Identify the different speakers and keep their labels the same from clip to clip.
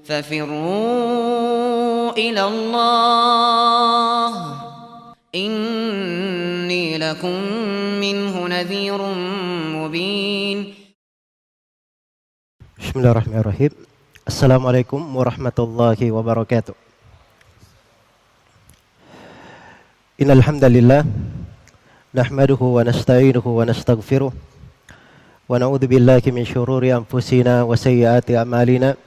Speaker 1: ففروا إلى الله إني لكم منه نذير مبين.
Speaker 2: Bismillahirrahmanirrahim. Assalamualaikum warahmatullahi wabarakatuh. Innal hamdalillah nahmaduhu wa nasta'inuhu wa nastaghfiruh wa na'udzu billahi min shururi anfusina wa sayyiati a'malina.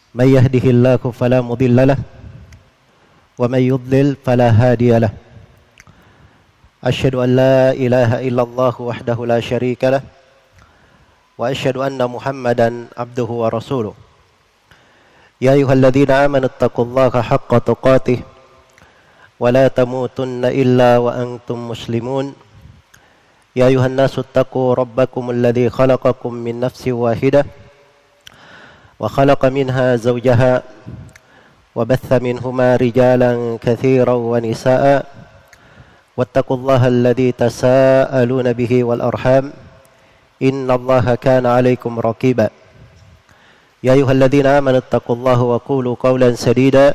Speaker 2: May yahdihillahu fala mudhillalah wa may yudlil fala hadiyalah. Asyhadu an la ilaha illallah wahdahu la syarikalah wa asyhadu anna Muhammadan abduhu wa rasuluh. Ya ayyuhalladzina amanu taqullaha haqqa tuqatih wa la tamutunna illa wa antum muslimun. Ya ayuhan nasu taqu rabbakumul ladzi khalaqakum min nafsin wahidah wa khalaqa minha zawjaha wa batha minhuma rijalan katsiran wa nisaa'a wattaqullaha alladzi tasaaluna bihi wal arham innallaha kana 'alaikum raqiba. Ya ayyuhalladzina amanu taqullaha wa qulu qawlan sadida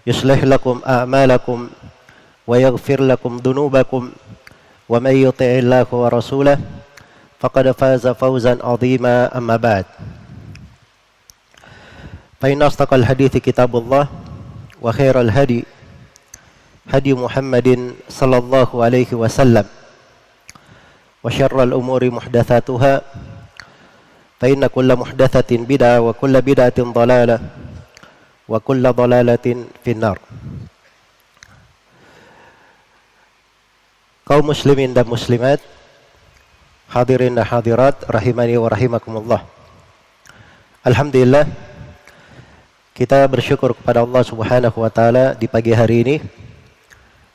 Speaker 2: yuslih lakum a'malakum wa yaghfir lakum dhunubakum wa may yuti'illaha wa rasulahu faqad faza fawzan 'azima. Amma ba'd. Fa inna asdaqal hadithi kitabullah wa khairal hadi hadi Muhammadin sallallahu alaihi wasallam wa syarral umuri muhdatsatuha fa inna kulla muhdatsatin bid'ah wa kulla bid'atin dhalalah wa kulla dhalalatin finnar. Kaum muslimin dan muslimat, hadirin dan hadirat rahimani wa rahimakumullah. Alhamdulillah, kita bersyukur kepada Allah Subhanahu wa taala di pagi hari ini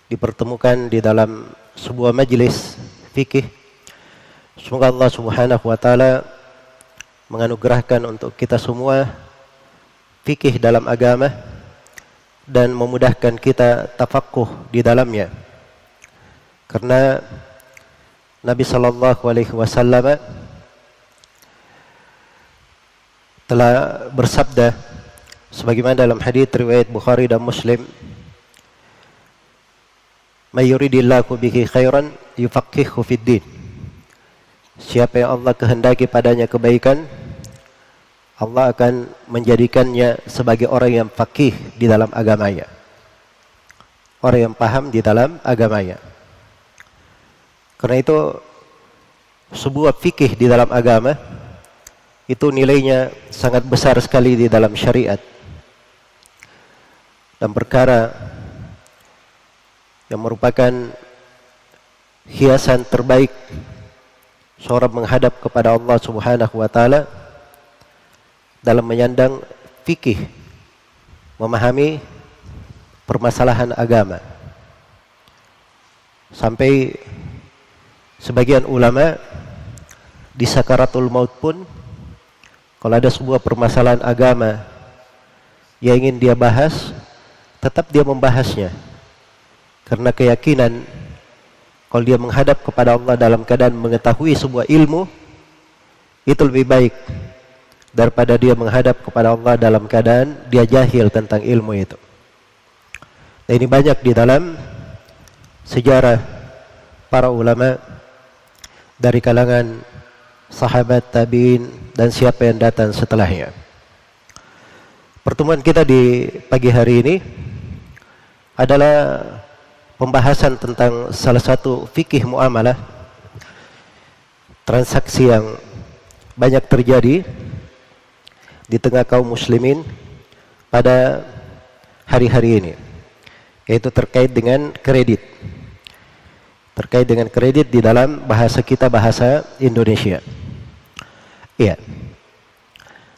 Speaker 2: dipertemukan di dalam sebuah majelis fikih. Semoga Allah Subhanahu wa taala menganugerahkan untuk kita semua fikih dalam agama dan memudahkan kita tafaqquh di dalamnya. Karena Nabi sallallahu alaihi wasallam telah bersabda sebagaimana dalam hadits riwayat Bukhari dan Muslim, "May yuridillahu bihi khairan yufaqqihhu fid din." Siapa yang Allah kehendaki padanya kebaikan, Allah akan menjadikannya sebagai orang yang faqih di dalam agamanya, orang yang paham di dalam agamanya. Karena itu sebuah fikih di dalam agama itu nilainya sangat besar sekali di dalam syariat, dan perkara yang merupakan hiasan terbaik seorang menghadap kepada Allah Subhanahu wa taala dalam menyandang fikih, memahami permasalahan agama. Sampai sebagian ulama di sakaratul maut pun kalau ada sebuah permasalahan agama yang ingin dia bahas, tetap dia membahasnya. Karena keyakinan kalau dia menghadap kepada Allah dalam keadaan mengetahui sebuah ilmu, itu lebih baik daripada dia menghadap kepada Allah dalam keadaan dia jahil tentang ilmu itu. Dan ini banyak di dalam sejarah para ulama dari kalangan sahabat, tabi'in, dan siapa yang datang setelahnya. Pertemuan kita di pagi hari ini adalah pembahasan tentang salah satu fikih muamalah, transaksi yang banyak terjadi di tengah kaum muslimin pada hari-hari ini, yaitu terkait dengan kredit. Terkait dengan kredit di dalam bahasa kita, bahasa Indonesia. Iya.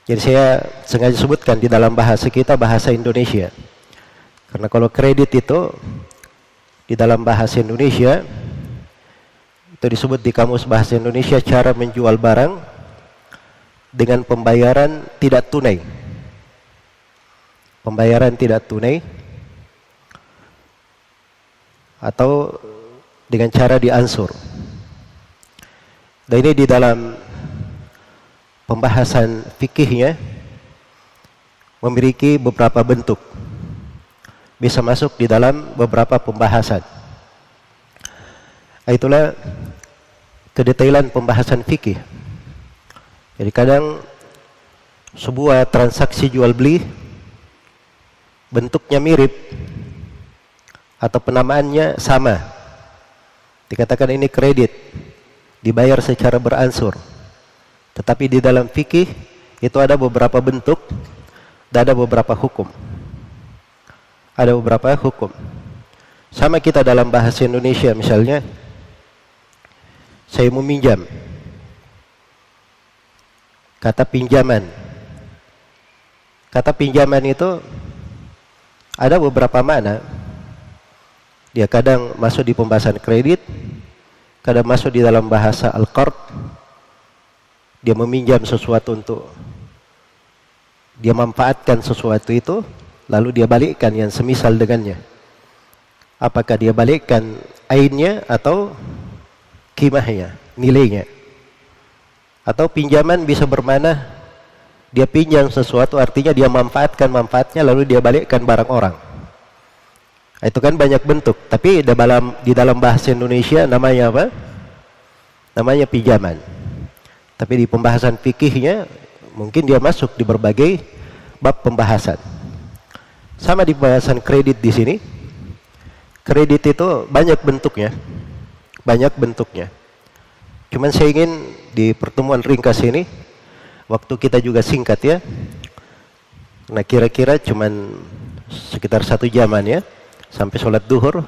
Speaker 2: Jadi saya sengaja sebutkan di dalam bahasa kita, bahasa Indonesia. Karena kalau kredit itu di dalam bahasa Indonesia itu disebut di kamus bahasa Indonesia cara menjual barang dengan pembayaran tidak tunai. Pembayaran tidak tunai atau dengan cara diansur. Dan ini di dalam pembahasan fikihnya memiliki beberapa bentuk, bisa masuk di dalam beberapa pembahasan. Itulah kedetailan pembahasan fikih. Jadi kadang sebuah transaksi jual beli bentuknya mirip atau penamaannya sama, dikatakan ini kredit, dibayar secara beransur. Tetapi di dalam fikih itu ada beberapa bentuk dan ada beberapa hukum. Ada beberapa hukum. Sama kita dalam bahasa Indonesia, misalnya saya meminjam, kata pinjaman. Kata pinjaman itu ada beberapa makna. Dia kadang masuk di pembahasan kredit, kadang masuk di dalam bahasa al-qard. Dia meminjam sesuatu untuk dia manfaatkan sesuatu itu, lalu dia balikkan yang semisal dengannya. Apakah dia balikkan ainnya atau kimahnya, nilainya. Atau pinjaman bisa bermakna dia pinjam sesuatu, artinya dia manfaatkan manfaatnya lalu dia balikkan barang orang. Itu kan banyak bentuk, tapi di dalam bahasa Indonesia namanya apa? Namanya pinjaman. Tapi di pembahasan fikihnya mungkin dia masuk di berbagai bab pembahasan. Sama di pembahasan kredit di sini. Kredit itu banyak bentuknya. Banyak bentuknya. Cuman saya ingin di pertemuan ringkas ini, waktu kita juga singkat ya. Nah kira-kira cuman sekitar 1 jaman ya. Sampai sholat duhur.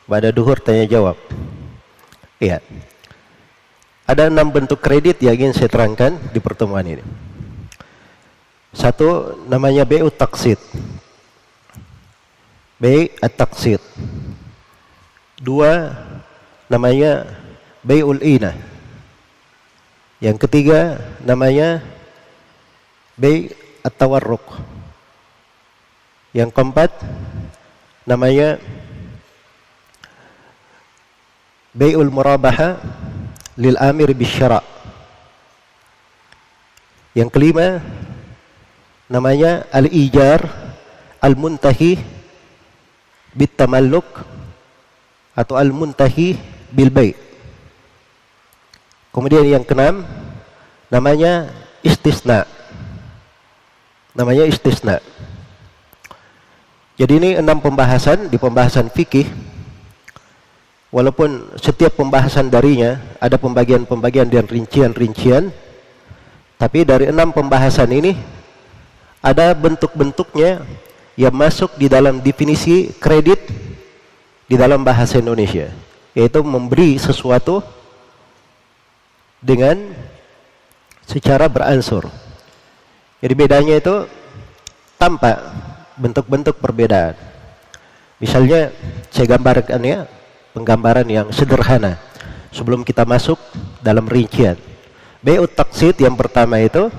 Speaker 2: Pada duhur tanya jawab. Iya. Ada 6 bentuk kredit yang ingin saya terangkan di pertemuan ini. 1 namanya bai'ut taqsid. Bai'at taqsid. 2 namanya bai'ul inah. Yang ketiga namanya bai'at tawarruk. Yang keempat namanya bai'ul murabaha lil amir bisyara'. Yang kelima namanya al-ijar al-muntahi bit tamalluk atau al-muntahi bil bai'. Kemudian yang keenam namanya istisna. Namanya istisna. Jadi ini 6 pembahasan di pembahasan fikih. Walaupun setiap pembahasan darinya ada pembagian-pembagian dan rincian-rincian, tapi dari 6 pembahasan ini ada bentuk-bentuknya yang masuk di dalam definisi kredit di dalam bahasa Indonesia, yaitu memberi sesuatu dengan secara beransur. Jadi bedanya itu tampak bentuk-bentuk perbedaan. Misalnya saya gambarkan ya, penggambaran yang sederhana sebelum kita masuk dalam rincian. Bai'ut taqsid yang pertama itu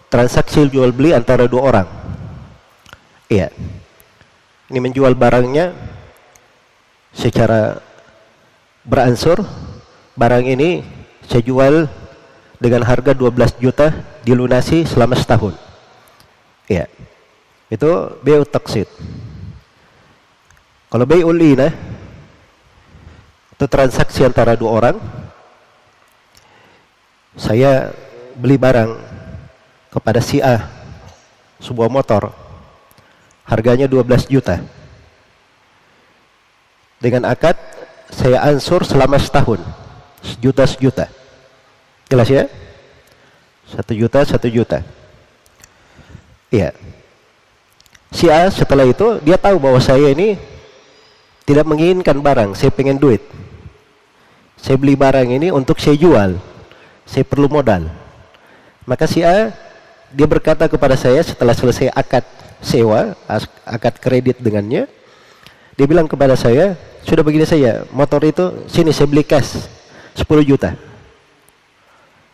Speaker 2: transaksi jual beli antara 2 orang. Iya. Ini menjual barangnya secara beransur. Barang ini saya jual dengan harga 12 juta, dilunasi selama setahun. Iya. Itu bai'ut taqsid. Kalau bai'ul inah itu transaksi antara 2 orang. Saya beli barang kepada si A, sebuah motor, harganya 12 juta. Dengan akad saya ansur selama setahun, sejuta. Jelas ya? 1 juta, 1 juta. Iya. Si A setelah itu dia tahu bahwa saya ini tidak menginginkan barang, saya pengen duit. Saya beli barang ini untuk saya jual. Saya perlu modal. Maka si A dia berkata kepada saya setelah selesai akad sewa, akad kredit dengannya, dia bilang kepada saya, sudah begini saja, motor itu sini saya beli cash 10 juta.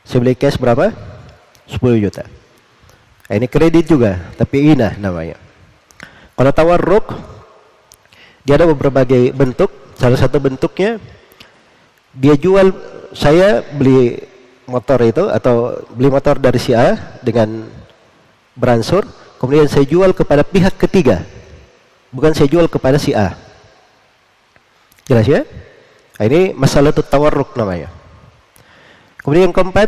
Speaker 2: Saya beli cash berapa? 10 juta. Nah, ini kredit juga, tapi inah namanya. Kalau tawarruk, dia ada berbagai bentuk. Salah satu bentuknya dia jual, saya beli motor itu atau beli motor dari si A dengan beransur, kemudian saya jual kepada pihak ketiga, bukan saya jual kepada si A. Jelas ya? Nah, ini masalah tawarruk namanya. Kemudian yang keempat,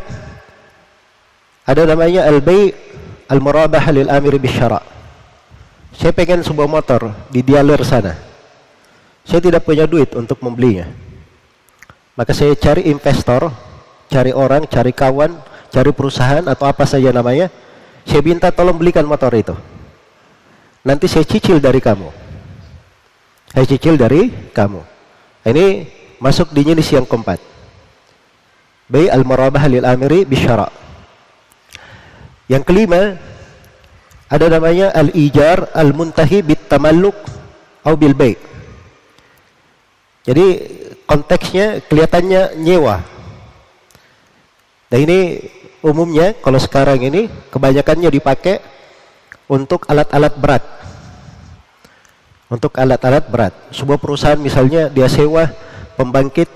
Speaker 2: ada namanya al-bay' al-murabah lil amir bisyara'. Saya pengen sebuah motor di dealer sana. Saya tidak punya duit untuk membelinya. Maka saya cari investor, cari orang, cari kawan, cari perusahaan atau apa saja namanya. Saya minta tolong belikan motor itu. Nanti saya cicil dari kamu. Saya cicil dari kamu. Ini masuk di jenis yang keempat. Bay' al-murabah lil amiri bisyara'. Yang kelima, ada namanya al-ijar al-muntahi bit tamalluk atau bil bay'. Jadi konteksnya kelihatannya nyewa. Dan ini umumnya kalau sekarang ini kebanyakannya dipakai untuk alat-alat berat. Untuk alat-alat berat. Sebuah perusahaan misalnya dia sewa pembangkit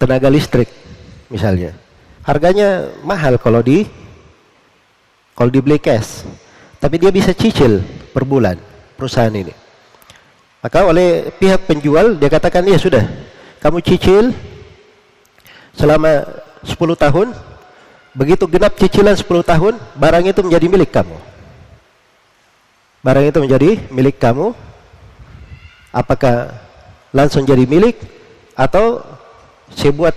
Speaker 2: tenaga listrik misalnya. Harganya mahal kalau dibeli cash. Tapi dia bisa cicil per bulan perusahaan ini. Maka oleh pihak penjual dia katakan, ya sudah, kamu cicil selama 10 tahun. Begitu genap cicilan 10 tahun, barang itu menjadi milik kamu. Barang itu menjadi milik kamu. Apakah langsung jadi milik atau saya buat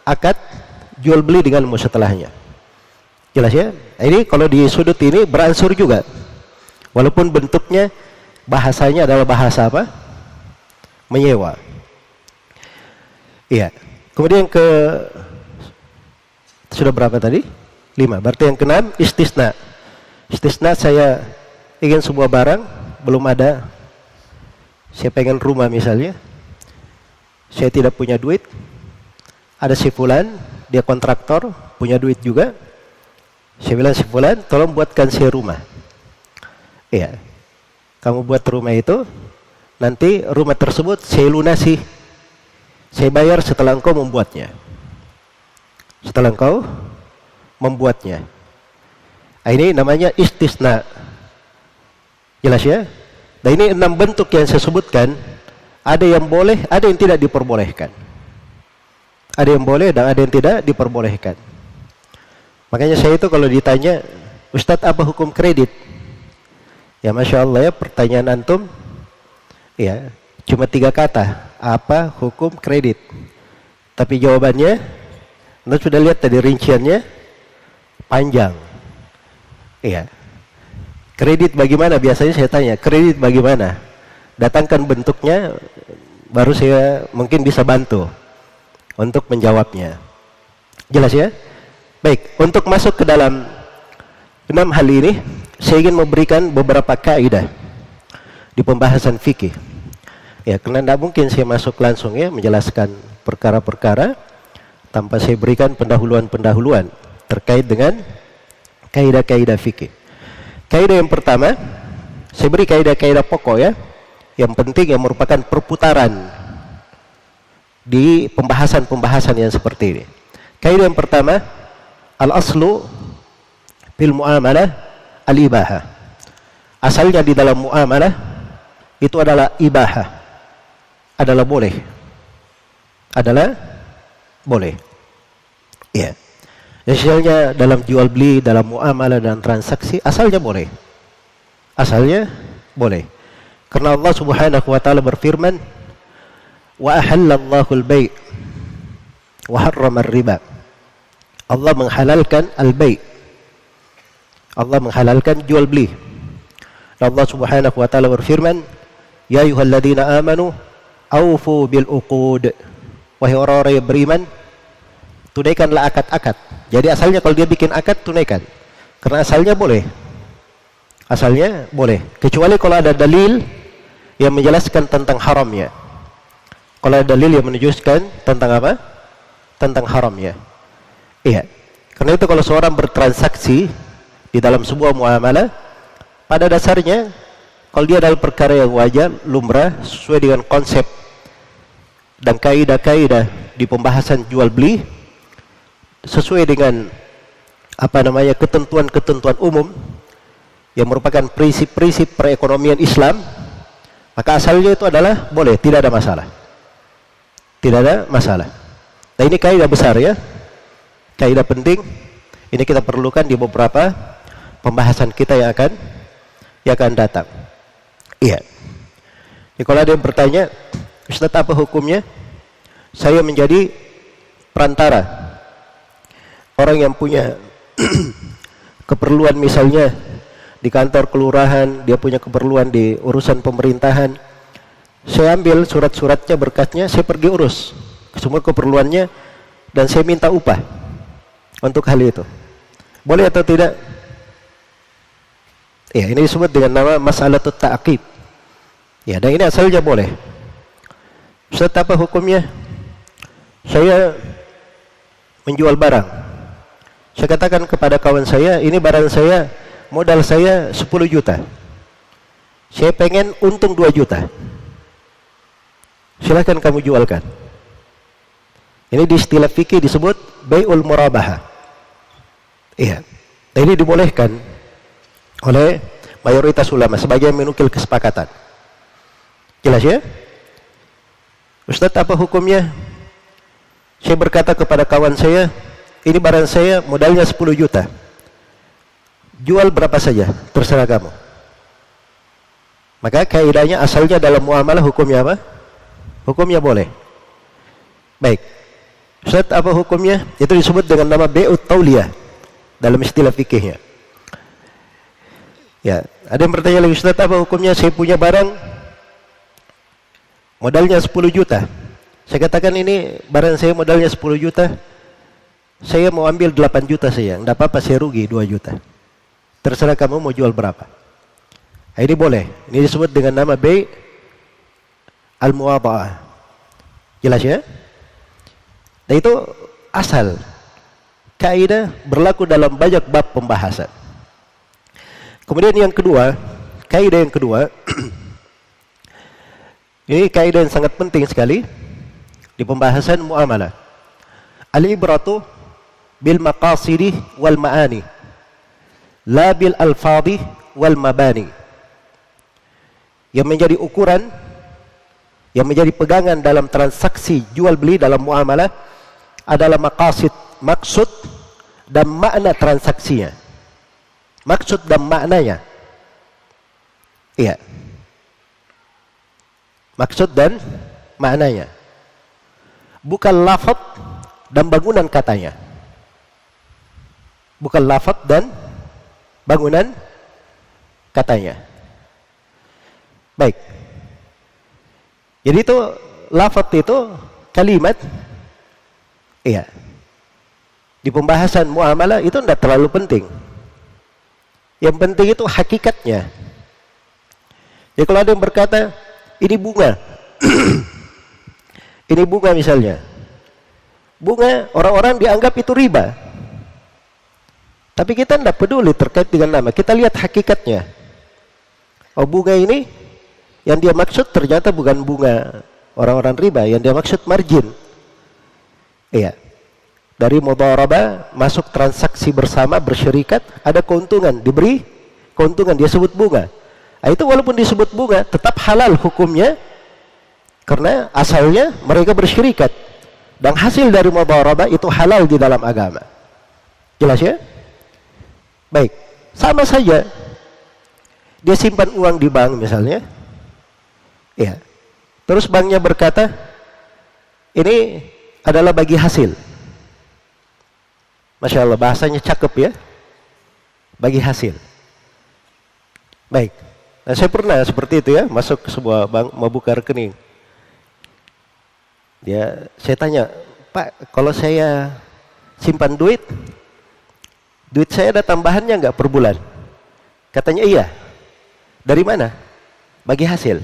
Speaker 2: akad jual beli denganmu setelahnya. Jelas ya? Ini kalau di sudut ini beransur juga. Walaupun bentuknya bahasanya adalah bahasa apa? Menyewa. Iya. Kemudian sudah berapa tadi? 5. Berarti yang keenam istisna. Istisna, saya ingin sebuah barang belum ada. Saya pengen rumah misalnya. Saya tidak punya duit. Ada si fulan, dia kontraktor, punya duit juga. Saya bilang, si fulan, tolong buatkan saya rumah. Iya. Kamu buat rumah itu, nanti rumah tersebut saya lunasi. Saya bayar setelah engkau membuatnya. Setelah engkau membuatnya. Nah, ini namanya istisna. Jelas ya? Nah, ini 6 bentuk yang saya sebutkan. Ada yang boleh, ada yang tidak diperbolehkan. Ada yang boleh dan ada yang tidak diperbolehkan. Makanya saya itu kalau ditanya, Ustadz apa hukum kredit? Ya Masya Allah ya, pertanyaan antum ya cuma 3 kata. Apa hukum kredit? Tapi jawabannya, anda sudah lihat tadi rinciannya panjang. Iya. Kredit bagaimana? Biasanya saya tanya, kredit bagaimana? Datangkan bentuknya, baru saya mungkin bisa bantu untuk menjawabnya. Jelas ya? Baik, untuk masuk ke dalam 6 hal ini, saya ingin memberikan beberapa kaidah di pembahasan fikih. Ya, karena tidak mungkin saya masuk langsung ya menjelaskan perkara-perkara tanpa saya berikan pendahuluan-pendahuluan terkait dengan kaidah-kaidah fikih. Kaidah yang pertama, saya beri kaidah-kaidah pokok ya, yang penting yang merupakan perputaran di pembahasan-pembahasan yang seperti ini. Kaidah yang pertama, al-aslu fil muamalah al-ibahah. Asalnya di dalam muamalah itu adalah ibahah, adalah boleh, adalah boleh. Ya. Misalnya dalam jual beli, dalam muamalah dan transaksi, asalnya boleh. Asalnya boleh. Karena Allah Subhanahu wa taala berfirman, "Wa ahallallahu al-bai' wa harrama ar-riba." Allah menghalalkan al-bai'. Allah menghalalkan jual beli. Dan Allah Subhanahu wa taala berfirman, "Ya ayyuhalladzina amanu aufu bil uqud." Wahai orang-orang yang beriman, tunaikanlah akad-akad. Jadi asalnya kalau dia bikin akad, tunaikan. Karena asalnya boleh. Asalnya boleh. Kecuali kalau ada dalil yang menjelaskan tentang haramnya. Kalau ada dalil yang menunjukkan tentang apa? Tentang haramnya. Iya. Karena itu kalau seorang bertransaksi di dalam sebuah muamalah, pada dasarnya kalau dia dalam perkara yang wajar, lumrah, sesuai dengan konsep dan kaidah-kaidah di pembahasan jual beli, sesuai dengan ketentuan-ketentuan umum, yang merupakan prinsip-prinsip perekonomian Islam, maka asalnya itu adalah boleh, tidak ada masalah. Tidak ada masalah. Nah, ini kaidah besar ya. Kaidah penting. Ini kita perlukan di beberapa pembahasan kita yang akan datang. Iya. Jadi kalau ada yang bertanya, Ustaz apa hukumnya? Saya menjadi perantara. Orang yang punya keperluan misalnya di kantor kelurahan, dia punya keperluan di urusan pemerintahan. Saya ambil surat-suratnya, berkasnya, saya pergi urus semua keperluannya dan saya minta upah untuk hal itu. Boleh atau tidak? Ya, ini disebut dengan nama masalah ta'aqib. Ya, dan ini asalnya boleh. Ustaz apa hukumnya? Saya menjual barang. Saya katakan kepada kawan saya, ini barang saya, modal saya 10 juta. Saya pengen untung 2 juta. Silakan kamu jualkan. Ini di istilah fikih disebut bai'ul murabahah. Iya. Dan ini dibolehkan oleh mayoritas ulama sebagai menukil kesepakatan. Jelas ya? Ustaz apa hukumnya? Saya berkata kepada kawan saya, ini barang saya modalnya 10 juta. Jual berapa saja, terserah kamu. Maka kaidahnya asalnya dalam muamalah hukumnya apa? Hukumnya boleh. Baik. Ustaz apa hukumnya? Itu disebut dengan nama bai'ut tauliyah dalam istilah fikihnya. Ya, ada yang bertanya lagi, Ustaz apa hukumnya? Saya punya barang modalnya 10 juta. Saya katakan ini barang saya modalnya 10 juta. Saya mau ambil 8 juta saja. Enggak apa-apa, saya rugi 2 juta. Terserah kamu mau jual berapa. Nah, ini boleh. Ini disebut dengan nama bai' al-muwada'ah. Jelas ya? Dan itu asal. Kaidah berlaku dalam banyak bab pembahasan. Kemudian yang kedua, kaidah yang kedua, ini kaidah yang sangat penting sekali di pembahasan muamalah. Al-ibratu bil maqasidi wal ma'ani, la bil alfadhi wal mabani. Yang menjadi ukuran, yang menjadi pegangan dalam transaksi jual beli dalam muamalah adalah maqasid, maksud dan makna transaksinya. Maksud dan maknanya. Iya. Maksud dan maknanya. Bukan lafaz dan bangunan katanya. Bukan lafaz dan bangunan katanya. Baik. Jadi itu lafaz itu kalimat. Iya. Di pembahasan muamalah itu tidak terlalu penting. Yang penting itu hakikatnya. Jadi kalau ada yang berkata ini bunga. Ini bunga misalnya. Bunga orang-orang dianggap itu riba. Tapi kita tidak peduli terkait dengan nama. Kita lihat hakikatnya. Oh, bunga ini yang dia maksud ternyata bukan bunga orang-orang riba. Yang dia maksud margin. Iya. Dari mudharabah masuk transaksi bersama, bersyarikat, ada keuntungan, diberi keuntungan, dia sebut bunga. Nah, itu walaupun disebut bunga tetap halal hukumnya karena asalnya mereka bersyarikat dan hasil dari mudharabah itu halal di dalam agama. Jelas ya? Baik, sama saja dia simpan uang di bank misalnya, ya, terus banknya berkata ini adalah bagi hasil. Masya Allah, bahasanya cakep ya, bagi hasil. Baik, nah saya pernah seperti itu ya, masuk ke sebuah bank mau buka rekening. Saya tanya, Pak, kalau saya simpan duit saya ada tambahannya nggak per bulan? Katanya iya. Dari mana? Bagi hasil.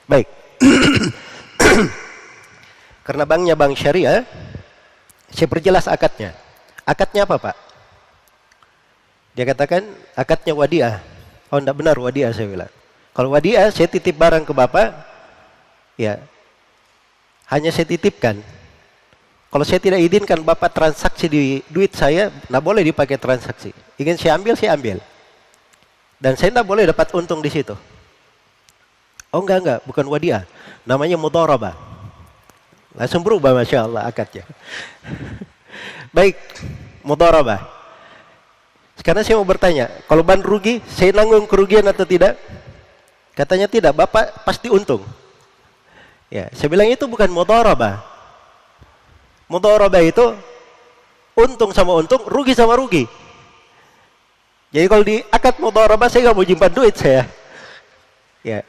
Speaker 2: Baik. Karena banknya bank syariah, saya perjelas akadnya. Akadnya apa, Pak? Dia katakan akadnya wadiah. Oh, enggak benar wadiah, saya bilang. Kalau wadiah saya titip barang ke Bapak, ya hanya saya titipkan. Kalau saya tidak izinkan Bapak transaksi di duit saya, enggak boleh dipakai transaksi. Ingin saya ambil, saya ambil. Dan saya tidak boleh dapat untung di situ. Oh enggak, bukan wadiah. Namanya mudharabah. Langsung berubah, Masya Allah, akadnya. Baik, mudharabah. Sekarang saya mau bertanya, kalau ban rugi, saya nanggung kerugian atau tidak? Katanya tidak, Bapak pasti untung. Ya, saya bilang itu bukan mudharabah. Mudharabah itu untung sama untung, rugi sama rugi. Jadi kalau di akad mudharabah saya nggak mau simpan duit saya. Ya,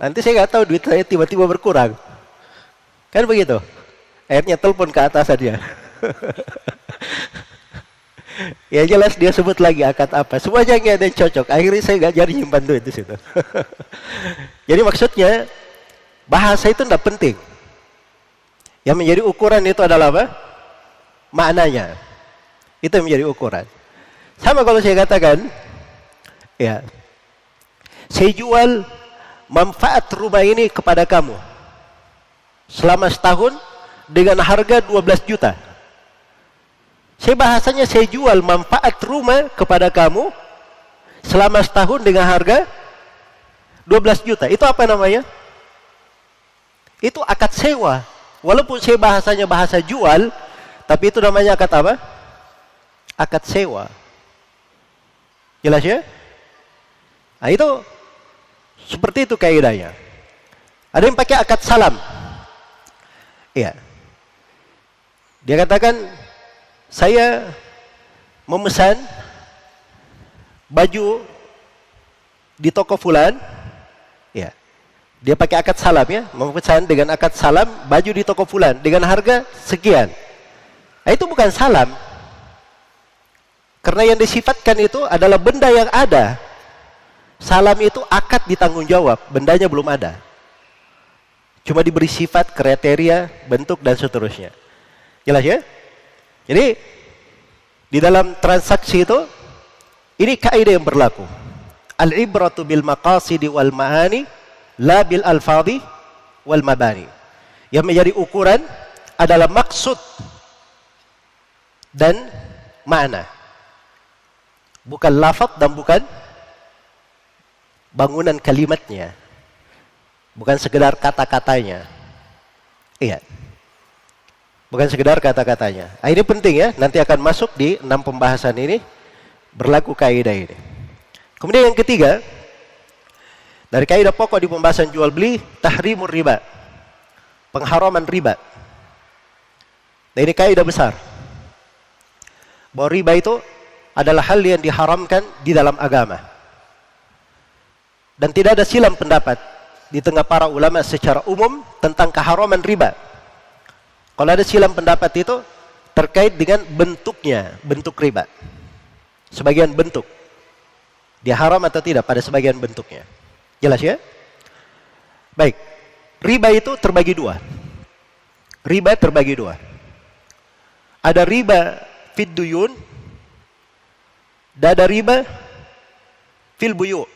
Speaker 2: nanti saya nggak tahu duit saya tiba-tiba berkurang. Kan begitu. Akhirnya telepon ke atas saja. Ya jelas dia sebut lagi akad apa. Semuanya nggak ada yang cocok. Akhirnya saya nggak jadi simpan duit di situ. Jadi maksudnya bahasa itu tidak penting. Yang menjadi ukuran itu adalah apa? Maknanya. Itu yang menjadi ukuran. Sama kalau saya katakan, ya, saya jual manfaat rumah ini kepada kamu selama setahun dengan harga 12 juta. Saya bahasanya saya jual manfaat rumah kepada kamu selama setahun dengan harga 12 juta. Itu apa namanya? Itu akad sewa. Walaupun saya bahasanya bahasa jual, tapi itu namanya akad apa? Akad sewa. Jelas ya? Nah itu seperti itu kaidahnya. Ada yang pakai akad salam. Iya. Dia katakan, saya memesan baju di toko fulan. Ya. Dia pakai akad salam ya, memesan dengan akad salam baju di toko fulan dengan harga sekian. Nah, itu bukan salam. Karena yang disifatkan itu adalah benda yang ada. Salam itu akad ditanggung jawab, bendanya belum ada. Cuma diberi sifat, kriteria, bentuk dan seterusnya. Jelas ya? Jadi di dalam transaksi itu ini kaidah yang berlaku. Al-ibratu bil maqasidi wal ma'ani la bil alfadhi wal mabani. Yang menjadi ukuran adalah maksud dan makna. Bukan lafaz dan bukan bangunan kalimatnya. Bukan sekedar kata-katanya. Iya. Bukan sekedar kata-katanya. Nah, ini penting ya, nanti akan masuk di 6 pembahasan ini berlaku kaidah ini. Kemudian yang ketiga, dari kaidah pokok di pembahasan jual beli, tahrimur riba. Pengharaman riba. Nah, ini kaidah besar. Bahwa riba itu adalah hal yang diharamkan di dalam agama. Dan tidak ada silang pendapat di tengah para ulama secara umum tentang keharaman riba. Kalau ada silang pendapat itu terkait dengan bentuknya, bentuk riba. Sebagian bentuk. Dia haram atau tidak pada sebagian bentuknya. Jelas ya? Baik. Riba itu terbagi dua. Riba terbagi dua. Ada riba fid duyun, dan ada riba fil buyu.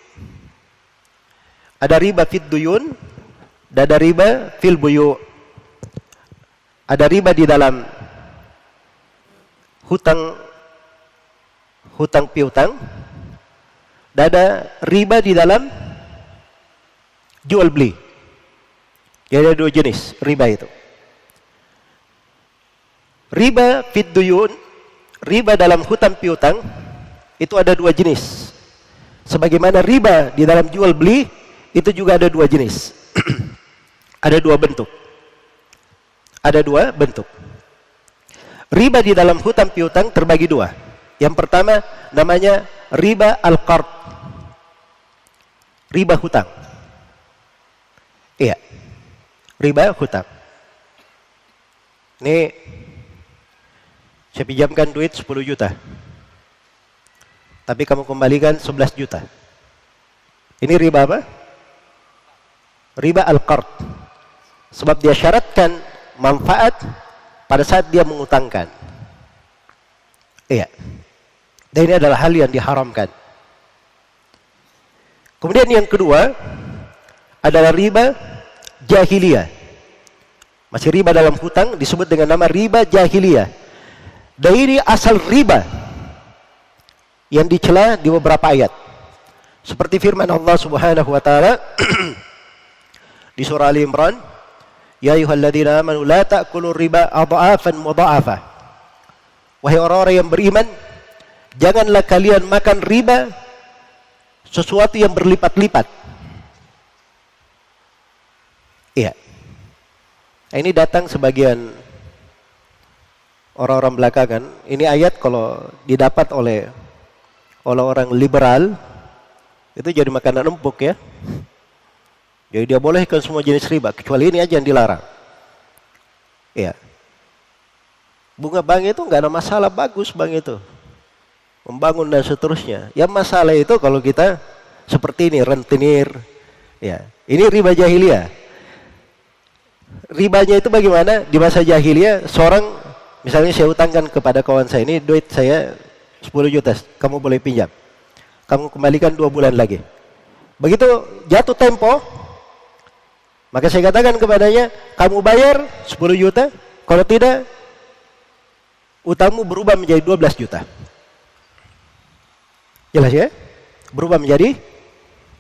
Speaker 2: Ada riba fid duyun, dan ada riba fil buyu. Ada riba di dalam hutang piutang, dan ada riba di dalam jual beli. Jadi ada dua jenis riba itu. Riba fid duyun, riba dalam hutang piutang, itu ada dua jenis. Sebagaimana riba di dalam jual beli, itu juga ada dua jenis. Ada dua bentuk. Ada dua bentuk. Riba di dalam hutang piutang terbagi dua. Yang pertama namanya riba al-qard. Riba hutang. Iya. Riba hutang. Ini saya pinjamkan duit 10 juta. Tapi kamu kembalikan 11 juta. Ini riba apa? Riba al-qard. Sebab dia syaratkan manfaat pada saat dia mengutangkan. Iya. Dan ini adalah hal yang diharamkan. Kemudian yang kedua adalah riba jahiliyah. Masih riba dalam hutang disebut dengan nama riba jahiliyah. Dan ini asal riba yang dicela di beberapa ayat. Seperti firman Allah Subhanahu wa taala di surah Ali Imran, "Ya ayyuhalladzina amanu la ta'kulur riba adha'afan mudha'afah." Wahai orang-orang yang beriman, janganlah kalian makan riba sesuatu yang berlipat-lipat. Iya. Nah, ini datang sebagian orang-orang belakangan. Ini ayat kalau didapat oleh orang liberal itu jadi makanan empuk ya. Jadi dia bolehkan semua jenis riba, kecuali ini aja yang dilarang. Iya. Bunga bank itu nggak ada masalah, bagus bank itu. Membangun dan seterusnya. Yang masalah itu kalau kita seperti ini, rentenir. Ya, ini riba jahiliyah. Ribanya itu bagaimana? Di masa jahiliyah, seorang misalnya saya utangkan kepada kawan saya, ini duit saya 10 juta, kamu boleh pinjam. Kamu kembalikan 2 bulan lagi. Begitu jatuh tempo, maka saya katakan kepadanya, kamu bayar 10 juta, kalau tidak, utangmu berubah menjadi 12 juta. Jelas ya? Berubah menjadi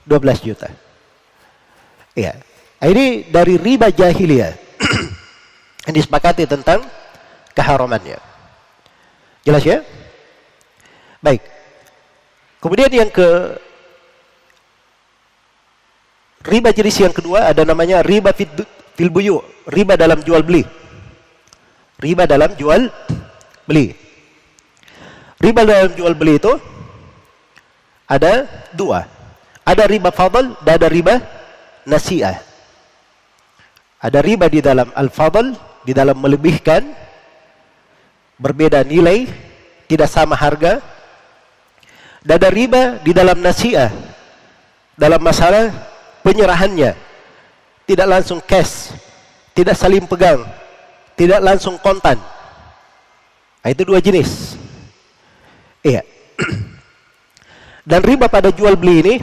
Speaker 2: 12 juta. Iya. Ini dari riba jahiliyah. Yang disepakati tentang keharamannya. Jelas ya? Baik. Kemudian yang riba jenis yang kedua ada namanya riba fil buyu, riba dalam jual beli. Riba dalam jual beli. Riba dalam jual beli itu ada 2. Ada riba fadl dan ada riba nasi'ah. Ada riba di dalam al-fadl, di dalam melebihkan, berbeda nilai, tidak sama harga. Dan ada riba di dalam nasi'ah, dalam masalah penyerahannya, tidak langsung cash, tidak saling pegang, tidak langsung kontan. Nah, itu 2 jenis. Iya. Dan riba pada jual beli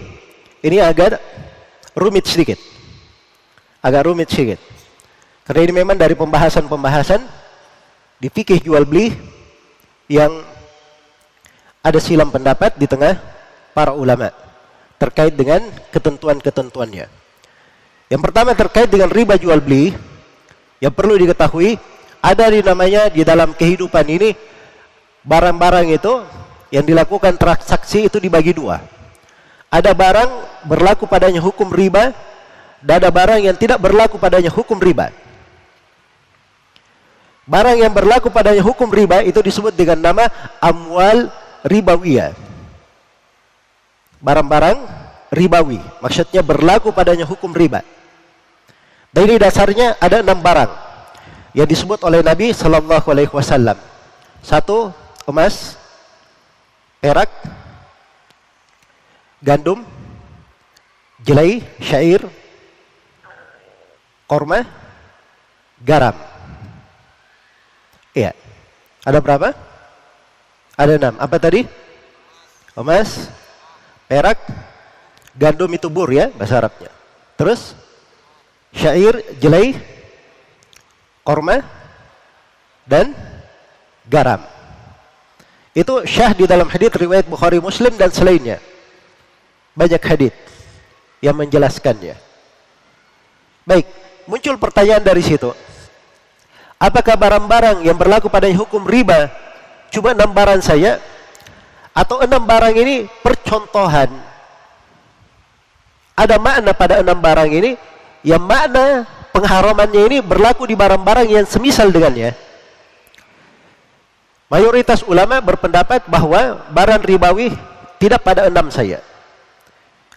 Speaker 2: ini agak rumit sedikit. Agak rumit sedikit. Karena ini memang dari pembahasan-pembahasan di fikih jual beli yang ada silang pendapat di tengah para ulama terkait dengan ketentuan-ketentuannya. Yang pertama terkait dengan riba jual beli, yang perlu diketahui ada namanya di dalam kehidupan ini barang-barang itu yang dilakukan transaksi itu dibagi 2. Ada barang berlaku padanya hukum riba, dan ada barang yang tidak berlaku padanya hukum riba. Barang yang berlaku padanya hukum riba itu disebut dengan nama amwal ribawiyah. Barang-barang ribawi, maksudnya berlaku padanya hukum riba. Dan ini dasarnya ada 6 barang yang disebut oleh Nabi Sallallahu Alaihi Wasallam. 1, emas, perak, gandum, jelai, syair, korma, garam. Iya. Ada berapa? Ada 6. Apa tadi? Emas, perak, gandum itu bur ya bahasa Arabnya. Terus syair, jelai, korma, dan garam. Itu syah di dalam hadits riwayat Bukhari Muslim dan selainnya. Banyak hadits yang menjelaskannya. Baik, muncul pertanyaan dari situ. Apakah barang-barang yang berlaku pada hukum riba cuma 6 barang saja, atau 6 barang ini percontohan? Ada makna pada 6 barang ini, yang makna pengharamannya ini berlaku di barang-barang yang semisal dengannya. Mayoritas ulama berpendapat bahwa barang ribawi tidak pada 6 saja.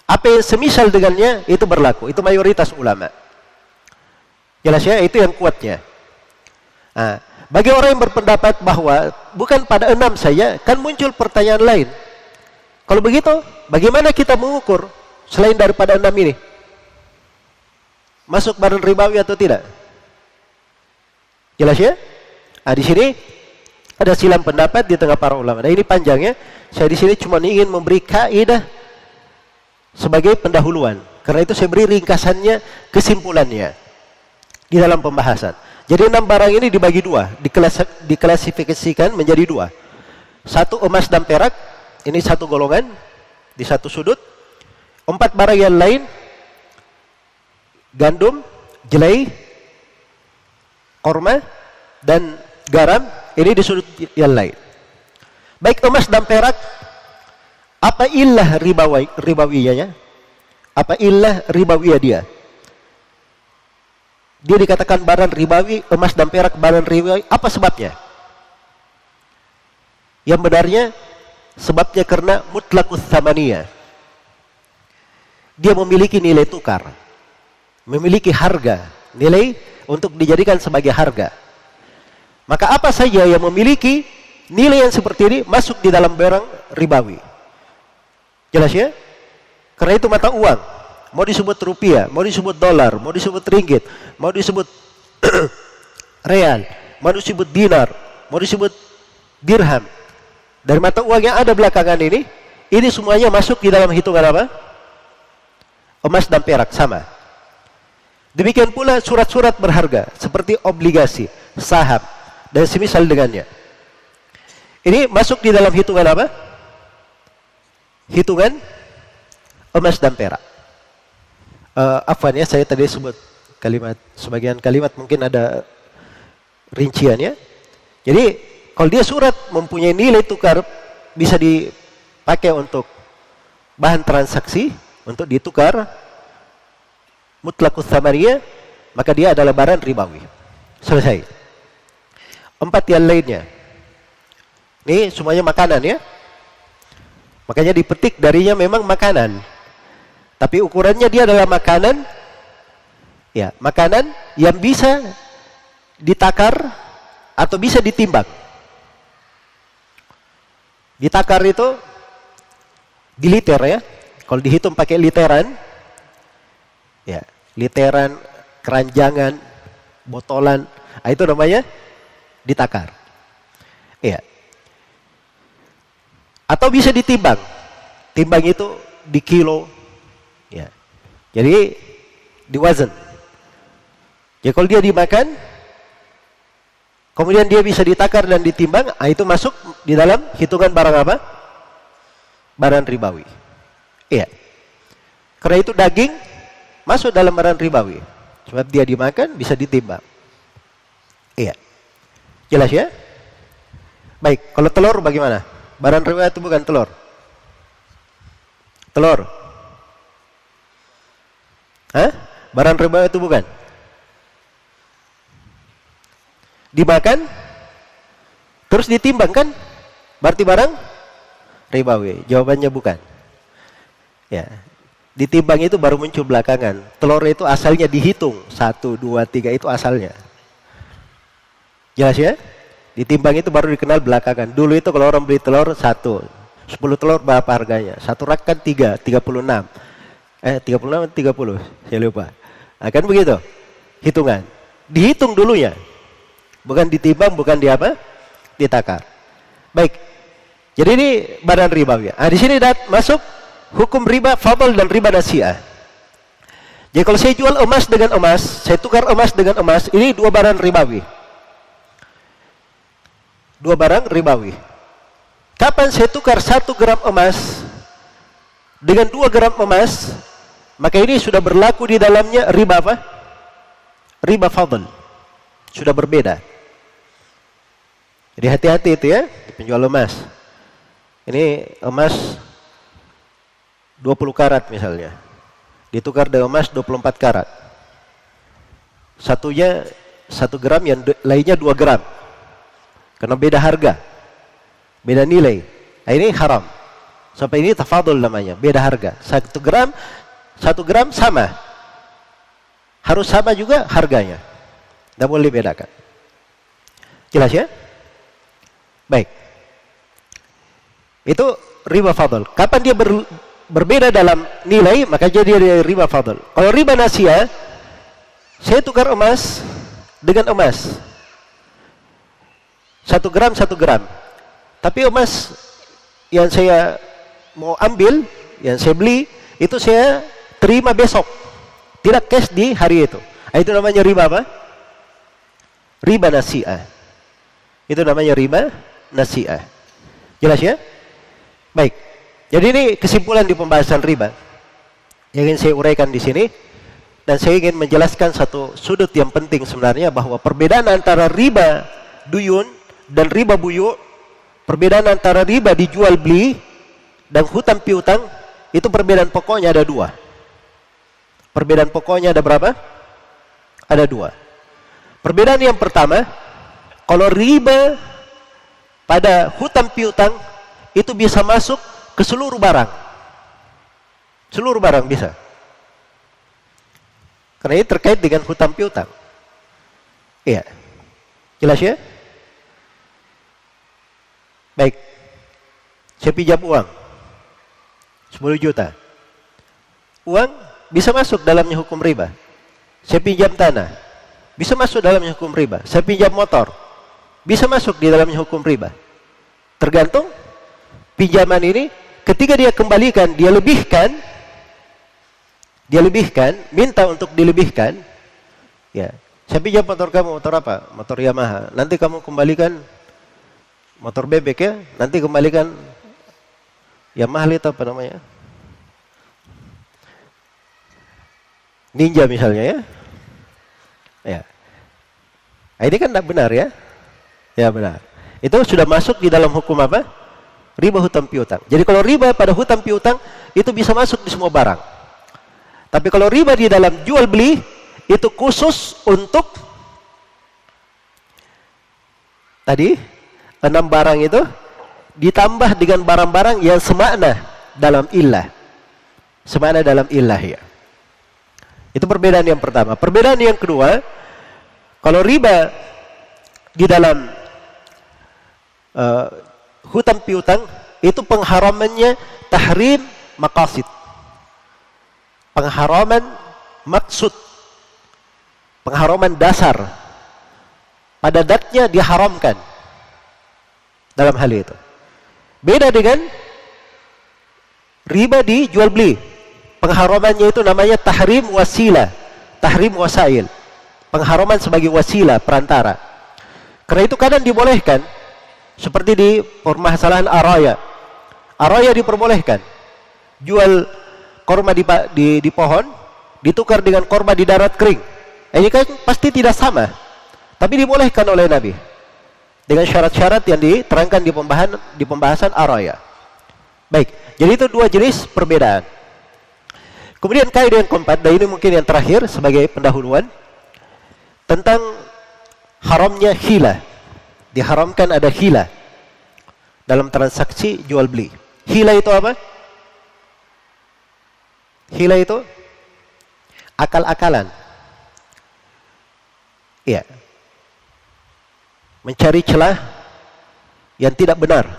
Speaker 2: Apa yang semisal dengannya itu berlaku. Itu mayoritas ulama. Jelas ya, itu yang kuatnya. Nah, bagi orang yang berpendapat bahwa bukan pada 6 saja, kan muncul pertanyaan lain. Kalau begitu, bagaimana kita mengukur selain daripada 6 ini? Masuk barang ribawi atau tidak? Jelas ya? Nah, di sini ada silang pendapat di tengah para ulama. Nah, ini panjangnya. Saya di sini cuma ingin memberi kaidah sebagai pendahuluan. Karena itu saya beri ringkasannya, kesimpulannya di dalam pembahasan. Jadi 6 barang ini dibagi 2, diklasifikasikan menjadi 2. 1 emas dan perak, ini satu golongan di satu sudut. 4 barang yang lain, gandum, jelai, korma, dan garam, ini di sudut yang lain. Baik emas dan perak, apa illah ribawiyahnya? Apa illah ribawiyah dia? Dia dikatakan barang ribawi, emas dan perak barang ribawi, apa sebabnya? Yang benarnya, sebabnya karena mutlaqus tsamaniyah. Dia memiliki nilai tukar, memiliki harga, nilai untuk dijadikan sebagai harga. Maka apa saja yang memiliki nilai yang seperti ini masuk di dalam barang ribawi. Jelas ya? Karena itu mata uang, mau disebut rupiah, mau disebut dolar, mau disebut ringgit, mau disebut real, mau disebut dinar, mau disebut dirham. Dari mata uang yang ada belakangan ini semuanya masuk di dalam hitungan apa? Emas dan perak sama. Demikian pula surat-surat berharga seperti obligasi, saham, dan semisal dengannya. Ini masuk di dalam hitungan apa? Hitungan emas dan perak. Afwan ya, saya tadi sebut sebagian kalimat mungkin ada rinciannya. Jadi kalau dia surat mempunyai nilai tukar, bisa dipakai untuk bahan transaksi, untuk ditukar mutlaqus tsamaniyah, maka dia adalah barang ribawi. Selesai. 4 yang lainnya, ini semuanya makanan ya. Makanya dipetik darinya memang makanan, tapi ukurannya dia adalah makanan, ya, makanan yang bisa ditakar atau bisa ditimbang. Ditakar itu di liter ya. Kalau dihitung pakai literan, ya, literan, keranjangan, botolan, itu namanya ditakar. Ya. Atau bisa ditimbang. Timbang itu di kilo, ya. Jadi diwazan. Ya, kalau dia dimakan, kemudian dia bisa ditakar dan ditimbang, itu masuk di dalam hitungan barang apa? Barang ribawi. Iya. Karena itu daging masuk dalam barang ribawi. Sebab dia dimakan, bisa ditimbang. Iya. Jelas ya? Baik, kalau telur bagaimana? Barang ribawi itu bukan telur. Telur. Hah? Barang ribawi itu bukan. Dimakan, terus ditimbang kan? Berarti barang ribawi. Jawabannya bukan. Ya, ditimbang itu baru muncul belakangan. Telur itu asalnya dihitung 1, 2, 3 itu asalnya. Jelas ya? Ditimbang itu baru dikenal belakangan. Dulu itu kalau orang beli telur 1, 10 telur berapa harganya? 1 rak kan 36. 36 30, saya lupa. Kan begitu hitungan. Dihitung dulunya. Bukan ditimbang, bukan di apa? Ditakar. Baik. Jadi ini barang ribawi. Di sini masuk hukum riba fadl dan riba nasi'ah. Jadi kalau saya jual emas dengan emas, saya tukar emas dengan emas, ini 2 barang ribawi. 2 barang ribawi. Kapan saya tukar 1 gram emas dengan 2 gram emas, maka ini sudah berlaku di dalamnya riba apa? Riba fadl. Sudah berbeda. Jadi hati-hati itu ya, penjual emas. Ini emas 20 karat misalnya, ditukar dengan emas 24 karat. Satunya 1 gram, yang lainnya 2 gram. Karena beda harga, beda nilai. Ini haram. Sampai ini tafadul namanya, beda harga. 1 gram sama. Harus sama juga harganya. Tidak boleh bedakan. Jelas ya? Baik. Itu riba fadl. Kapan dia berbeda dalam nilai, maka jadi riba fadl. Kalau riba nasi'ah, saya tukar emas dengan emas. 1 gram 1 gram. Tapi emas yang saya mau ambil, yang saya beli, itu saya terima besok. Tidak cash di hari itu. Itu namanya riba apa? Riba nasi'ah. Itu namanya riba nasi'ah. Jelas ya? Baik. Jadi ini kesimpulan di pembahasan riba. yang ingin saya uraikan di sini, dan saya ingin menjelaskan satu sudut yang penting sebenarnya, bahwa perbedaan antara riba duyun dan riba buyu, perbedaan antara riba dijual beli dan hutang piutang, itu perbedaan pokoknya ada dua. Perbedaan pokoknya ada berapa? Ada dua. Perbedaan yang pertama, kalau riba pada hutang piutang itu bisa masuk ke seluruh barang. Seluruh barang bisa. Karena ini terkait dengan hutang piutang. Iya. Jelas ya? Baik. Saya pinjam uang 10 juta. Uang bisa masuk dalamnya hukum riba. Saya pinjam tanah, bisa masuk dalamnya hukum riba. Saya pinjam motor, bisa masuk di dalamnya hukum riba. Tergantung pinjaman ini, ketika dia kembalikan, dia lebihkan, minta untuk dilebihkan. Ya, saya pinjam motor kamu, motor apa? Motor Yamaha. Nanti kamu kembalikan motor bebek ya, nanti kembalikan Yamaha itu apa namanya? Ninja misalnya ya. Ya. Nah, ini kan tidak benar ya? Ya benar. Itu sudah masuk di dalam hukum apa? Riba hutang piutang. Jadi kalau riba pada hutang piutang itu bisa masuk di semua barang. Tapi kalau riba di dalam jual beli itu khusus untuk tadi 6 barang itu ditambah dengan barang-barang yang semakna dalam illah. Semakna dalam illah ya. Itu perbedaan yang pertama. Perbedaan yang kedua, kalau riba di dalam hutang piutang itu pengharamannya tahrim maqasid. Pengharaman maksud. Pengharaman dasar. Pada datnya diharamkan dalam hal itu. Beda dengan riba di jual beli. Pengharamannya itu namanya tahrim wasilah, tahrim wasail. Pengharaman sebagai wasilah, perantara. Karena itu kadang dibolehkan, seperti di permasalahan araya. Araya diperbolehkan. Jual korma di pohon, ditukar dengan korma di darat kering. Ini kan pasti tidak sama. Tapi dibolehkan oleh Nabi. Dengan syarat-syarat yang diterangkan di pembahasan araya. Baik, jadi itu dua jenis perbedaan. Kemudian kaidah yang keempat, dan ini mungkin yang terakhir sebagai pendahuluan, tentang haramnya khila. Diharamkan ada khila dalam transaksi jual beli. Khila itu apa? Khila itu akal-akalan. Iya. Mencari celah yang tidak benar.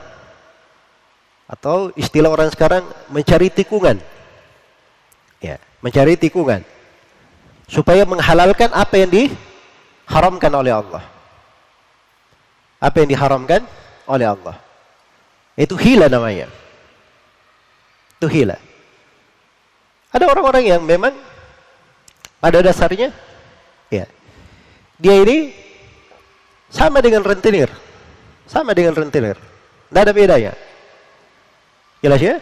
Speaker 2: Atau istilah orang sekarang mencari tikungan. Ya, mencari tikungan supaya menghalalkan apa yang diharamkan oleh Allah. Apa yang diharamkan oleh Allah. Itu hila namanya. Itu hila. Ada orang-orang yang memang pada dasarnya ya, dia ini sama dengan rentenir. Sama dengan rentenir. Tidak ada bedanya. Jelas ya?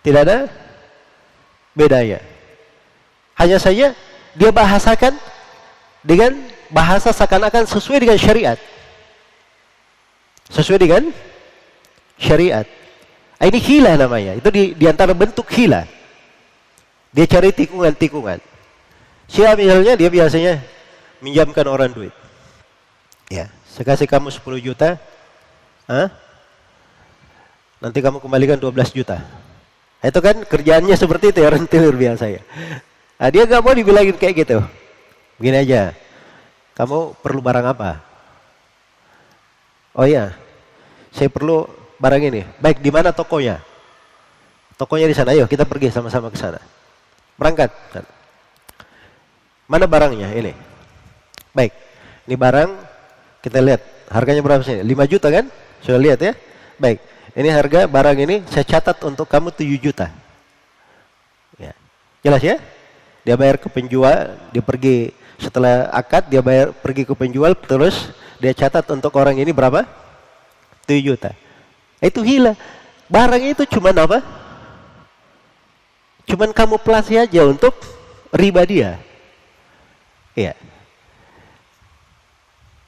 Speaker 2: Tidak ada bedanya. Hanya saja dia bahasakan dengan bahasa seakan-akan sesuai dengan syariat. Sesuai dengan syariat. Ini hila namanya. Itu di antara bentuk hila. Dia cari tikungan-tikungan. Siapa misalnya dia biasanya minjamkan orang duit. Ya, saya kasih kamu 10 juta. Nanti kamu kembalikan 12 juta. Itu kan kerjaannya seperti itu ya, rentenir biasa ya. Nah, dia gak mau dibilangin kayak gitu. Begini aja, kamu perlu barang apa? Oh iya, saya perlu barang ini. Baik, di mana tokonya? Tokonya di sana. Ayo kita pergi sama-sama ke sana. Berangkat. Mana barangnya? Ini. Baik, ini barang. Kita lihat harganya berapa sih? 5 juta kan? Sudah lihat ya? Baik. Ini harga barang ini saya catat untuk kamu 7 juta. Ya. Jelas ya? Dia bayar ke penjual, dia pergi setelah akad, dia bayar pergi ke penjual, terus dia catat untuk orang ini berapa? 7 juta. Itu hila. Barang itu cuma apa? cuman kamuflase aja untuk riba dia. Iya.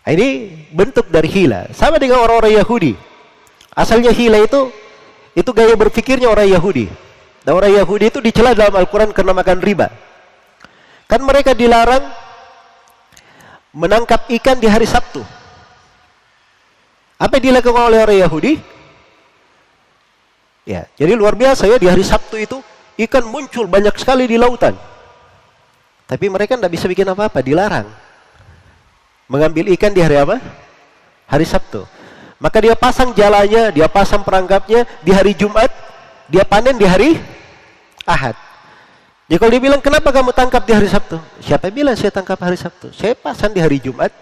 Speaker 2: Nah, ini bentuk dari hila. Sama dengan orang-orang Yahudi. Asalnya hila itu gaya berpikirnya orang Yahudi. Dan orang Yahudi itu dicela dalam Al-Quran karena makan riba. Kan mereka dilarang menangkap ikan di hari Sabtu. Apa yang dilakukan oleh orang Yahudi? Ya, jadi luar biasa ya, di hari Sabtu itu ikan muncul banyak sekali di lautan. Tapi mereka tidak bisa bikin apa-apa, dilarang mengambil ikan di hari apa? Hari Sabtu. Maka dia pasang jalannya, dia pasang perangkapnya di hari Jumat, dia panen di hari Ahad. Jadi kalau dia bilang, kenapa kamu tangkap di hari Sabtu? Siapa yang bilang saya tangkap hari Sabtu? Saya pasang di hari Jumat.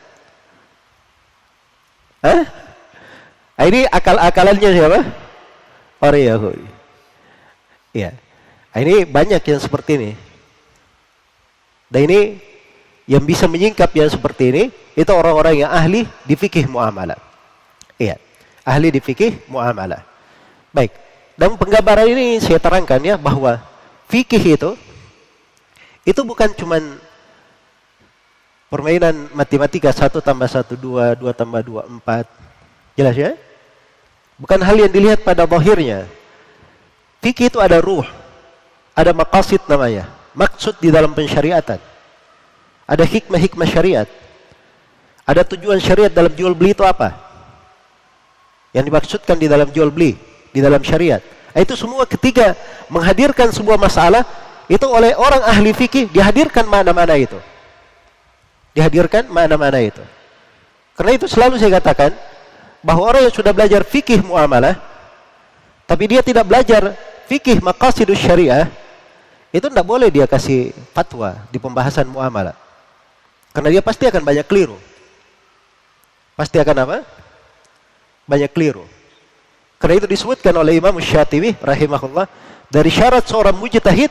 Speaker 2: Hah? Nah, ini akal-akalannya siapa? Orang Yahudi. Ya. Nah, ini banyak yang seperti ini. Dan ini yang bisa menyingkap yang seperti ini, itu orang-orang yang ahli di fikih muamalah. Iya, ahli di fikih muamalah. Baik, dalam penggambaran ini saya terangkan ya, bahwa fikih itu bukan cuman permainan matematika 1 tambah 1 2, 2 tambah 2 4. Jelas ya? Bukan hal yang dilihat pada zahirnya. Fikih itu ada ruh, ada maqasid namanya, maksud di dalam pensyariatan. Ada hikmah-hikmah syariat. Ada tujuan syariat dalam jual beli itu apa? Yang dimaksudkan di dalam jual beli, di dalam syariat. Itu semua ketika menghadirkan sebuah masalah, itu oleh orang ahli fikih dihadirkan mana-mana itu. Dihadirkan mana-mana itu. Karena itu selalu saya katakan, bahwa orang yang sudah belajar fikih muamalah, tapi dia tidak belajar fikih maqasidus syariah, itu tidak boleh dia kasih fatwa di pembahasan muamalah. Karena dia pasti akan banyak keliru. Pasti akan apa? Banyak keliru. Karena itu disebutkan oleh Imam Syatibi rahimahullah, dari syarat seorang mujtahid,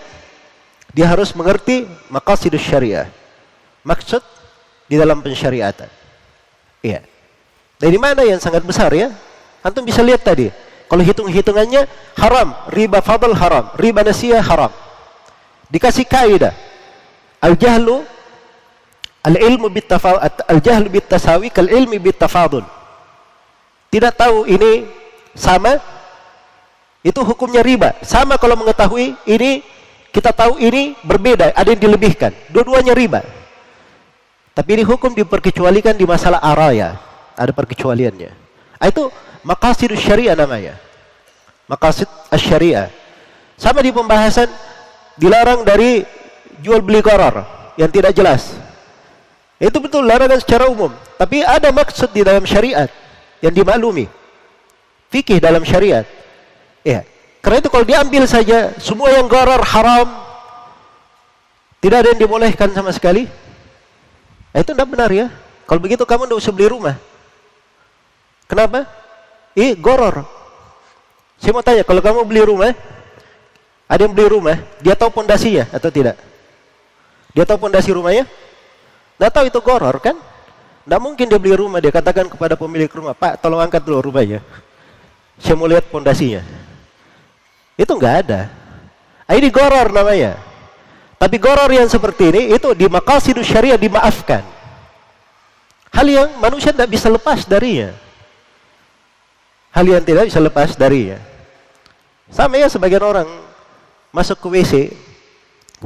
Speaker 2: dia harus mengerti maqasidus syariah, maksud di dalam pensyariatan. Iya. Dari mana yang sangat besar ya? Antum bisa lihat tadi. Kalau hitung-hitungannya haram, riba fadl haram, riba nasiyah haram. Dikasih kaidah. Al-jahlu al-ilmu bit-tafadul, al-jahlu bit-tasawi kal-ilmi bit-tafadul. Tidak tahu ini sama, itu hukumnya riba. Sama kalau mengetahui ini, kita tahu ini berbeda, ada yang dilebihkan. Dua-duanya riba. Tapi ini hukum diperkecualikan di masalah araya. Ada perkecualiannya. Itu maqasidus syariah namanya. Maqasid asy-syariah. Sama di pembahasan dilarang dari jual beli gharar yang tidak jelas. Itu betul larangan secara umum, tapi ada maksud di dalam syariat yang dimaklumi. Fikih dalam syariat. Ya. Karena itu kalau diambil saja semua yang gharar haram, tidak ada yang dibolehkan sama sekali. Itu tidak benar ya. Kalau begitu kamu tidak usah beli rumah. Kenapa? Gharar. Saya mau tanya, kalau kamu beli rumah, ada yang beli rumah, dia tahu pondasinya atau tidak? Dia tahu pondasi rumahnya? Tidak tahu, itu gharar kan? Tidak mungkin dia beli rumah, dia katakan kepada pemilik rumah, Pak, tolong angkat dulu rumahnya. Saya mau lihat pondasinya. Itu enggak ada. Ini gharar namanya. Tapi gharar yang seperti ini, itu di maqasidus syariah dimaafkan. Hal yang manusia tidak bisa lepas darinya. Hal yang tidak bisa lepas darinya. Sama ya, sebagian orang masuk ke WC,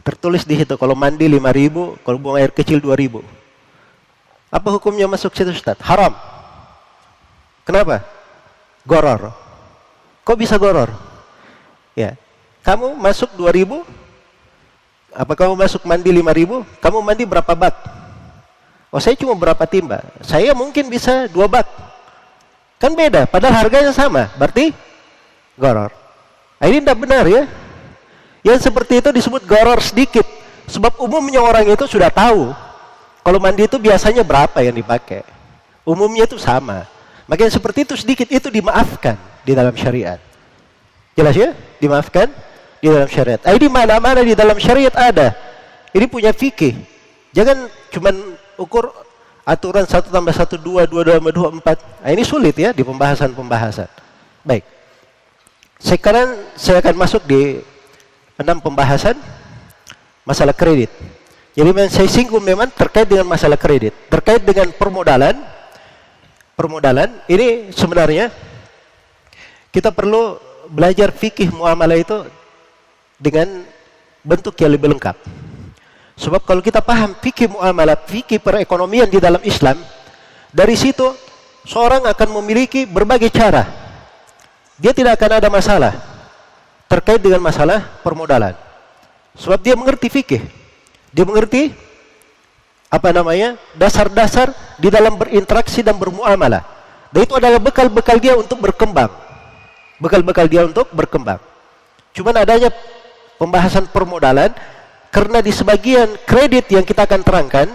Speaker 2: tertulis di situ kalau mandi 5.000, kalau buang air kecil 2.000. Apa hukumnya masuk situ, Ustaz? Haram. Kenapa? Gharar. Kok bisa gharar? Ya. Kamu masuk 2.000, apa kamu masuk mandi 5.000, kamu mandi berapa bak? Oh, saya cuma berapa timba. Saya mungkin bisa 2 bak. Kan beda, padahal harganya sama. Berarti gharar. Ini tidak benar ya. Yang seperti itu disebut gharar sedikit. Sebab umumnya orang itu sudah tahu kalau mandi itu biasanya berapa yang dipakai. Umumnya itu sama. Makanya seperti itu sedikit, itu dimaafkan di dalam syariat. Jelas ya? Dimaafkan di dalam syariat. Ini mana-mana di dalam syariat ada. Ini punya fikih. Jangan cuman ukur aturan 1 tambah 1 2, 2 tambah 2 4. Ini sulit ya di pembahasan-pembahasan. Baik. Sekarang saya akan masuk di 6 pembahasan masalah kredit. Jadi saya singgung memang terkait dengan masalah kredit, terkait dengan permodalan. Permodalan ini sebenarnya kita perlu belajar fikih muamalah itu dengan bentuk yang lebih lengkap. Sebab kalau kita paham fikih muamalah, fikih perekonomian di dalam Islam, dari situ seorang akan memiliki berbagai cara. Dia tidak akan ada masalah terkait dengan masalah permodalan. Sebab dia mengerti fikih. Dia mengerti dasar-dasar di dalam berinteraksi dan bermuamalah. Dan itu adalah bekal-bekal dia untuk berkembang. Bekal-bekal dia untuk berkembang. Cuman adanya pembahasan permodalan, karena di sebagian kredit yang kita akan terangkan,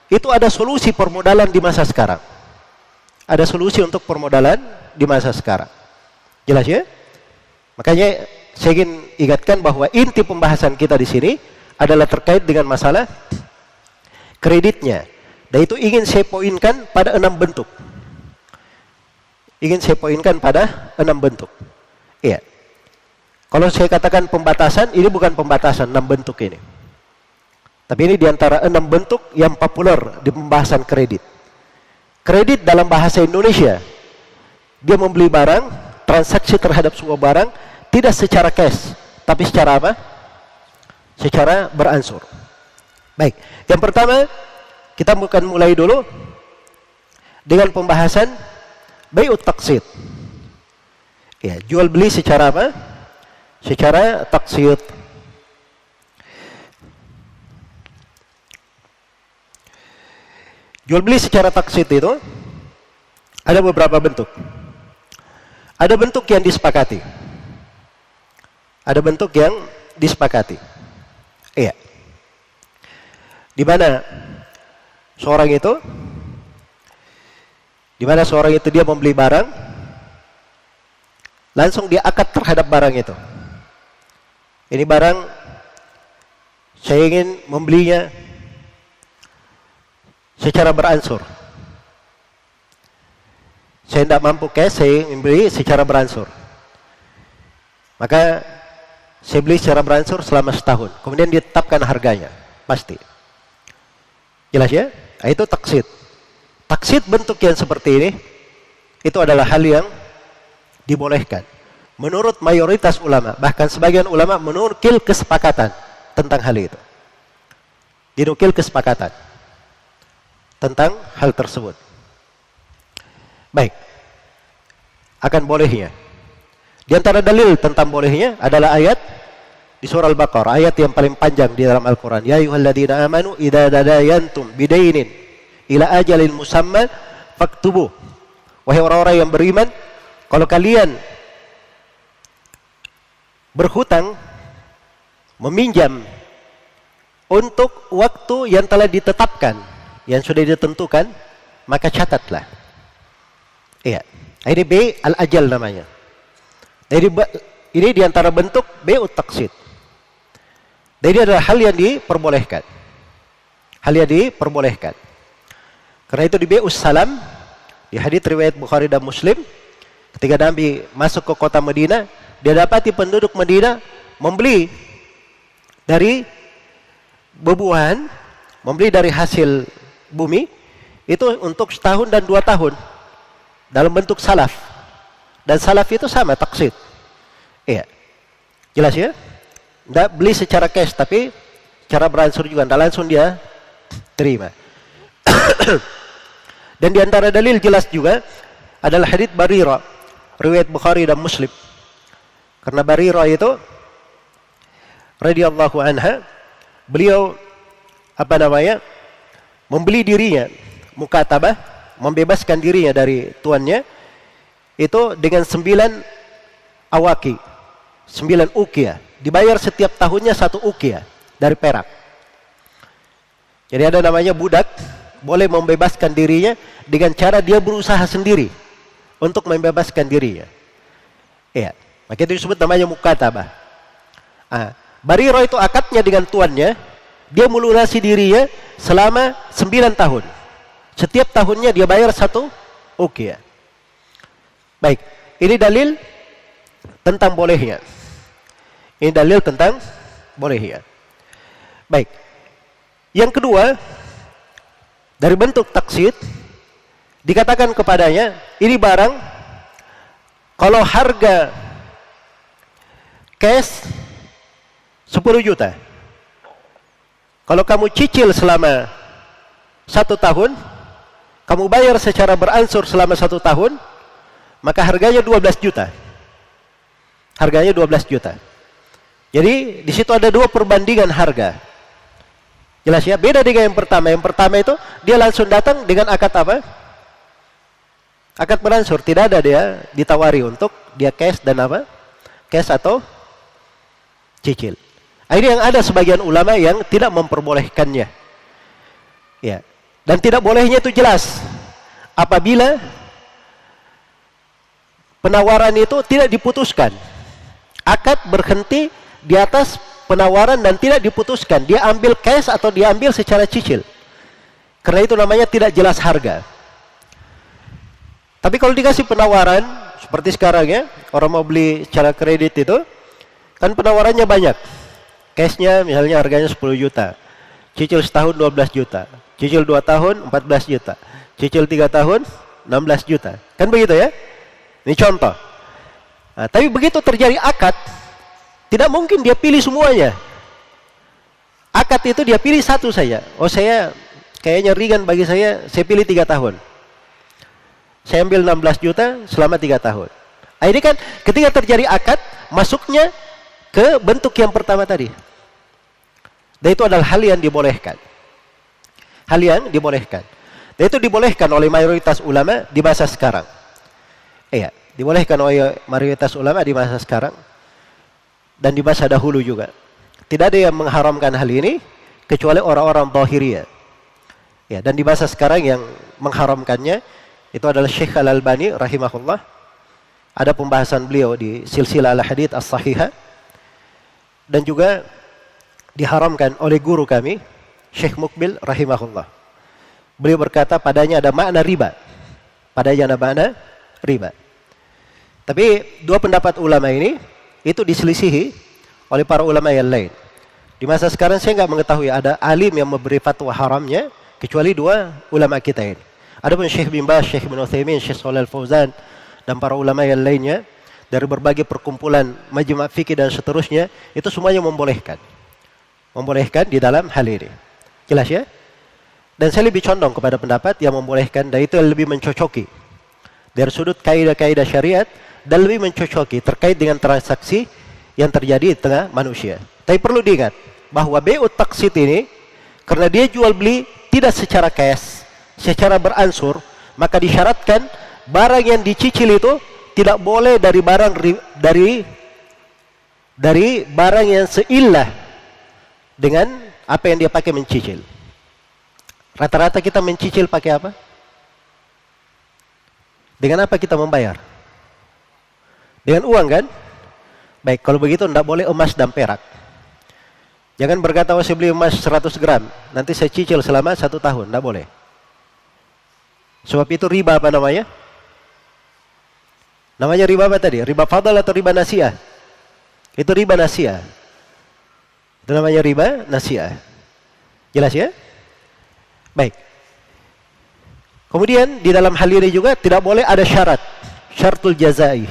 Speaker 2: itu ada solusi permodalan di masa sekarang. Ada solusi untuk permodalan di masa sekarang. Jelas ya? Makanya saya ingin ingatkan bahwa inti pembahasan kita di sini adalah terkait dengan masalah kreditnya. Dan itu ingin saya poinkan pada 6 bentuk. Ingin saya poinkan pada 6 bentuk. Iya. Kalau saya katakan pembatasan, ini bukan pembatasan 6 bentuk ini. Tapi ini diantara 6 bentuk yang populer di pembahasan kredit. Kredit dalam bahasa Indonesia, dia membeli barang, transaksi terhadap sebuah barang, tidak secara cash, tapi secara apa? Secara beransur. Baik, yang pertama kita akan mulai dulu dengan pembahasan bai'ut taqsid. Ya, jual beli secara apa? Secara taqsid. Jual beli secara taqsid itu ada beberapa bentuk. Ada bentuk yang disepakati. Ada bentuk yang disepakati. Iya. Di mana seorang itu dia membeli barang, langsung dia akad terhadap barang itu. Ini barang saya ingin membelinya secara beransur. Saya tidak mampu cash, saya ingin beli secara beransur. Maka saya beli secara beransur selama setahun. Kemudian ditetapkan harganya. Pasti. Jelas ya? Nah, itu taqsid. Taqsid bentuk yang seperti ini, itu adalah hal yang dibolehkan. Menurut mayoritas ulama, bahkan sebagian ulama menukil kesepakatan tentang hal itu. Dinukil kesepakatan tentang hal tersebut. Baik. Akan bolehnya. Di antara dalil tentang bolehnya adalah ayat di surah Al-Baqarah, ayat yang paling panjang di dalam Al-Quran. Ya ayyuhalladzina amanu idza tadayantum bidainin ila ajalin musamma faktubu. Wahai orang-orang yang beriman, kalau kalian berhutang, meminjam untuk waktu yang telah ditetapkan, yang sudah ditentukan, maka catatlah. Iya. Ini B al-ajal namanya. Jadi ini diantara bentuk bai'ut taqsid. Jadi adalah hal yang diperbolehkan. Hal yang diperbolehkan. Karena itu di bai'us salam, di hadits riwayat Bukhari dan Muslim, ketika Nabi masuk ke kota Madinah, dia dapati penduduk Madinah membeli dari buah-buahan, membeli dari hasil bumi, itu untuk setahun dan 2 tahun. Dalam bentuk salaf. Dan salaf itu sama, taqsid. Iya. Jelas ya? Tidak beli secara cash, tapi cara beransur juga. Tidak langsung dia terima. Dan di antara dalil jelas juga adalah hadits Barirah, riwayat Bukhari dan Muslim. Karena Barirah itu radhiyallahu anha, beliau membeli dirinya, mukatabah, membebaskan dirinya dari tuannya, itu dengan 9 awaki, 9 uqiyah, dibayar setiap tahunnya 1 uqiyah dari perak. Jadi ada namanya budak, boleh membebaskan dirinya dengan cara dia berusaha sendiri untuk membebaskan dirinya. Iya, maka itu disebut namanya mukatabah. Barirah itu akadnya dengan tuannya, dia melunasi dirinya selama 9 tahun. Setiap tahunnya dia bayar 1 uqiyah. Baik, ini dalil tentang bolehnya. Ini dalil tentang boleh ya. Baik. Yang kedua, dari bentuk taksid dikatakan kepadanya, ini barang kalau harga cash 10 juta. Kalau kamu cicil selama 1 tahun, kamu bayar secara beransur selama 1 tahun, maka harganya 12 juta. Harganya 12 juta. Jadi di situ ada 2 perbandingan harga. Jelas ya, beda dengan yang pertama. Yang pertama itu dia langsung datang dengan akad apa? Akad beransur, tidak ada dia ditawari untuk dia cash dan apa? Cash atau cicil. Ini yang ada sebagian ulama yang tidak memperbolehkannya. Ya. Dan tidak bolehnya itu jelas. Apabila penawaran itu tidak diputuskan. Akad berhenti di atas penawaran dan tidak diputuskan. Dia ambil cash atau dia ambil secara cicil. Karena itu namanya tidak jelas harga. Tapi kalau dikasih penawaran, seperti sekarang ya, orang mau beli secara kredit itu, kan penawarannya banyak. Cashnya misalnya harganya 10 juta. Cicil setahun 12 juta. Cicil 2 tahun 14 juta. Cicil 3 tahun 16 juta. Kan begitu ya? Ini contoh. Nah, tapi begitu terjadi akad, tidak mungkin dia pilih semuanya. Akad itu dia pilih satu saja. Oh, saya kayaknya ringan bagi saya pilih 3 tahun. Saya ambil 16 juta selama 3 tahun. Nah, ini kan ketika terjadi akad, masuknya ke bentuk yang pertama tadi. Dan itu adalah hal yang dibolehkan. Hal yang dibolehkan. Dan itu dibolehkan oleh mayoritas ulama di masa sekarang. Iya, dibolehkan oleh mayoritas ulama di masa sekarang. Dan di masa dahulu juga. Tidak ada yang mengharamkan hal ini kecuali orang-orang Zahiriyah. Ya, dan di masa sekarang yang mengharamkannya itu adalah Syekh Al-Albani rahimahullah. Ada pembahasan beliau di Silsilah Al-Hadits As-Sahihah. Dan juga diharamkan oleh guru kami, Syekh Mukbil rahimahullah. Beliau berkata padanya ada makna riba. Padanya ada makna riba. Tapi 2 pendapat ulama ini itu diselisihi oleh para ulama yang lain. Di masa sekarang saya nggak mengetahui ada alim yang memberi fatwa haramnya kecuali 2 ulama kita ini. Adapun Syekh bin Baz, Syekh Ibnu Utsaimin, Syekh Shalih Al-Fauzan dan para ulama yang lainnya dari berbagai perkumpulan majma' fikih dan seterusnya, itu semuanya membolehkan. Membolehkan di dalam hal ini. Jelas ya? Dan saya lebih condong kepada pendapat yang membolehkan, dan itu yang lebih mencocoki dari sudut kaidah-kaidah syariat dan lebih mencocoki terkait dengan transaksi yang terjadi di tengah manusia. Tapi perlu diingat bahwa bai'ut taqsid ini karena dia jual beli tidak secara cash, secara beransur, maka disyaratkan barang yang dicicil itu tidak boleh dari barang yang seillah dengan apa yang dia pakai mencicil. Rata-rata kita mencicil pakai apa? Dengan apa kita membayar? Dengan uang kan? Baik, kalau begitu tidak boleh emas dan perak. Jangan berkata, oh saya beli emas 100 gram, nanti saya cicil selama 1 tahun. Tidak boleh. Sebab itu riba apa namanya? Namanya riba apa tadi? Riba fadl atau riba nasiah? Itu riba nasiah. Itu namanya riba nasiah. Jelas ya? Baik. Kemudian di dalam hal ini juga tidak boleh ada syarat. Syaratul jazai.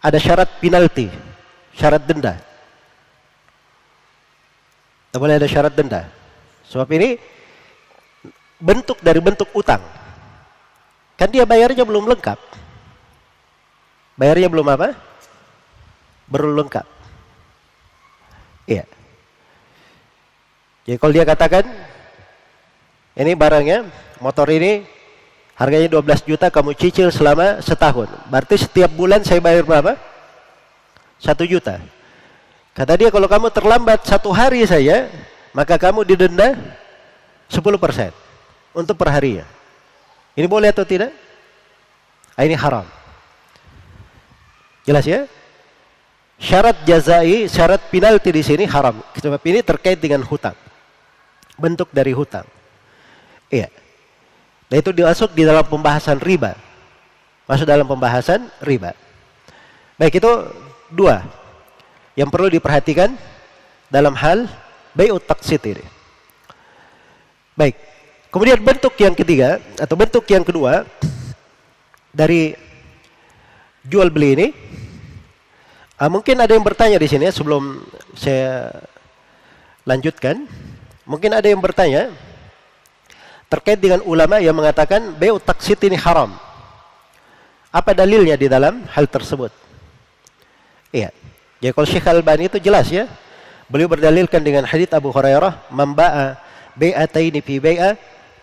Speaker 2: Ada syarat penalti. Syarat denda. Tidak boleh ada syarat denda. Sebab ini bentuk dari bentuk utang. Kan dia bayarnya belum lengkap. Bayarnya belum apa? Belum lengkap. Iya. Jadi kalau dia katakan, ini barangnya, motor ini harganya 12 juta, kamu cicil selama setahun. Berarti setiap bulan saya bayar berapa? 1 juta. Kata dia, kalau kamu terlambat 1 hari saja, maka kamu didenda 10% untuk per harinya. Ini boleh atau tidak? Ini haram. Jelas ya? Syarat jazai, syarat penalti di sini haram. Sebab ini terkait dengan hutang. Bentuk dari hutang. Iya. Dan itu masuk di dalam pembahasan riba. Masuk dalam pembahasan riba. Baik, itu 2. yang perlu diperhatikan dalam hal bai'ut taqsid ini. Baik. Kemudian bentuk yang ketiga atau bentuk yang kedua dari jual beli ini, mungkin ada yang bertanya di sini sebelum saya lanjutkan. Mungkin ada yang bertanya terkait dengan ulama yang mengatakan bai'ut taqsid ini haram. Apa dalilnya di dalam hal tersebut? Iya. Ya kalau Syekh Al-Albani itu jelas ya. Beliau berdalilkan dengan hadits Abu Hurairah, "Man ba'a bai'ataini fi bai'a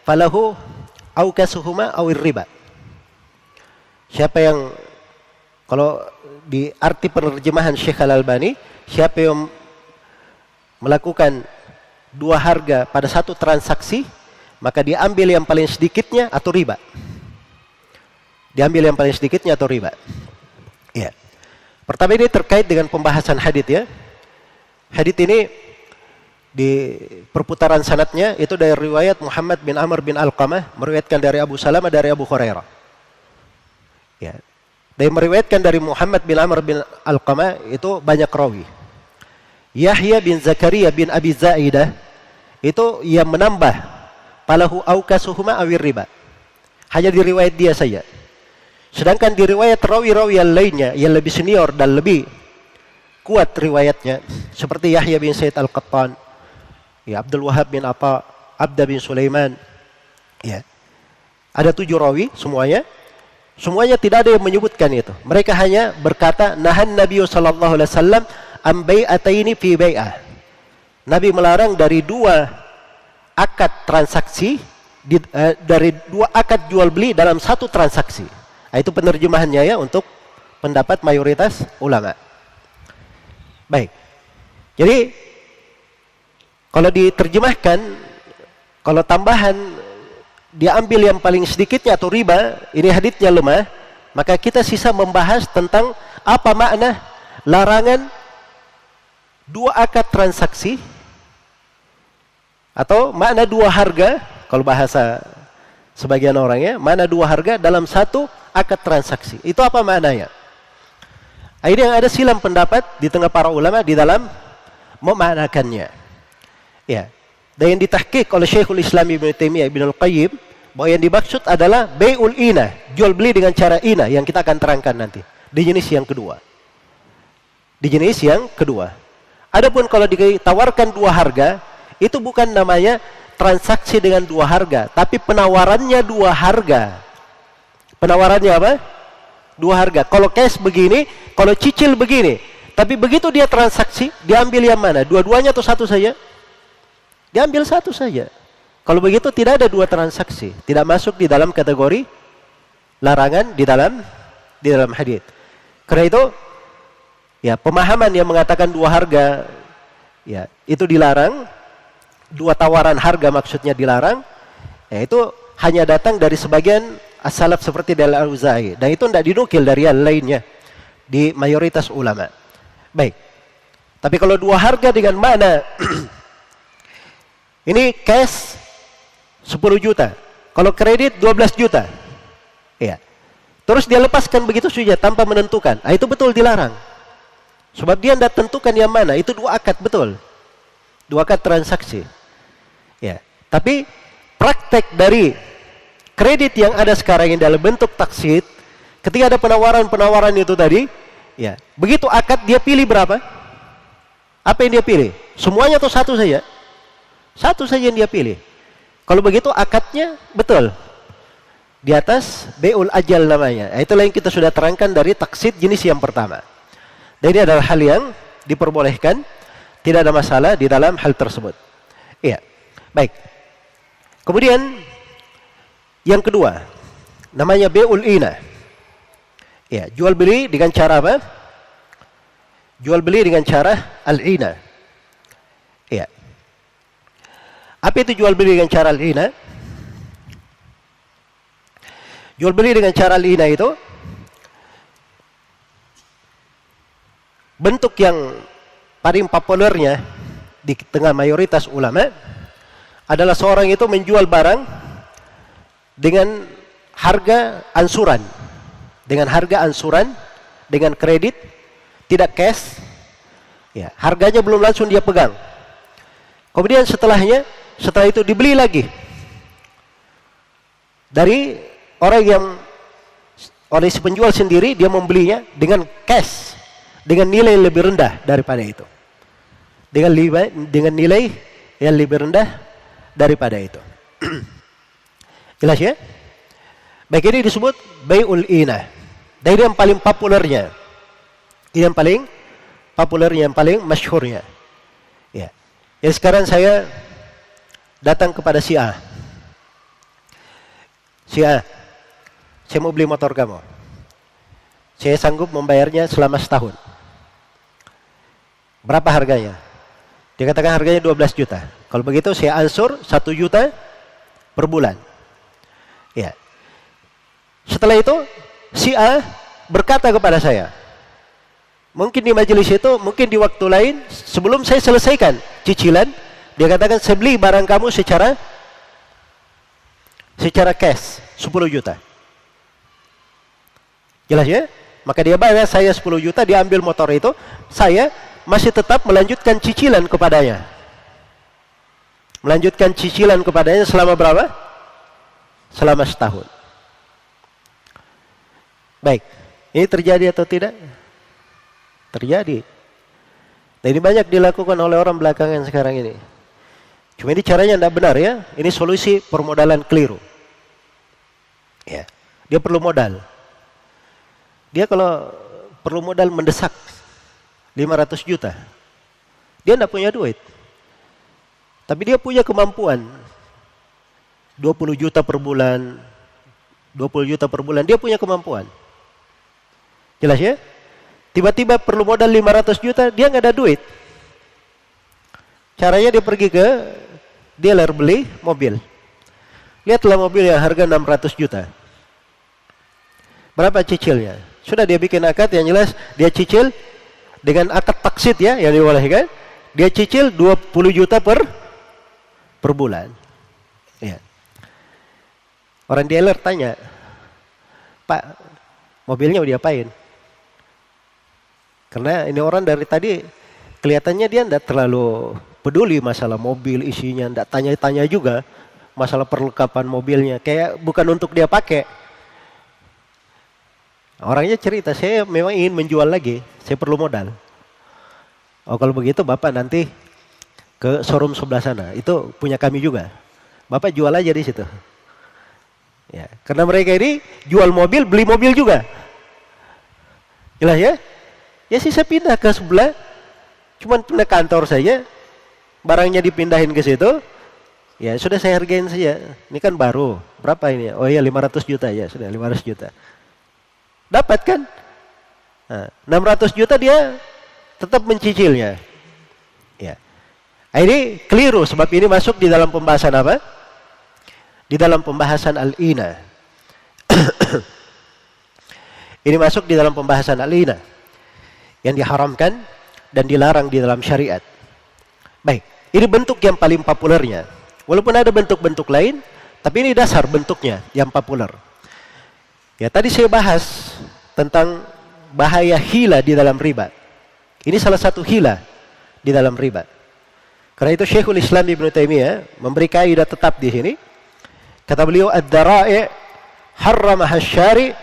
Speaker 2: falahu aukasuhuma awir riba." Siapa yang, kalau di arti penerjemahan Syekh Al-Albani, siapa yang melakukan dua harga pada satu transaksi, maka diambil yang paling sedikitnya atau riba. Diambil yang paling sedikitnya atau riba. Ya. Pertama ini terkait dengan pembahasan hadits ya. Hadits ini di perputaran sanadnya itu dari riwayat Muhammad bin Amr bin Alqamah, meriwayatkan dari Abu Salamah dari Abu Hurairah. Ya. Dan meriwayatkan dari Muhammad bin Amr bin Alqamah itu banyak rawi. Yahya bin Zakaria bin Abi Zaidah itu yang menambah falahu aukasuhuma awir riba. Hanya di riwayat dia saja. Sedangkan di riwayat rawi-rawi yang lainnya yang lebih senior dan lebih kuat riwayatnya, seperti Yahya bin Said Al-Qattan, ya, Abdul Wahab bin Atha, Abda bin Sulaiman, ya. Ada 7 rawi semuanya. Semuanya tidak ada yang menyebutkan itu. Mereka hanya berkata, nahan Nabi sallallahu alaihi wasallam am bai'ataini fi bai'ah. Nabi melarang dari 2 akad transaksi, dari 2 akad jual beli dalam satu transaksi. Nah, itu penerjemahannya ya untuk pendapat mayoritas ulama. Baik. Jadi kalau diterjemahkan, kalau tambahan diambil yang paling sedikitnya atau riba, ini haditsnya lemah, maka kita sisa membahas tentang apa makna larangan 2 akad transaksi atau makna 2 harga, kalau bahasa sebagian orang ya, makna 2 harga dalam satu akad transaksi. Itu apa maknanya? Ini yang ada silam pendapat di tengah para ulama di dalam memaknakannya. Ya. Dan yang ditahqiq oleh Syekhul Islam Ibnu Taimiyah Ibnu Al-Qayyim, bahwa yang dimaksud adalah bai'ul ina, jual beli dengan cara ina, yang kita akan terangkan nanti di jenis yang kedua. Di jenis yang kedua. Adapun kalau ditawarkan 2 harga, itu bukan namanya transaksi dengan 2 harga, tapi penawarannya 2 harga. Penawarannya apa? 2 harga. Kalau cash begini, kalau cicil begini. Tapi begitu dia transaksi, diambil yang mana? Dua-duanya atau satu saja? Diambil satu saja. Kalau begitu tidak ada 2 transaksi, tidak masuk di dalam kategori larangan di dalam hadits. Karena itu, ya, pemahaman yang mengatakan 2 harga, ya, itu dilarang, 2 tawaran harga maksudnya dilarang, ya, itu hanya datang dari sebagian as-salaf seperti dari Al-Auza'i, dan itu tidak dinukil dari yang lainnya di mayoritas ulama. Baik. Tapi kalau 2 harga dengan mana ini cash 10 juta, kalau kredit 12 juta. Ya. Terus dia lepaskan begitu saja tanpa menentukan. Itu betul dilarang. Sebab dia tidak tentukan yang mana, itu 2 akad betul. 2 akad transaksi. Ya. Tapi praktek dari kredit yang ada sekarang ini dalam bentuk taksid, ketika ada penawaran-penawaran itu tadi, ya, begitu akad dia pilih berapa? Apa yang dia pilih? Semuanya atau satu saja? Satu saja yang dia pilih. Kalau begitu akadnya betul. Di atas bai'ul ajal namanya. Itulah yang kita sudah terangkan dari taksid jenis yang pertama. Dan ini adalah hal yang diperbolehkan, tidak ada masalah di dalam hal tersebut. Iya. Baik. Kemudian yang kedua, namanya bai'ul ina. Ya, jual beli dengan cara apa? Jual beli dengan cara al-ina. Ya. Apa itu jual beli dengan cara al-ina? Jual beli dengan cara al-ina itu bentuk yang paling populernya di tengah mayoritas ulama adalah seorang itu menjual barang dengan harga ansuran. Dengan harga ansuran, dengan kredit, tidak cash. Ya, harganya belum langsung dia pegang. Kemudian setelah itu dibeli lagi dari orang yang oleh si penjual sendiri, dia membelinya dengan cash, dengan nilai lebih rendah daripada itu. Dengan nilai yang lebih rendah daripada itu. Jelas ya? Baik, ini disebut bai'ul inah. Dan ini yang paling populernya. Ini yang paling populernya, yang paling masyhurnya. Ya. Ya, sekarang saya datang kepada si A. Si A, saya mau beli motor kamu. Saya sanggup membayarnya selama setahun. Berapa harganya? Dia katakan harganya 12 juta. Kalau begitu saya ansur 1 juta per bulan. Ya. Setelah itu si A berkata kepada saya, mungkin di majelis itu, mungkin di waktu lain, sebelum saya selesaikan cicilan, dia katakan saya beli barang kamu secara cash 10 juta. Jelas ya? Maka dia bayar saya 10 juta, dia ambil motor itu, saya masih tetap melanjutkan cicilan kepadanya. Melanjutkan cicilan kepadanya selama berapa? Selama setahun. Baik, ini terjadi atau tidak? Terjadi. Dan ini banyak dilakukan oleh orang belakangan sekarang ini. Cuma ini caranya tidak benar ya. Ini solusi permodalan keliru. Ya, dia perlu modal. Dia kalau perlu modal mendesak 500 juta, dia tidak punya duit. Tapi dia punya kemampuan 20 juta per bulan, 20 juta per bulan, dia punya kemampuan. Jelas ya? Tiba-tiba perlu modal 500 juta, dia nggak ada duit. Caranya dia pergi ke dealer beli mobil. Lihatlah mobil yang harga 600 juta. Berapa cicilnya? Sudah dia bikin akad, yang jelas dia cicil dengan akad taksid ya, yang dibolehkan. Dia cicil 20 juta per bulan. Ya. Orang dealer tanya, Pak, mobilnya udah diapain? Karena ini orang dari tadi kelihatannya dia tidak terlalu peduli masalah mobil isinya, tidak tanya-tanya juga masalah perlengkapan mobilnya, kayak bukan untuk dia pakai. Orangnya cerita, saya memang ingin menjual lagi, saya perlu modal. Oh kalau begitu Bapak nanti ke showroom sebelah sana, itu punya kami juga. Bapak jual aja di situ. Ya, karena mereka ini jual mobil, beli mobil juga. Jelas ya? Ya sih saya pindah ke sebelah, cuman pindah kantor saja, barangnya dipindahin ke situ. Ya sudah saya hargain saja. Ini kan baru, berapa ini? Oh iya 500 juta ya, sudah 500 juta. Dapat kan? Nah, 600 juta dia tetap mencicilnya. Ya. Ini keliru, sebab ini masuk di dalam pembahasan apa? Di dalam pembahasan al-ina. Ini masuk di dalam pembahasan al-ina yang diharamkan dan dilarang di dalam syariat. Baik, ini bentuk yang paling populernya. Walaupun ada bentuk-bentuk lain, tapi ini dasar bentuknya yang populer. Ya, tadi saya bahas tentang bahaya hila di dalam riba. Ini salah satu hila di dalam riba. Karena itu Syekhul Islam Ibnu Taimiyah memberi kaidah tetap di sini. Kata beliau, ad-dara'i harramaha asy-syari'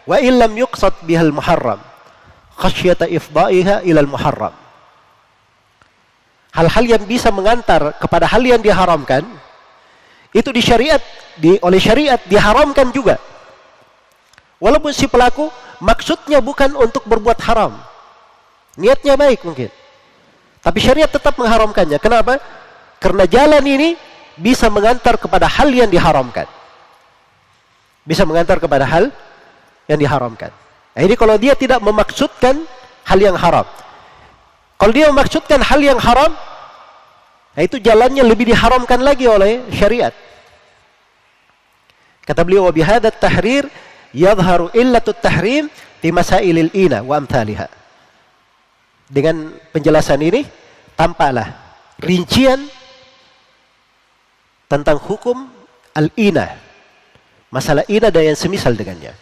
Speaker 2: wa illam yuqsad bihal muharram khasyata ifda'iha ilal muharram. Hal-hal yang bisa mengantar kepada hal yang diharamkan itu oleh syariat diharamkan juga. Walaupun si pelaku maksudnya bukan untuk berbuat haram, niatnya baik mungkin, tapi syariat tetap mengharamkannya. Kenapa? Karena jalan ini bisa mengantar kepada hal yang diharamkan. Bisa mengantar kepada hal yang diharamkan. Nah, ini kalau dia tidak memaksudkan hal yang haram. Kalau dia memaksudkan hal yang haram, nah itu jalannya lebih diharamkan lagi oleh syariat. Kata beliau, wa bihadat tahrir yadhharu illatut tahrim fi masailil ina wa amthaliha. Dengan penjelasan ini tampaklah rincian tentang hukum al-ina, masalah ina dan yang semisal dengannya.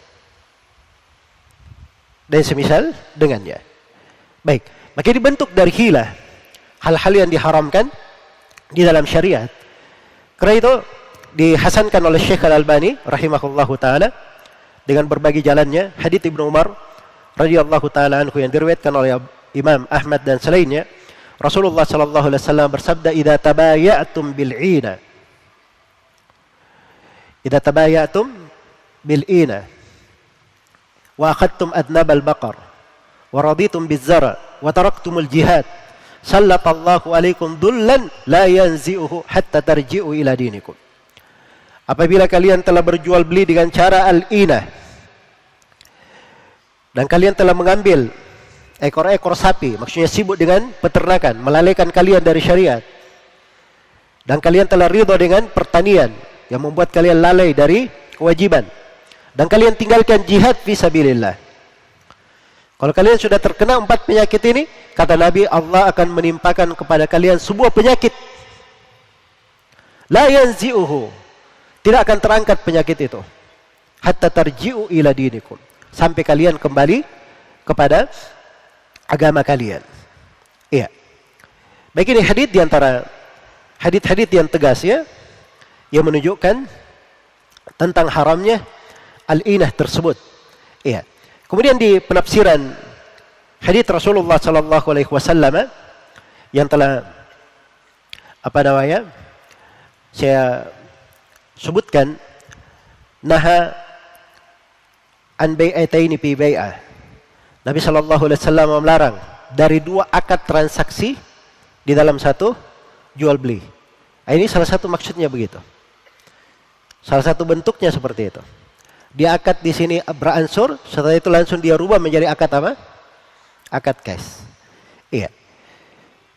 Speaker 2: Dan semisal dengannya. Baik, Maka dibentuk dari hilah, hal-hal yang diharamkan di dalam syariat. Karena itu dihasankan oleh Syekh Al-Albani rahimahullahu taala dengan berbagai jalannya hadits Ibnu Umar radhiyallahu taala anhu yang diriwayatkan oleh Imam Ahmad dan selainnya. Rasulullah sallallahu alaihi wasallam bersabda, "Idza tabayatum bil'ina." Idza tabayatum bil'ina wa akhadtum adnab al-baqar wa raditum biz-zara wa taraktumul jihad sallatallahu alaikum dullan la yanzi'uhu hatta tarji'u ila dinikum. Apabila kalian telah berjual beli dengan cara al-inah dan kalian telah mengambil ekor-ekor sapi, maksudnya sibuk dengan peternakan, melalaikan kalian dari syariat, dan kalian telah ridha dengan pertanian yang membuat kalian lalai dari kewajiban, dan kalian tinggalkan jihad fisabilillah. Kalau kalian sudah terkena 4 penyakit ini, kata Nabi, Allah akan menimpakan kepada kalian sebuah penyakit. La yanzi'uhu, tidak akan terangkat penyakit itu. Hatta tarji'u ila dinikum, sampai kalian kembali kepada agama kalian. Iya. Baik, ini hadits di antara hadits-hadits yang tegas ya, yang menunjukkan tentang haramnya al-inah tersebut. Iya. Kemudian di penafsiran hadits Rasulullah sallallahu alaihi wasallam yang telah saya sebutkan, naha an bai'ataini fi bai'ah. Nabi sallallahu alaihi wasallam melarang dari 2 akad transaksi di dalam satu jual beli. Ini salah satu maksudnya begitu. Salah satu bentuknya seperti itu. Dia akad di sini beransur, setelah itu langsung dia rubah menjadi akad apa? Akad cash. Iya.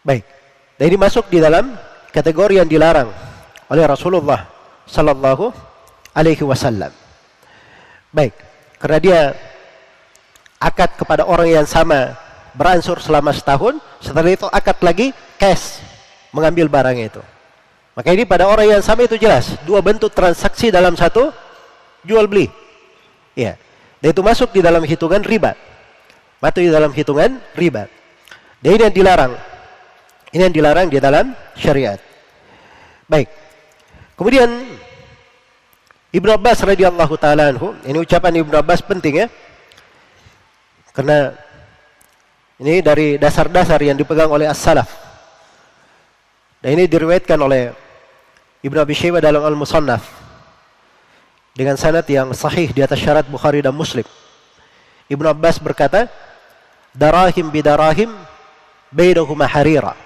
Speaker 2: Baik. Dan ini masuk di dalam kategori yang dilarang oleh Rasulullah sallallahu alaihi wasallam. Baik. Karena dia akad kepada orang yang sama beransur selama setahun, setelah itu akad lagi cash mengambil barang itu. Maka ini pada orang yang sama itu jelas 2 bentuk transaksi dalam satu jual beli. Ya. Dan itu masuk di dalam hitungan riba. Masuk di dalam hitungan riba. Dan ini yang dilarang. Ini yang dilarang di dalam syariat. Baik. Kemudian Ibnu Abbas radhiyallahu taala anhu, ini ucapan Ibnu Abbas penting ya. Karena ini dari dasar-dasar yang dipegang oleh as-salaf. Dan ini diriwayatkan oleh Ibnu Abi Syaibah dalam Al-Musannaf dengan sanad yang sahih di atas syarat Bukhari dan Muslim. Ibnu Abbas berkata, "Darahim bidarahim bainahuma harira."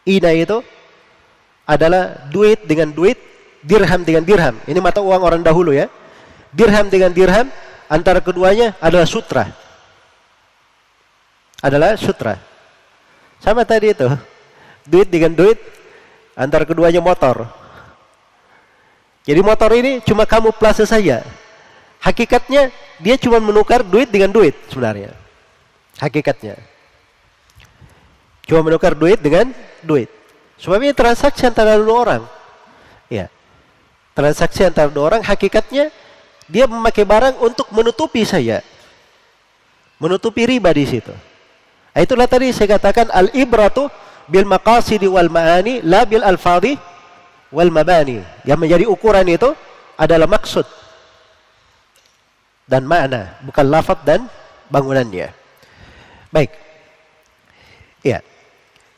Speaker 2: Ina itu adalah duit dengan duit, dirham dengan dirham. Ini mata uang orang dahulu ya. Dirham dengan dirham, antara keduanya adalah sutra. Adalah sutra. Sama tadi itu. Duit dengan duit, antara keduanya motor. Jadi motor ini cuma kamuflase saja. Hakikatnya dia cuma menukar duit dengan duit sebenarnya. Hakikatnya. Cuma menukar duit dengan duit. Sebab ini transaksi antara 2 orang. Ya. Transaksi antara 2 orang, hakikatnya dia memakai barang untuk menutupi saja. Menutupi riba di situ. Itulah tadi saya katakan al-ibratu bil maqasidi wal ma'ani la bil alfadhi wal mabani. Yang menjadi ukuran itu adalah maksud dan makna, bukan lafaz dan bangunannya. Baik. Iya.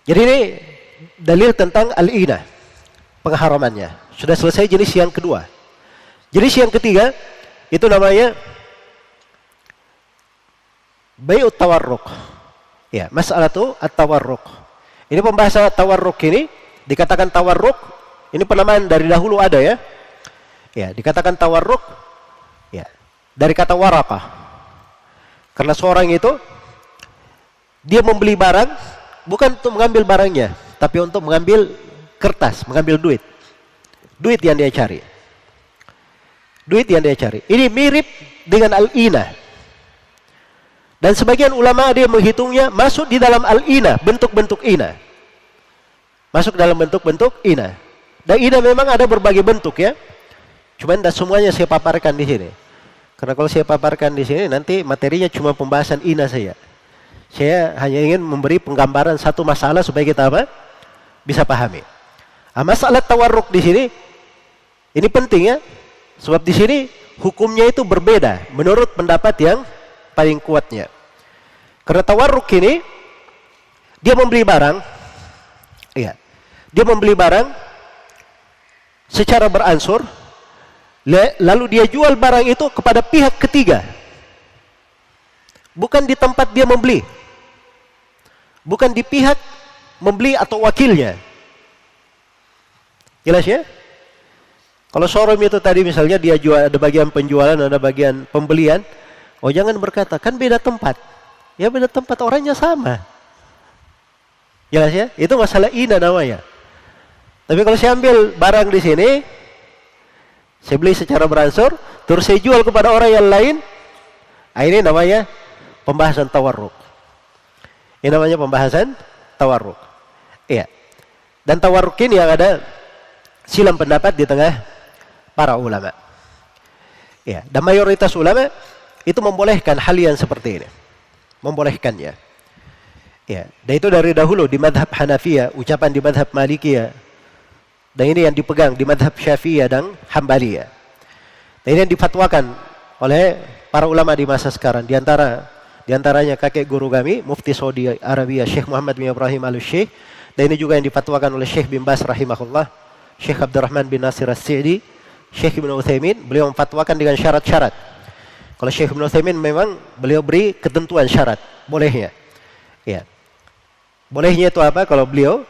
Speaker 2: Jadi ini dalil tentang al-inah, pengharamannya. Sudah selesai jenis yang kedua. Jenis yang ketiga itu namanya bai'ut tawarruk. Ya, mas'alatu at-tawarruk. Ini pembahasan tawarruk ini dikatakan tawarruk, ini penamaan dari dahulu ada ya. Ya, dikatakan tawarruk ya, dari kata warakah. Karena seorang itu dia membeli barang bukan untuk mengambil barangnya, tapi untuk mengambil kertas, mengambil duit. Duit yang dia cari. Duit yang dia cari. Ini mirip dengan al-inah. Dan sebagian ulama dia menghitungnya masuk di dalam al-inah, bentuk-bentuk inah. Masuk dalam bentuk-bentuk inah. Dan inah memang ada berbagai bentuk ya. Cuman tidak semuanya saya paparkan di sini. Karena kalau saya paparkan di sini nanti materinya cuma pembahasan inah saja. Saya hanya ingin memberi penggambaran satu masalah supaya kita apa? Bisa pahami. Masalah tawarruk di sini ini penting ya, sebab di sini hukumnya itu berbeda menurut pendapat yang paling kuatnya. Karena tawarruk ini dia membeli barang, iya, dia membeli barang secara beransur, lalu dia jual barang itu kepada pihak ketiga, bukan di tempat dia membeli, bukan di pihak membeli atau wakilnya. Jelas ya? Kalau showroom itu tadi misalnya dia jual, ada bagian penjualan, ada bagian pembelian. Oh jangan berkata, kan beda tempat. Ya beda tempat, orangnya sama. Jelas ya? Itu masalah ina namanya. Tapi kalau saya ambil barang di sini, saya beli secara beransur, terus saya jual kepada orang yang lain, ini namanya pembahasan tawarruk. Ini namanya pembahasan tawarruk. Iya. Dan tawarruk ini yang ada silang pendapat di tengah para ulama. Ya, dan mayoritas ulama itu membolehkan hal yang seperti ini. Membolehkannya. Ya, dan itu dari dahulu di madhab Hanafiyah, ucapan di madhab Malikiyah. Dan ini yang dipegang di madhab Syafi'iyah dan Hambaliyah. Dan ini yang difatwakan oleh para ulama di masa sekarang. Di antaranya kakek guru kami, Mufti Saudi Arabia, Syekh Muhammad bin Ibrahim Al-Syekh. Dan ini juga yang difatwakan oleh Syekh bin Bas rahimahullah, Syekh Abdurrahman bin Nasir As-Sa'di, Syekh Ibn Utsaimin. Beliau memfatwakan dengan syarat-syarat. Kalau Syekh Ibn Utsaimin memang beliau beri ketentuan syarat bolehnya. Ya. Bolehnya itu apa? Kalau beliau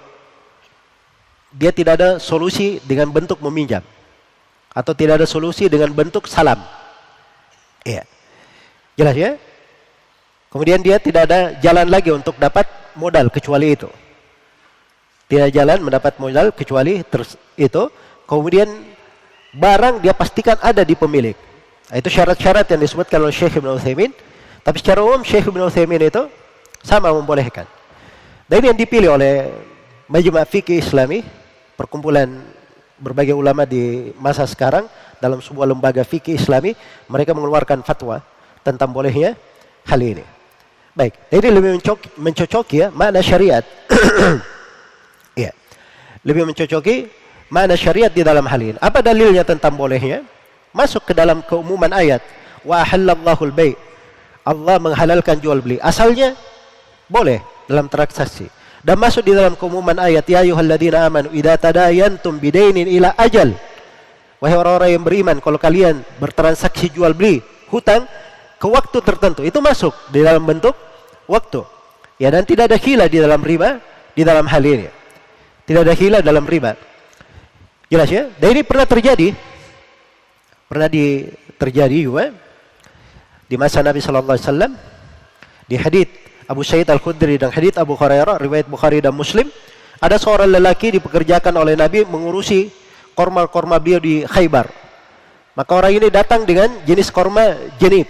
Speaker 2: dia tidak ada solusi dengan bentuk meminjam atau tidak ada solusi dengan bentuk salam. Ya. Jelas ya? Kemudian dia tidak ada jalan lagi untuk dapat modal kecuali itu. Tidak jalan mendapat modal kecuali itu. Kemudian barang dia pastikan ada di pemilik. Itu syarat-syarat yang disebutkan oleh Syekh Ibn Utsaimin. Tapi secara umum Syekh Ibn Utsaimin itu sama membolehkan. Dan ini yang dipilih oleh Majma' Fiqih Islami, perkumpulan berbagai ulama di masa sekarang dalam sebuah lembaga fikih Islami. Mereka mengeluarkan fatwa tentang bolehnya hal ini. Baik, ini lebih mencocoki ya makna syariat. Ya, lebih mencocoki makna syariat di dalam hal ini. Apa dalilnya tentang bolehnya? Masuk ke dalam keumuman ayat. Wa halallahu al-bai'. Allah menghalalkan jual beli. Asalnya boleh dalam transaksi. Dan masuk di dalam keumuman ayat. Ya ayyuhalladzina amanu idza tadayantum bidainin ila ajal. Wahai orang-orang yang beriman, kalau kalian bertransaksi jual beli hutang ke waktu tertentu, itu masuk di dalam bentuk waktu. Ya, dan tidak ada khilaf di dalam riba di dalam hal ini. Tidak ada khilaf dalam riba. Jelas ya? Dan ini pernah terjadi. Terjadi juga di masa Nabi sallallahu alaihi wasallam, di hadits Abu Sa'id Al-Khudri dan hadits Abu Hurairah riwayat Bukhari dan Muslim, ada seorang lelaki dipekerjakan oleh Nabi mengurusi korma-korma beliau di Khaybar. Maka orang ini datang dengan jenis korma jenib.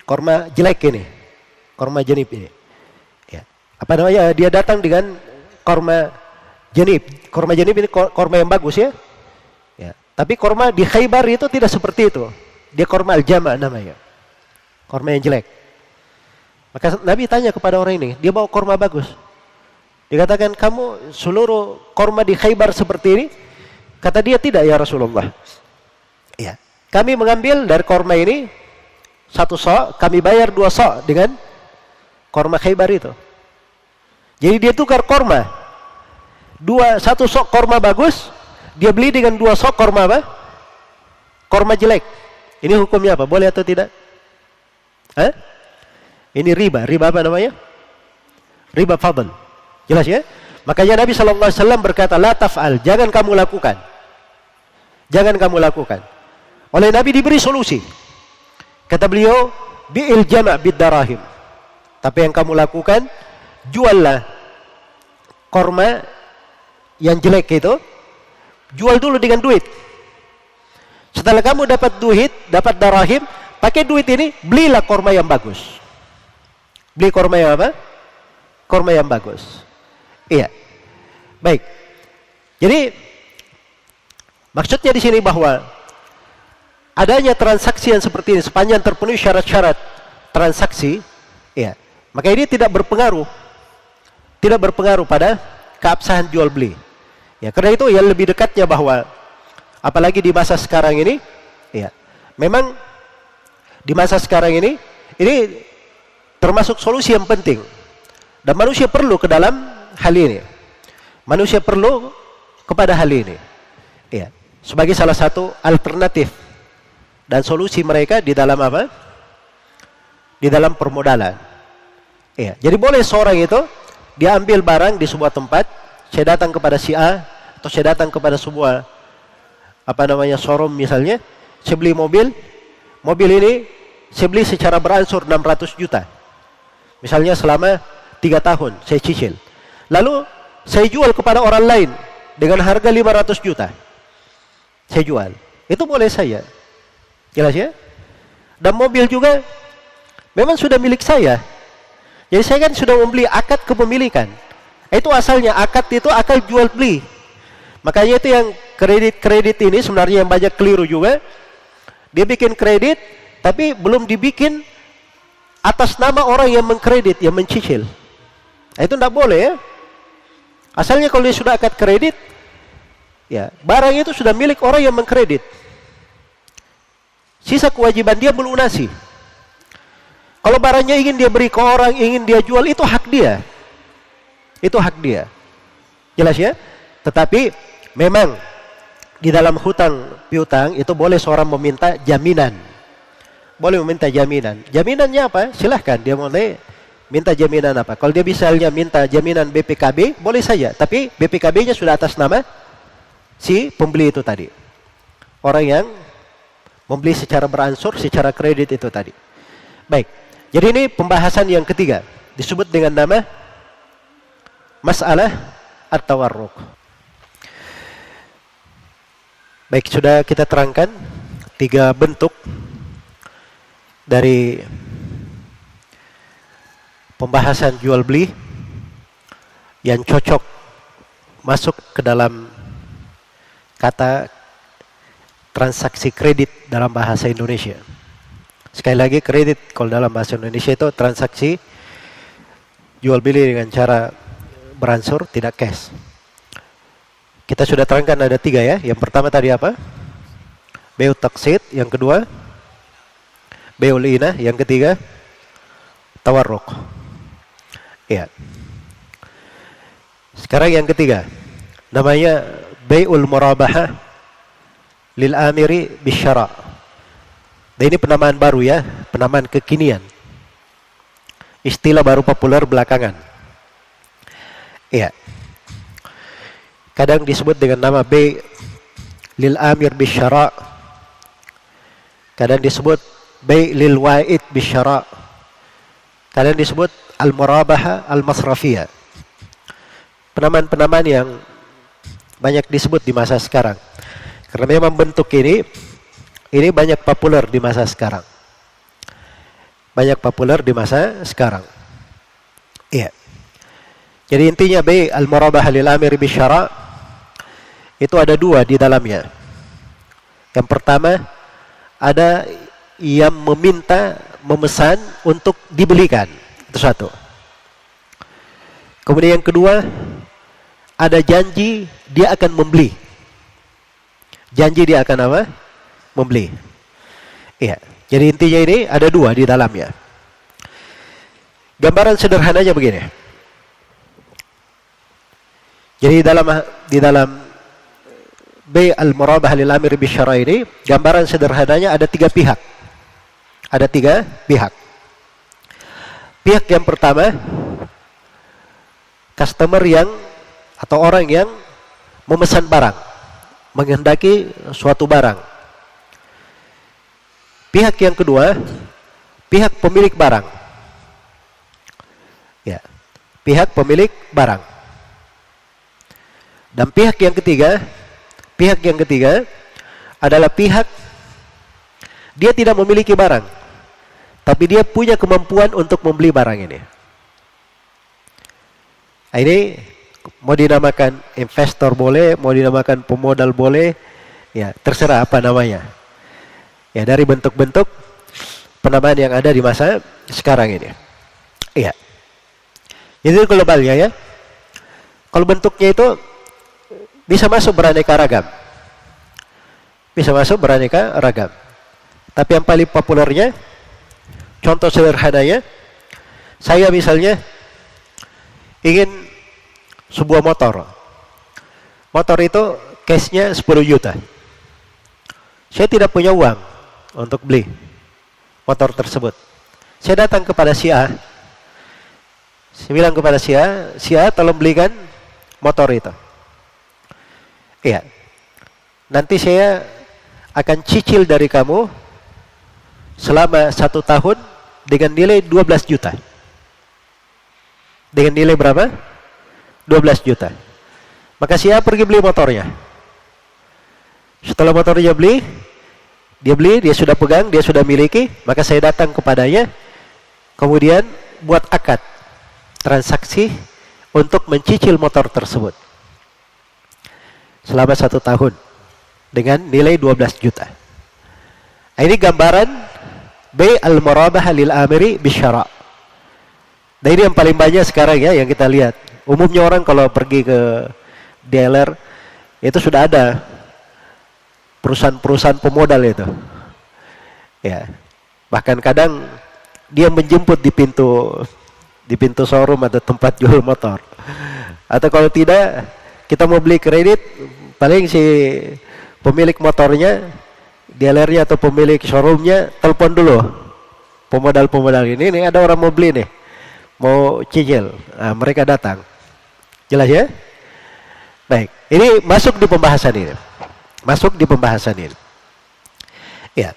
Speaker 2: Korma jelek ini. Korma jenib ini. Ya. Apa namanya? Dia datang dengan korma jenib. Korma jenib ini korma yang bagus ya. Ya. Tapi korma di Khaybar itu tidak seperti itu. Dia korma al-jama namanya. Korma yang jelek. Maka Nabi tanya kepada orang ini, dia bawa korma bagus. Dikatakan, kamu seluruh korma di Khaybar seperti ini? Kata dia, tidak ya Rasulullah. Ya. Kami mengambil dari korma ini 1 sok, kami bayar 2 sok dengan korma Khaybar itu. Jadi dia tukar korma. 1 sok korma bagus, dia beli dengan 2 sok korma apa? Korma jelek. Ini hukumnya apa? Boleh atau tidak? Hah? Ini riba. Riba apa namanya? Riba fadl. Jelas ya? Makanya Nabi SAW berkata, la taf'al, jangan kamu lakukan. Jangan kamu lakukan. Oleh Nabi diberi solusi. Kata beliau, bi'il jama' bid darahim. Tapi yang kamu lakukan, juallah korma yang jelek itu, jual dulu dengan duit. Setelah kamu dapat duit, dapat darahim, pakai duit ini, belilah korma yang bagus. Beli korma yang apa? Korma yang bagus. Iya. Baik. Jadi maksudnya di sini bahwa adanya transaksi yang seperti ini sepanjang terpenuhi syarat-syarat transaksi, ya, Maka ini tidak berpengaruh pada keabsahan jual beli. Ya, karena itu yang lebih dekatnya bahwa apalagi di masa sekarang ini, ya, memang di masa sekarang ini termasuk solusi yang penting. Dan manusia perlu ke dalam hal ini. Manusia perlu kepada hal ini. Ya, sebagai salah satu alternatif dan solusi mereka di dalam apa? Di dalam permodalan. Ya, jadi boleh seorang itu dia ambil barang di sebuah tempat, saya datang kepada si A atau saya datang kepada sebuah showroom misalnya, saya beli mobil ini saya beli secara beransur 600 juta. Misalnya selama 3 tahun saya cicil. Lalu saya jual kepada orang lain dengan harga 500 juta. Saya jual. Itu boleh saya. Jelas ya? Dan mobil juga memang sudah milik saya. Jadi saya kan sudah membeli akad kepemilikan. Itu asalnya akad itu akad jual beli. Makanya itu yang kredit ini sebenarnya yang banyak keliru juga. Dia bikin kredit tapi belum dibikin atas nama orang yang mengkredit, yang mencicil. Itu tidak boleh ya. Asalnya kalau dia sudah akad kredit, ya barang itu sudah milik orang yang mengkredit. Sisa kewajiban dia melunasi. Kalau barangnya ingin dia beri ke orang, ingin dia jual, itu hak dia. Itu hak dia. Jelas ya? Tetapi memang di dalam hutang piutang itu boleh seorang meminta jaminan. Boleh meminta jaminan. Jaminannya apa? Silahkan dia boleh minta jaminan apa. Kalau dia misalnya minta jaminan BPKB, boleh saja. Tapi BPKB-nya sudah atas nama si pembeli itu tadi. Orang yang membeli secara beransur, secara kredit itu tadi. Baik. Jadi ini pembahasan yang ketiga. Disebut dengan nama masalah at-tawarruk. Baik, sudah kita terangkan 3 bentuk dari pembahasan jual beli yang cocok masuk ke dalam kata transaksi kredit dalam bahasa Indonesia. Sekali lagi, kredit kalau dalam bahasa Indonesia itu transaksi jual beli dengan cara beransur, tidak cash. Kita sudah terangkan ada 3 ya. Yang pertama tadi apa? Bai'ut taqsid. Yang kedua bai'ul inah. Yang ketiga tawarruk. Ya. Sekarang yang ketiga, namanya bai'ul murabahah lil amiri bisyara'. Dan ini penamaan baru ya, penamaan kekinian. Istilah baru populer belakangan. Iya. Kadang disebut dengan nama bai' lil amir bisyara'. Kadang disebut bai' lil wa'id bisyara'. Kadang disebut al-murabaha al-masrafiyah. Penamaan-penamaan yang banyak disebut di masa sekarang. Karena memang bentuk ini banyak populer di masa sekarang. Banyak populer di masa sekarang. Iya. Jadi intinya bai' al-murabahah lil amir bisyara' itu ada 2 di dalamnya. Yang pertama, ada yang memesan untuk dibelikan. Itu satu. Kemudian yang kedua, ada janji dia akan membeli. Janji dia akan apa? Membeli. Iya. Jadi intinya ini ada 2 di dalamnya. Gambaran sederhananya begini. Jadi di dalam bai' al-murabahah lil amir bisyara' ini, gambaran sederhananya ada 3 pihak. Ada 3 pihak. Pihak yang pertama, customer atau orang yang memesan barang, menghendaki suatu barang. Pihak yang kedua, pihak pemilik barang. Ya, pihak pemilik barang. Dan pihak yang ketiga adalah pihak dia tidak memiliki barang, tapi dia punya kemampuan untuk membeli barang ini. Nah, ini mau dinamakan investor boleh, mau dinamakan pemodal boleh, ya terserah apa namanya. Ya, dari bentuk-bentuk penamaan yang ada di masa sekarang ini. Iya. Itu globalnya ya. Kalau bentuknya itu bisa masuk beraneka ragam. Bisa masuk beraneka ragam. Tapi yang paling populernya, contoh sederhananya, saya misalnya ingin sebuah motor. Motor itu case-nya 10 juta. Saya tidak punya uang untuk beli motor tersebut. Saya datang kepada si A. Saya bilang kepada si A tolong belikan motor itu. Iya. Nanti saya akan cicil dari kamu selama 1 tahun dengan nilai 12 juta. Dengan nilai berapa? 12 juta. Maka si A pergi beli motornya. Setelah motornya dia sudah pegang, dia sudah miliki, maka saya datang kepadanya, kemudian buat akad transaksi untuk mencicil motor tersebut selama 1 tahun dengan nilai 12 juta. Ini gambaran bay al-murabah lil amiri bisyara'. Nah, ini yang paling banyak sekarang ya yang kita lihat. Umumnya orang kalau pergi ke dealer itu sudah ada perusahaan-perusahaan pemodal itu. Ya. Bahkan kadang dia menjemput di pintu showroom atau tempat jual motor. Atau kalau tidak, kita mau beli kredit, paling si pemilik motornya, dealernya atau pemilik showroomnya telepon dulu. Pemodal ini ada orang mau beli nih. Mau cicil. Nah, mereka datang. Jelas ya? Baik, ini masuk di pembahasan ini. Masuk di pembahasan ini. Ya.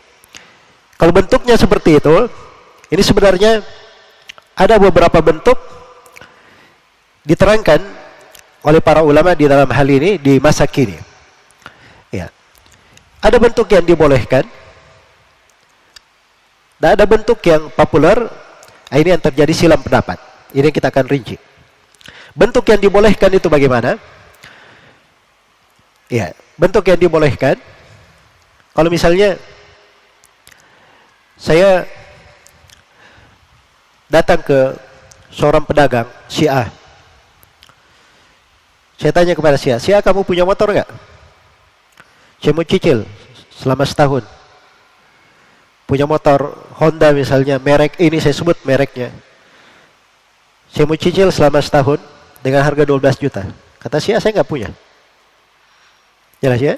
Speaker 2: Kalau bentuknya seperti itu, ini sebenarnya ada beberapa bentuk diterangkan oleh para ulama di dalam hal ini di masa kini. Ya. Ada bentuk yang dibolehkan dan ada bentuk yang populer. Ini yang terjadi silang pendapat. Ini kita akan rinci. Bentuk yang dibolehkan itu bagaimana? Ya, bentuk yang dibolehkan, kalau misalnya saya datang ke seorang pedagang, si A. Saya tanya kepada si A, kamu punya motor nggak? Saya mau cicil selama 1 tahun. Punya motor Honda misalnya, merek ini saya sebut mereknya. Saya mau cicil selama 1 tahun dengan harga 12 juta. Kata si A, saya nggak punya. Jelas ya?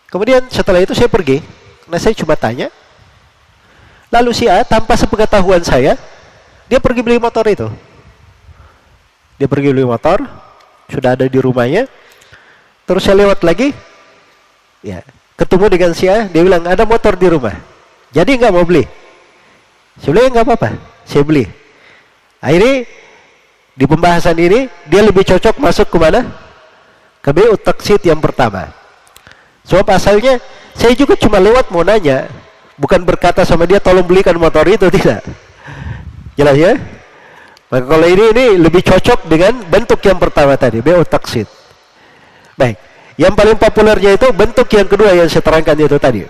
Speaker 2: Kemudian setelah itu saya pergi, karena saya cuma tanya. Lalu si A tanpa sepengetahuan saya, dia pergi beli motor itu. Dia pergi beli motor, sudah ada di rumahnya. Terus saya lewat lagi, ya ketemu dengan si A, dia bilang ada motor di rumah. Jadi nggak mau beli. Saya bilang nggak apa-apa, saya beli. Akhirnya di pembahasan ini dia lebih cocok masuk ke mana? Ke BU taksid yang pertama. Sebab asalnya saya juga cuma lewat mau nanya, bukan berkata sama dia tolong belikan motor itu, tidak. Jelas ya? Maka kalau ini lebih cocok dengan bentuk yang pertama tadi, BU taksid. Baik, yang paling populernya itu bentuk yang kedua yang saya terangkan itu tadi.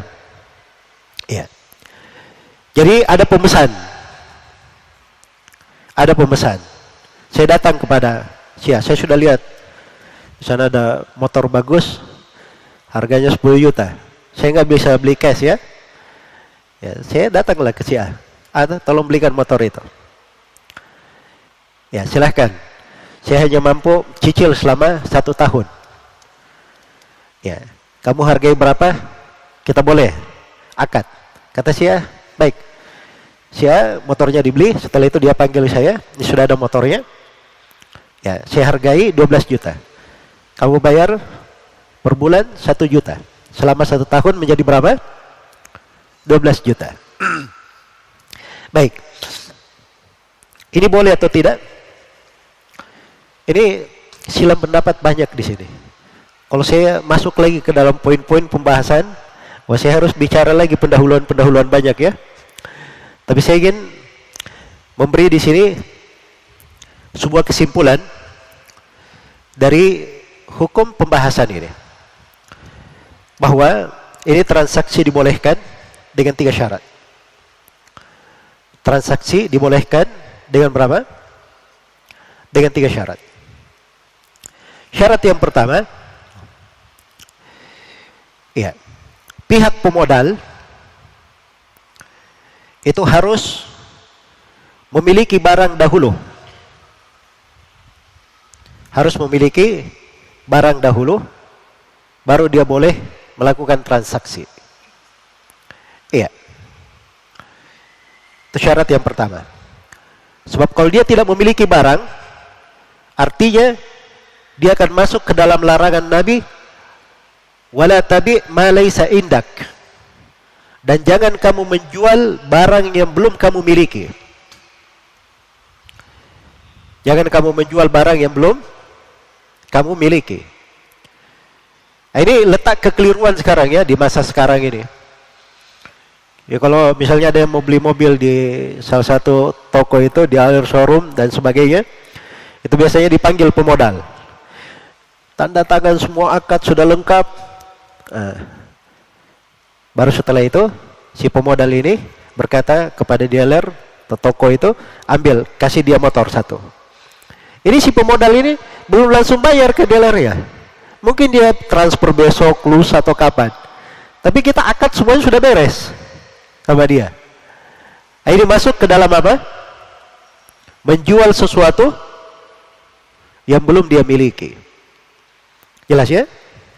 Speaker 2: Ya. Jadi ada pemesan. Ada pemesan. Saya datang kepada saya sudah lihat di sana ada motor bagus, harganya 10 juta. Saya nggak bisa beli cash ya. Ya, saya datanglah ke si A. Tolong belikan motor itu. Ya, silahkan. Saya hanya mampu cicil selama 1 tahun. Ya, kamu hargai berapa? Kita boleh akad. Kata si A, baik. Si A motornya dibeli. Setelah itu dia panggil saya. Ini sudah ada motornya. Ya, saya hargai 12 juta. Kamu bayar per bulan 1 juta. Selama 1 tahun menjadi berapa? 12 juta. Baik. Ini boleh atau tidak? Ini silang pendapat banyak di sini. Kalau saya masuk lagi ke dalam poin-poin pembahasan, saya harus bicara lagi pendahuluan banyak ya. Tapi saya ingin memberi di sini sebuah kesimpulan dari hukum pembahasan ini, bahwa ini transaksi dibolehkan dengan 3 syarat. Transaksi dibolehkan dengan berapa? dengan 3 syarat. Syarat yang pertama, ya, pihak pemodal itu harus memiliki barang dahulu. Harus memiliki barang dahulu, baru dia boleh melakukan transaksi. Iya. Itu syarat yang pertama. Sebab kalau dia tidak memiliki barang, artinya dia akan masuk ke dalam larangan Nabi, wala tabi ma laysa indak. Dan jangan kamu menjual barang yang belum kamu miliki. Jangan kamu menjual barang yang belum kamu miliki. Nah, ini letak kekeliruan sekarang ya, di masa sekarang ini. Ya, kalau misalnya ada yang mau beli mobil di salah satu toko itu, di alir showroom dan sebagainya, itu biasanya dipanggil pemodal. Tanda tangan semua akad sudah lengkap. Baru setelah itu si pemodal ini berkata kepada dealer atau toko itu, ambil, kasih dia motor 1. Ini si pemodal ini belum langsung bayar ke dealernya. Mungkin dia transfer besok, lusa atau kapan. Tapi kita akad semuanya sudah beres sama dia. Nah, ini masuk ke dalam apa? Menjual sesuatu yang belum dia miliki. Jelas ya?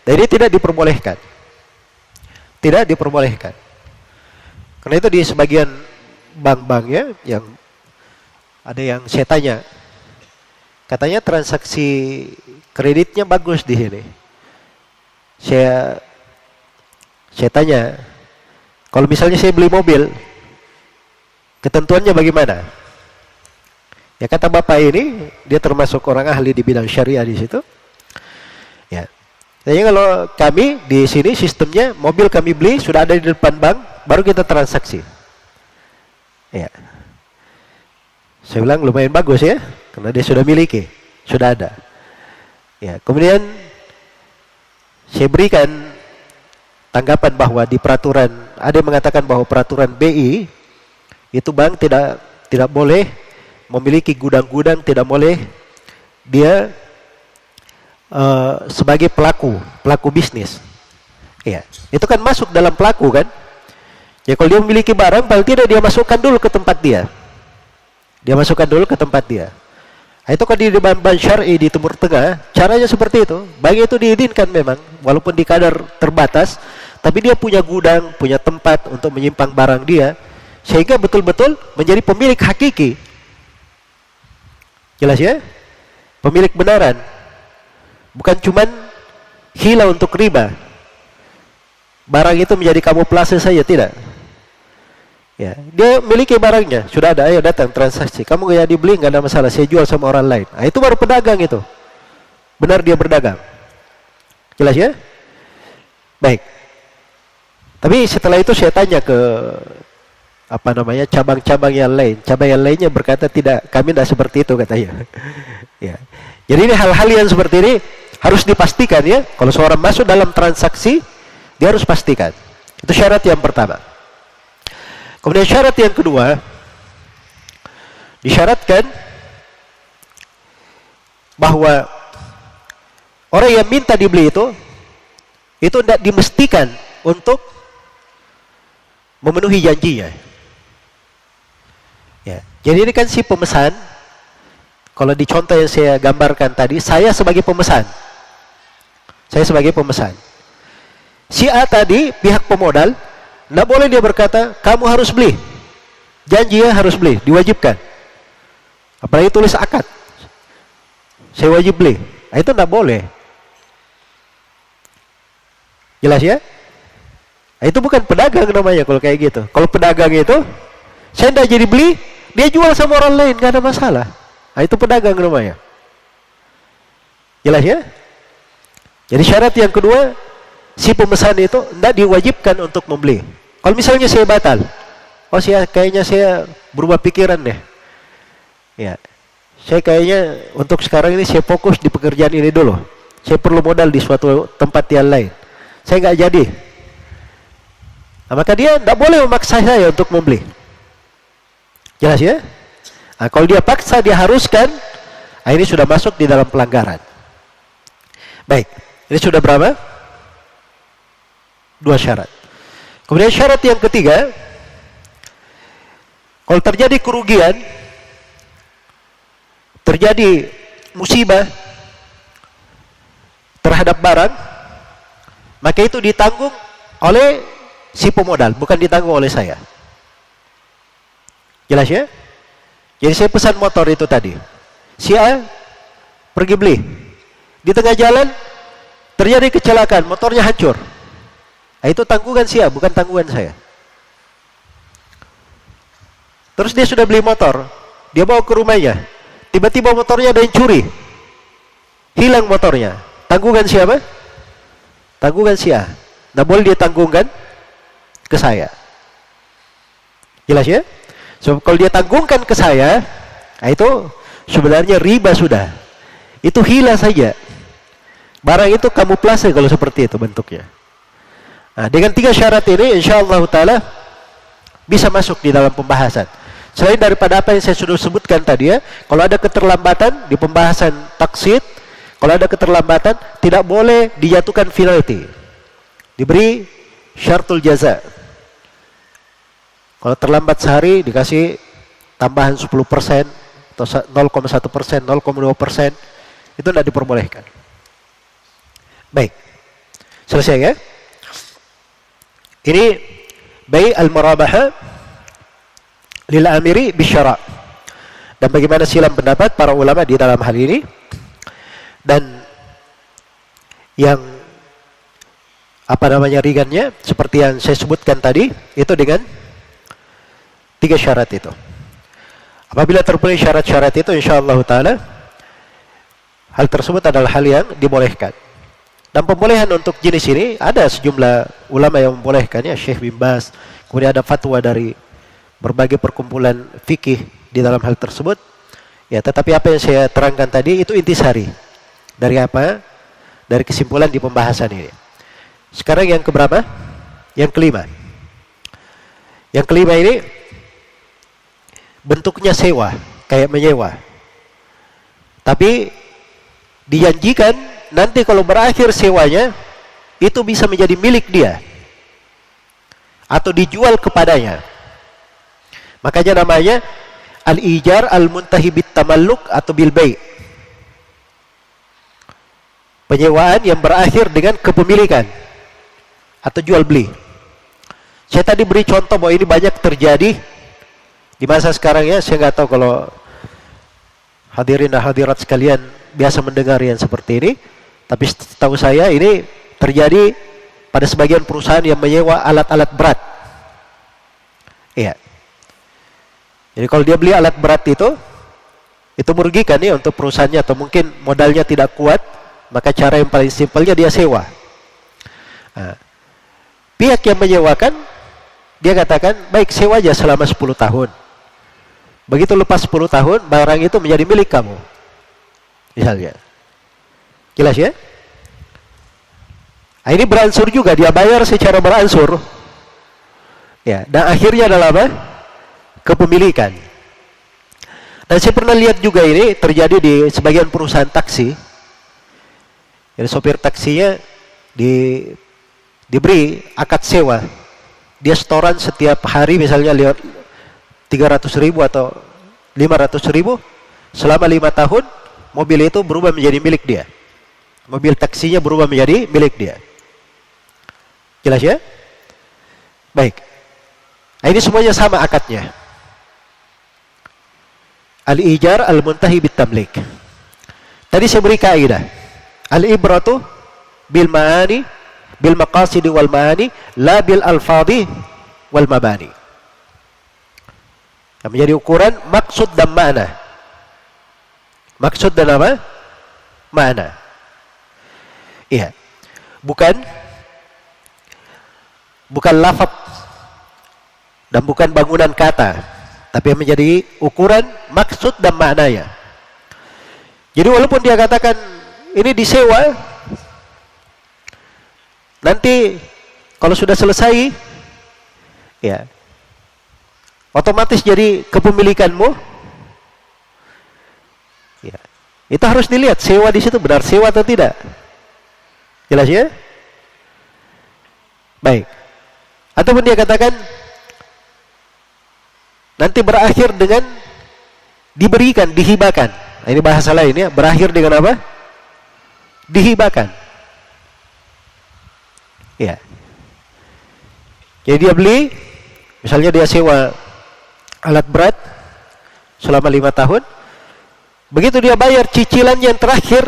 Speaker 2: Jadi tidak diperbolehkan. Tidak diperbolehkan. Karena itu di sebagian bank-bank ya, yang ada yang saya tanya, katanya transaksi kreditnya bagus di sini. Saya tanya, kalau misalnya saya beli mobil, ketentuannya bagaimana? Ya kata bapak ini, dia termasuk orang ahli di bidang syariah di situ. Ya, jadi kalau kami di sini sistemnya mobil kami beli sudah ada di depan bank, baru kita transaksi. Ya, saya bilang lumayan bagus ya, karena dia sudah miliki, sudah ada. Ya, kemudian saya berikan tanggapan bahwa di peraturan ada yang mengatakan bahwa peraturan BI itu bank tidak boleh memiliki gudang-gudang, tidak boleh dia sebagai pelaku bisnis. Ya, itu kan masuk dalam pelaku kan. Ya, kalau dia memiliki barang, paling tidak dia masukkan dulu ke tempat dia. Dia masukkan dulu ke tempat dia. Nah, itu kan di bank syar'i di Timur Tengah, caranya seperti itu. Bank itu diizinkan memang, walaupun di kadar terbatas, tapi dia punya gudang, punya tempat untuk menyimpan barang dia, sehingga betul-betul menjadi pemilik hakiki. Jelas ya? Pemilik benaran. Bukan cuman hila untuk riba. Barang itu menjadi kamuflase saja, tidak. Ya, dia miliki barangnya, sudah ada, ayo datang transaksi. Kamu gak dibeli, nggak ada masalah, saya jual sama orang lain. Nah, itu baru pedagang itu. Benar dia berdagang. Jelas ya? Baik. Tapi setelah itu saya tanya ke cabang-cabang yang lain. Cabang yang lainnya berkata tidak, kami tidak seperti itu katanya. Ya. Jadi ini hal-hal yang seperti ini harus dipastikan ya. Kalau seorang masuk dalam transaksi, dia harus pastikan. Itu syarat yang pertama. Kemudian syarat yang kedua, disyaratkan bahwa orang yang minta dibeli itu tidak dimestikan untuk memenuhi janjinya. Ya, jadi ini kan si pemesan, kalau di contoh yang saya gambarkan tadi, saya sebagai pemesan. Si A tadi, pihak pemodal, tidak boleh dia berkata, kamu harus beli. Janji ya harus beli, diwajibkan. Apalagi tulis akad. Saya wajib beli. Nah, itu tidak boleh. Jelas ya? Nah, itu bukan pedagang namanya kalau kayak gitu. Kalau pedagang itu, saya tidak jadi beli, dia jual sama orang lain, nggak ada masalah. Nah, itu pedagang namanya. Jelas ya? Jadi syarat yang kedua, si pemesan itu tidak diwajibkan untuk membeli. Kalau misalnya saya batal, kayaknya saya berubah pikiran deh. Ya, saya kayaknya untuk sekarang ini saya fokus di pekerjaan ini dulu. Saya perlu modal di suatu tempat yang lain. Saya nggak jadi. Nah, maka dia tidak boleh memaksa saya untuk membeli. Jelas ya? Nah, kalau dia paksa, dia haruskan, Nah, ini sudah masuk di dalam pelanggaran. Baik, ini sudah berapa? 2 syarat. Kemudian syarat yang ketiga, kalau terjadi kerugian, terjadi musibah terhadap barang, maka itu ditanggung oleh si pemodal, bukan ditanggung oleh saya. Jelas ya? Jadi saya pesan motor itu tadi. Si A pergi beli. Di tengah jalan terjadi kecelakaan, motornya hancur. Nah, itu tanggungan si A, bukan tanggungan saya. Terus dia sudah beli motor, dia bawa ke rumahnya. Tiba-tiba motornya ada yang curi. Hilang motornya. Tanggungan siapa? Tanggungan si A. Nah, boleh dia tanggungkan ke saya. Jelas ya? So, kalau dia tanggungkan ke saya, nah itu sebenarnya riba sudah. Itu hila saja. Barang itu kamuflase kalau seperti itu bentuknya. Nah, dengan 3 syarat ini, insyaallah ta'ala bisa masuk di dalam pembahasan. Selain daripada apa yang saya sudah sebutkan tadi ya, kalau ada keterlambatan di pembahasan taksid, kalau ada keterlambatan tidak boleh dijatuhkan penalti. Diberi syartul jaza. Kalau terlambat sehari dikasih tambahan 10% atau 0,1%, 0,2%, itu tidak diperbolehkan. Baik, selesai ya. Ini bai' al-murabaha lil amiri bisyara'. Dan bagaimana silam pendapat para ulama di dalam hal ini. Dan yang ringannya seperti yang saya sebutkan tadi, itu dengan 3 syarat itu. Apabila terpenuhi syarat-syarat itu, insyaallah ta'ala hal tersebut adalah hal yang dibolehkan. Dan pembolehan untuk jenis ini ada sejumlah ulama yang membolehkannya, Syekh bin Baz, kemudian ada fatwa dari berbagai perkumpulan fikih di dalam hal tersebut. Ya, tetapi apa yang saya terangkan tadi itu intisari dari apa? Dari kesimpulan di pembahasan ini. Sekarang yang keberapa? Yang kelima. Yang kelima ini bentuknya sewa, kayak menyewa. Tapi dijanjikan nanti kalau berakhir sewanya itu bisa menjadi milik dia atau dijual kepadanya. Makanya namanya al-ijar al-muntahi bit tamalluk atau bil bai'. Penyewaan yang berakhir dengan kepemilikan atau jual beli. Saya tadi beri contoh bahwa ini banyak terjadi di masa sekarang ya. Saya nggak tahu kalau hadirin dan hadirat sekalian biasa mendengar yang seperti ini, tapi setahu saya ini terjadi pada sebagian perusahaan yang menyewa alat-alat berat. Iya. Jadi kalau dia beli alat berat itu merugikan ya untuk perusahaannya, atau mungkin modalnya tidak kuat, maka cara yang paling simpelnya dia sewa. Nah, pihak yang menyewakan dia katakan baik sewa aja selama 10 tahun. Begitu lepas 10 tahun barang itu menjadi milik kamu. Misalnya. Jelas ya? Nah, ini beransur juga, dia bayar secara beransur. Ya, dan akhirnya adalah apa? Kepemilikan. Dan saya pernah lihat juga ini terjadi di sebagian perusahaan taksi. Jadi sopir taksinya diberi akad sewa. Dia setoran setiap hari misalnya 300.000 atau 500.000 selama 5 tahun, mobil itu berubah menjadi milik dia. Mobil taksinya berubah menjadi milik dia. Jelas ya? Baik. Nah, ini semuanya sama akadnya. Al-ijar al-muntahi bit tamlik. Tadi saya beri kaidah. Al-ibratu bil ma'ani, bil maqasidi wal ma'ani, la bil alfadhi wal mabani. Yang menjadi ukuran maksud dan makna. Maksud dan apa? Makna. Iya. Bukan lafaz dan bukan bangunan kata, tapi yang menjadi ukuran maksud dan maknanya. Jadi walaupun dia katakan ini disewa, nanti kalau sudah selesai, ya, otomatis jadi kepemilikanmu. Ya. Itu harus dilihat sewa di situ benar sewa atau tidak. Jelas ya? Baik. Ataupun dia katakan nanti berakhir dengan diberikan, dihibahkan. Nah, ini bahasa lain ya, berakhir dengan apa? Dihibahkan. Ya. Jadi dia beli, misalnya dia sewa alat berat selama 5 tahun. Begitu dia bayar cicilan yang terakhir,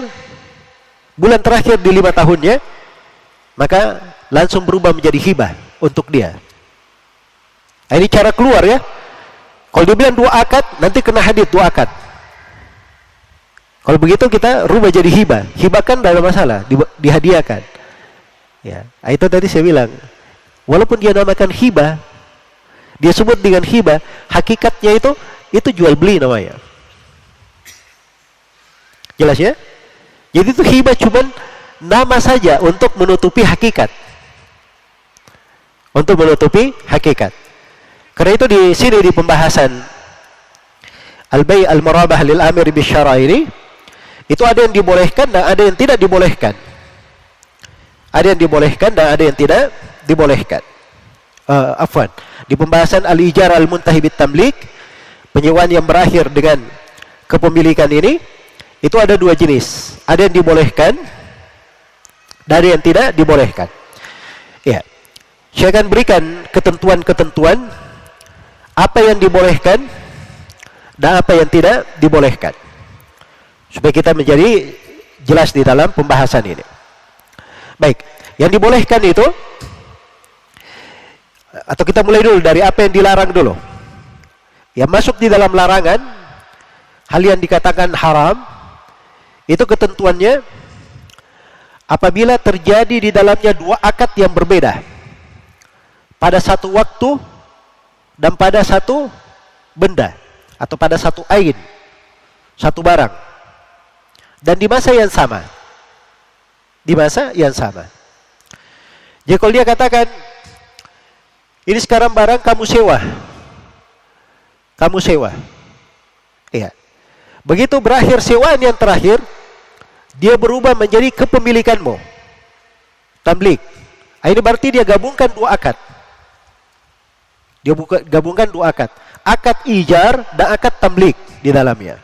Speaker 2: bulan terakhir di 5 tahunnya, maka langsung berubah menjadi hibah untuk dia. Nah, ini cara keluar ya. Kalau dia bilang 2 akad, nanti kena hadits 2 akad. Kalau begitu kita rubah jadi hibah. Hibah kan tidak ada masalah, dihadiahkan. Ya, itu tadi saya bilang, walaupun dia namakan hibah, dia sebut dengan hibah, hakikatnya itu jual beli namanya. Jelas ya? Jadi itu hibah cuman nama saja untuk menutupi hakikat. Untuk menutupi hakikat. Karena itu di sini di pembahasan al-bay' al-murabah lil amir bisyara ini, itu ada yang dibolehkan dan ada yang tidak dibolehkan. Ada yang dibolehkan dan ada yang tidak dibolehkan. Afwan. Di pembahasan al-ijar al-muntahi bit tamlik, penyewaan yang berakhir dengan kepemilikan ini, itu ada 2 jenis. Ada yang dibolehkan dan ada yang tidak dibolehkan. Ya. Saya akan berikan ketentuan-ketentuan apa yang dibolehkan dan apa yang tidak dibolehkan, supaya kita menjadi jelas di dalam pembahasan ini. Baik, yang dibolehkan itu, atau kita mulai dulu dari apa yang dilarang dulu. Yang masuk di dalam larangan, hal yang dikatakan haram, itu ketentuannya apabila terjadi di dalamnya 2 akad yang berbeda pada satu waktu dan pada satu benda atau pada satu ain, satu barang, dan di masa yang sama. Di masa yang sama. Jadi kalau dia katakan, ini sekarang barang kamu sewa. Kamu sewa. Iya. Begitu berakhir sewaan yang terakhir, dia berubah menjadi kepemilikanmu. Tamlik. Ini berarti dia gabungkan 2 akad. Dia gabungkan 2 akad. Akad ijar dan akad tamlik di dalamnya.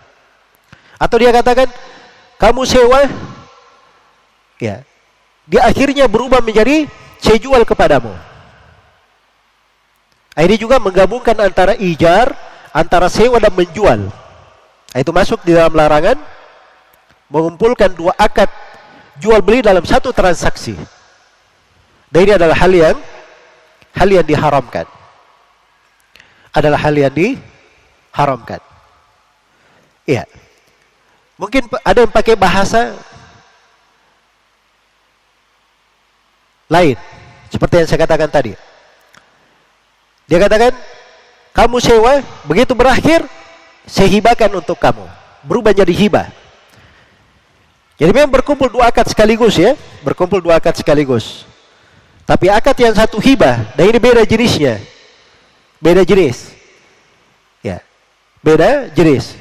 Speaker 2: Atau dia katakan, kamu sewa, ya, dia akhirnya berubah menjadi saya jual kepadamu. Ini juga menggabungkan antara ijar, antara sewa dan menjual. Itu masuk di dalam larangan, mengumpulkan 2 akad jual beli dalam satu transaksi. Dan ini adalah hal yang diharamkan. Adalah hal yang diharamkan. Iya. Mungkin ada yang pakai bahasa lain, seperti yang saya katakan tadi. Dia katakan, kamu sewa, begitu berakhir, saya hibahkan untuk kamu. Berubah jadi hibah. Jadi memang berkumpul 2 akad sekaligus ya. Berkumpul 2 akad sekaligus. Tapi akad yang satu hibah, dan ini beda jenisnya. Beda jenis. Ya. Beda jenis.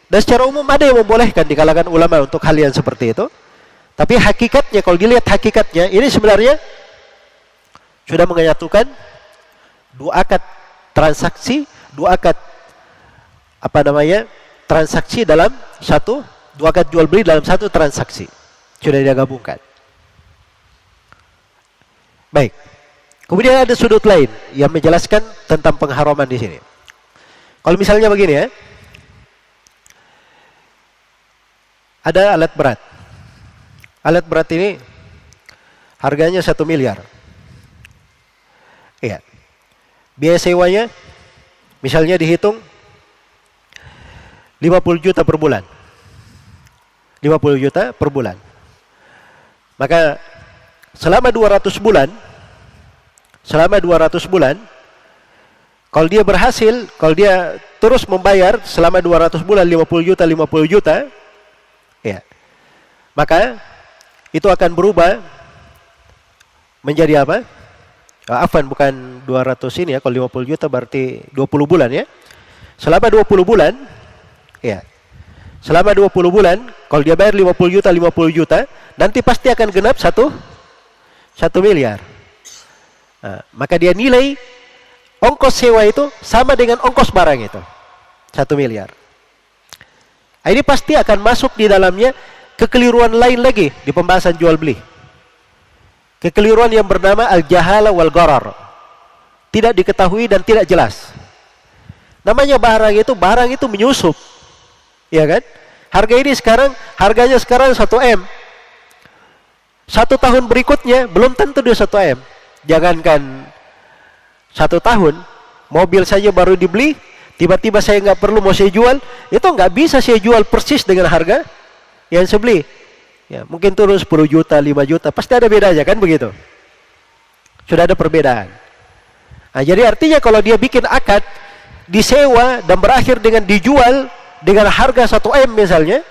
Speaker 2: Dan secara umum ada yang membolehkan di kalangan ulama untuk hal yang seperti itu. Tapi hakikatnya, kalau dilihat hakikatnya, ini sebenarnya sudah menyatukan 2 akad transaksi, 2 akad transaksi dalam satu, 2 akad jual beli dalam satu transaksi. Sudah digabungkan. Baik. Kemudian ada sudut lain yang menjelaskan tentang pengharaman di sini. Kalau misalnya begini ya. Ada alat berat. Alat berat ini harganya 1 miliar. Iya. Biaya sewanya misalnya dihitung 50 juta per bulan. 50 juta per bulan. Maka selama 200 bulan, kalau dia berhasil, kalau dia terus membayar selama 200 bulan 50 juta, ya, maka itu akan berubah menjadi apa? Afwan, bukan 200 ini ya, kalau 50 juta berarti 20 bulan ya. Selama 20 bulan, ya, selama 20 bulan, kalau dia bayar 50 juta, nanti pasti akan genap 1 miliar. Nah, maka dia nilai ongkos sewa itu sama dengan ongkos barang itu, 1 miliar. Nah, ini pasti akan masuk di dalamnya kekeliruan lain lagi di pembahasan jual beli. Kekeliruan yang bernama al-jahala wal gharar. Tidak diketahui dan tidak jelas. Namanya barang itu menyusup. Ya kan? Harganya sekarang 1 M. 1 tahun berikutnya belum tentu dia 1 M. Jangankan 1 tahun, mobil saja baru dibeli, tiba-tiba saya nggak perlu mau saya jual, itu nggak bisa saya jual persis dengan harga yang saya beli. Ya, mungkin turun 10 juta, 5 juta, pasti ada bedanya kan begitu. Sudah ada perbedaan. Nah, jadi artinya kalau dia bikin akad, disewa dan berakhir dengan dijual dengan harga 1 M misalnya,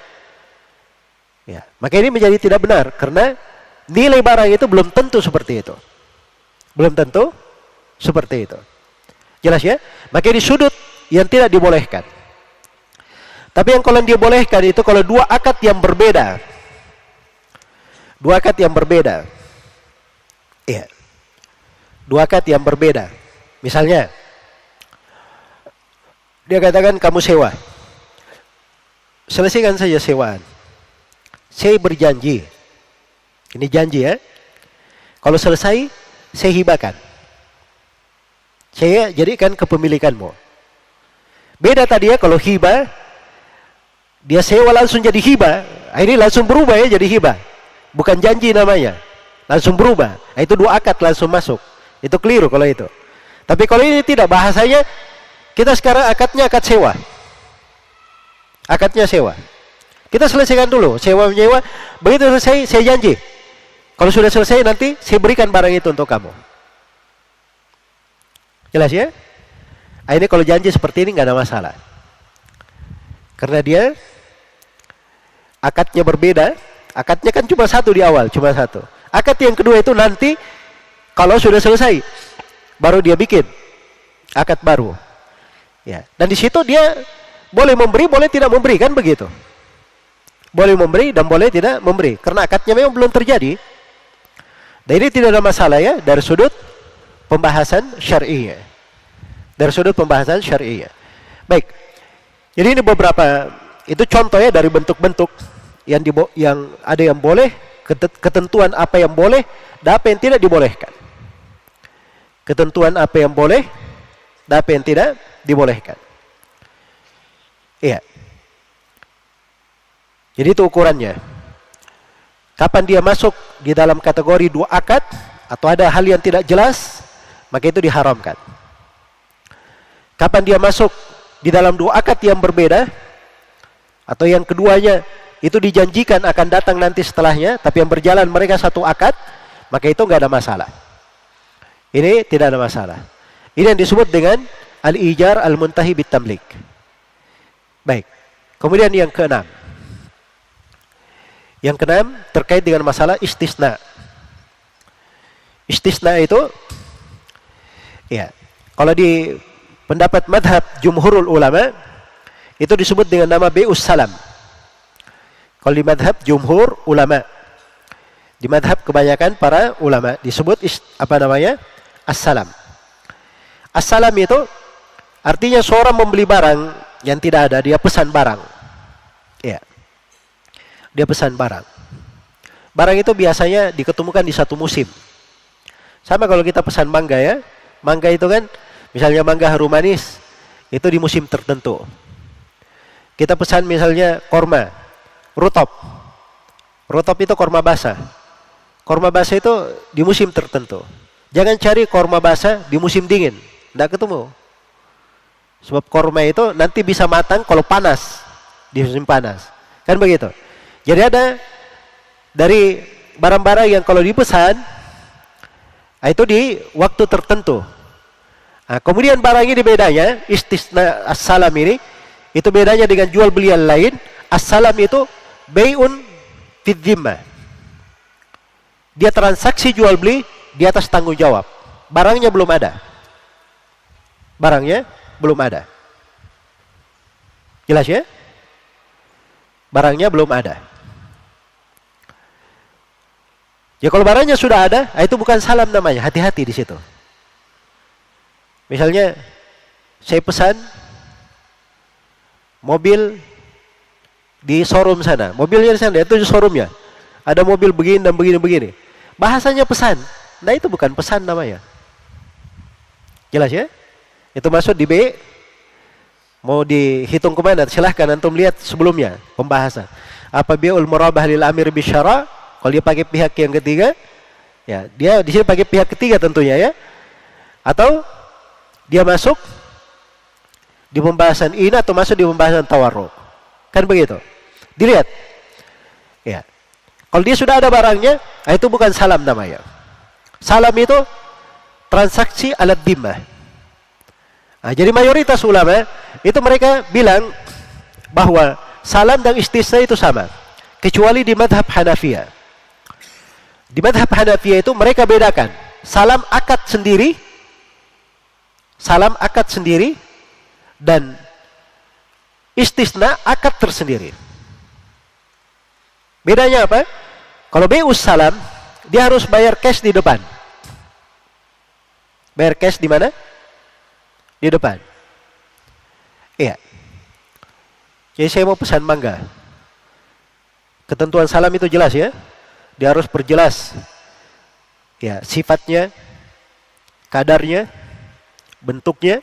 Speaker 2: ya, maka ini menjadi tidak benar karena nilai barang itu belum tentu seperti itu. Belum tentu seperti itu. Jelas ya? Maka ini sudut yang tidak dibolehkan. Tapi yang kalau dia bolehkan itu kalau 2 akad yang berbeda. 2 akad yang berbeda. Iya. 2 akad yang berbeda. Misalnya, dia katakan kamu sewa. Selesaikan saja sewaan. Saya berjanji. Ini janji ya. Kalau selesai, saya hibahkan. Saya jadikan kepemilikanmu. Beda tadi ya, kalau hibah, dia sewa langsung jadi hibah. Ini langsung berubah ya jadi hibah. Bukan janji namanya. Langsung berubah. Nah, itu 2 akad langsung masuk. Itu keliru kalau itu. Tapi kalau ini tidak, bahasanya kita sekarang akadnya akad sewa. Akadnya sewa. Kita selesaikan dulu, sewa menyewa. Begitu selesai, saya janji. Kalau sudah selesai nanti saya berikan barang itu untuk kamu. Jelas ya? Nah, ini kalau janji seperti ini nggak ada masalah. Karena dia akadnya berbeda. Akadnya kan cuma 1 di awal, cuma 1. Akad yang kedua itu nanti kalau sudah selesai baru dia bikin akad baru. Ya, dan di situ dia boleh memberi, boleh tidak memberi, kan begitu. Boleh memberi dan boleh tidak memberi karena akadnya memang belum terjadi. Dan ini tidak ada masalah ya dari sudut pembahasan syar'i. Dari sudut pembahasan syar'i. Baik. Jadi ini beberapa itu contoh ya dari bentuk-bentuk yang ada yang boleh, ketentuan apa yang boleh dan apa yang tidak dibolehkan. Ketentuan apa yang boleh dan apa yang tidak dibolehkan. Iya. Jadi itu ukurannya. Kapan dia masuk di dalam kategori 2 akad atau ada hal yang tidak jelas, maka itu diharamkan. Kapan dia masuk di dalam 2 akad yang berbeda atau yang keduanya itu dijanjikan akan datang nanti setelahnya, tapi yang berjalan mereka 1 akad, maka itu nggak ada masalah. Ini tidak ada masalah. Ini yang disebut dengan al-ijar al-muntahi bit-tamlik. Baik. Kemudian yang keenam. Yang keenam terkait dengan masalah istisna. Istisna itu ya, kalau di pendapat madhab jumhurul ulama itu disebut dengan nama bai'us salam. Kalau di madhab jumhur ulama, di madhab kebanyakan para ulama disebut as-salam. As-salam itu artinya seorang membeli barang yang tidak ada, dia pesan barang. Ya. Dia pesan barang. Barang itu biasanya diketemukan di satu musim. Sama kalau kita pesan mangga ya. Mangga itu kan, misalnya mangga harum manis, itu di musim tertentu. Kita pesan misalnya korma, rutop. Rutop itu korma basah. Korma basah itu di musim tertentu. Jangan cari korma basah di musim dingin. Tidak ketemu. Sebab korma itu nanti bisa matang kalau panas. Di musim panas. Kan begitu. Jadi ada dari barang-barang yang kalau dipesan itu di waktu tertentu. Nah, kemudian barang ini bedanya, istisna as-salam ini, itu bedanya dengan jual beli yang lain. As-salam itu bai'un fid dhimmah. Dia transaksi jual beli di atas tanggung jawab. Barangnya belum ada. Barangnya belum ada. Jelas ya? barangnya belum ada. Ya kalau barangnya sudah ada, itu bukan salam namanya, hati-hati di situ. Misalnya saya pesan mobil di showroom sana, mobilnya di sana, itu di showroomnya. Ada mobil begini dan begini. Bahasanya pesan. Nah itu bukan pesan namanya. Jelas ya? Itu masuk di B. Mau dihitung kemana? Silahkan antum lihat sebelumnya pembahasan. Apa bi'ul murabah lil amir bisyara? Kalau dia pakai pihak yang ketiga, ya dia di sini pakai pihak ketiga tentunya ya. Atau dia masuk di pembahasan ini atau masuk di pembahasan tawarruk. Kan begitu. Dilihat. Ya. Kalau dia sudah ada barangnya, itu bukan salam namanya. Salam itu transaksi alat dhimmah. Nah, jadi mayoritas ulama itu mereka bilang bahwa salam dan istisna itu sama, kecuali di madhab Hanafiyah. Di madhab Hanafiyah itu mereka bedakan salam akad sendiri dan istisna akad tersendiri. Bedanya apa? Kalau bai'us salam, dia harus bayar cash di depan. Bayar cash di mana? Di depan. Iya. Jadi saya mau pesan mangga. Ketentuan salam itu jelas ya. Dia harus perjelas ya, sifatnya, kadarnya, bentuknya.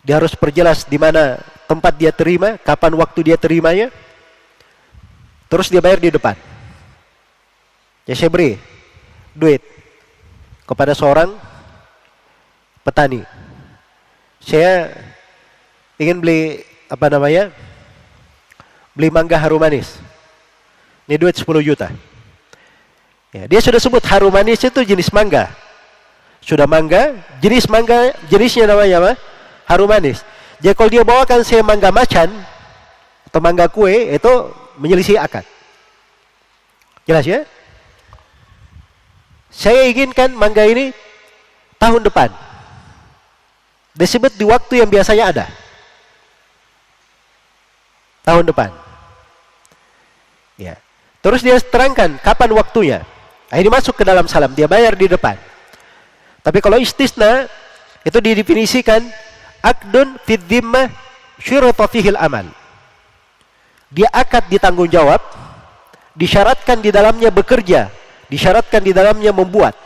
Speaker 2: Dia harus perjelas di mana tempat dia terima, kapan waktu dia terimanya. Terus dia bayar di depan. Ya saya beri duit kepada seorang petani. Saya ingin beli beli mangga harum manis. Ini duit 10 juta. Ya, dia sudah sebut harum manis itu jenis mangga. Sudah mangga, jenisnya namanya apa? Harum manis. Jadi kalau dia bawakan saya mangga macan atau mangga kue, itu menyelisih akad. Jelas ya? Saya inginkan mangga ini tahun depan. Disebut di waktu yang biasanya ada. Tahun depan. Ya. Terus dia terangkan kapan waktunya. Nah, ini masuk ke dalam salam, dia bayar di depan. Tapi kalau istisna itu didefinisikan akdun fid dhimmah syurata fihil amal. Dia akad ditanggung jawab, disyaratkan di dalamnya bekerja, disyaratkan di dalamnya membuat.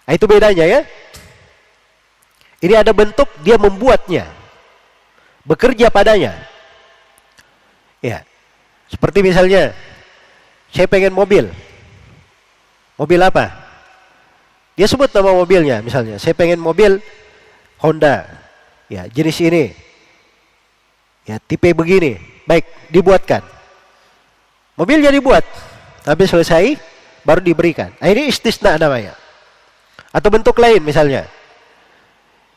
Speaker 2: Nah, itu bedanya ya. Ini ada bentuk dia membuatnya, bekerja padanya. Ya, seperti misalnya saya pengen mobil. Mobil apa? Dia sebut nama mobilnya, misalnya saya pengen mobil Honda, ya jenis ini, ya tipe begini. Baik, dibuatkan. Mobilnya dibuat, tapi selesai baru diberikan. Nah, ini istisna namanya. Atau bentuk lain misalnya,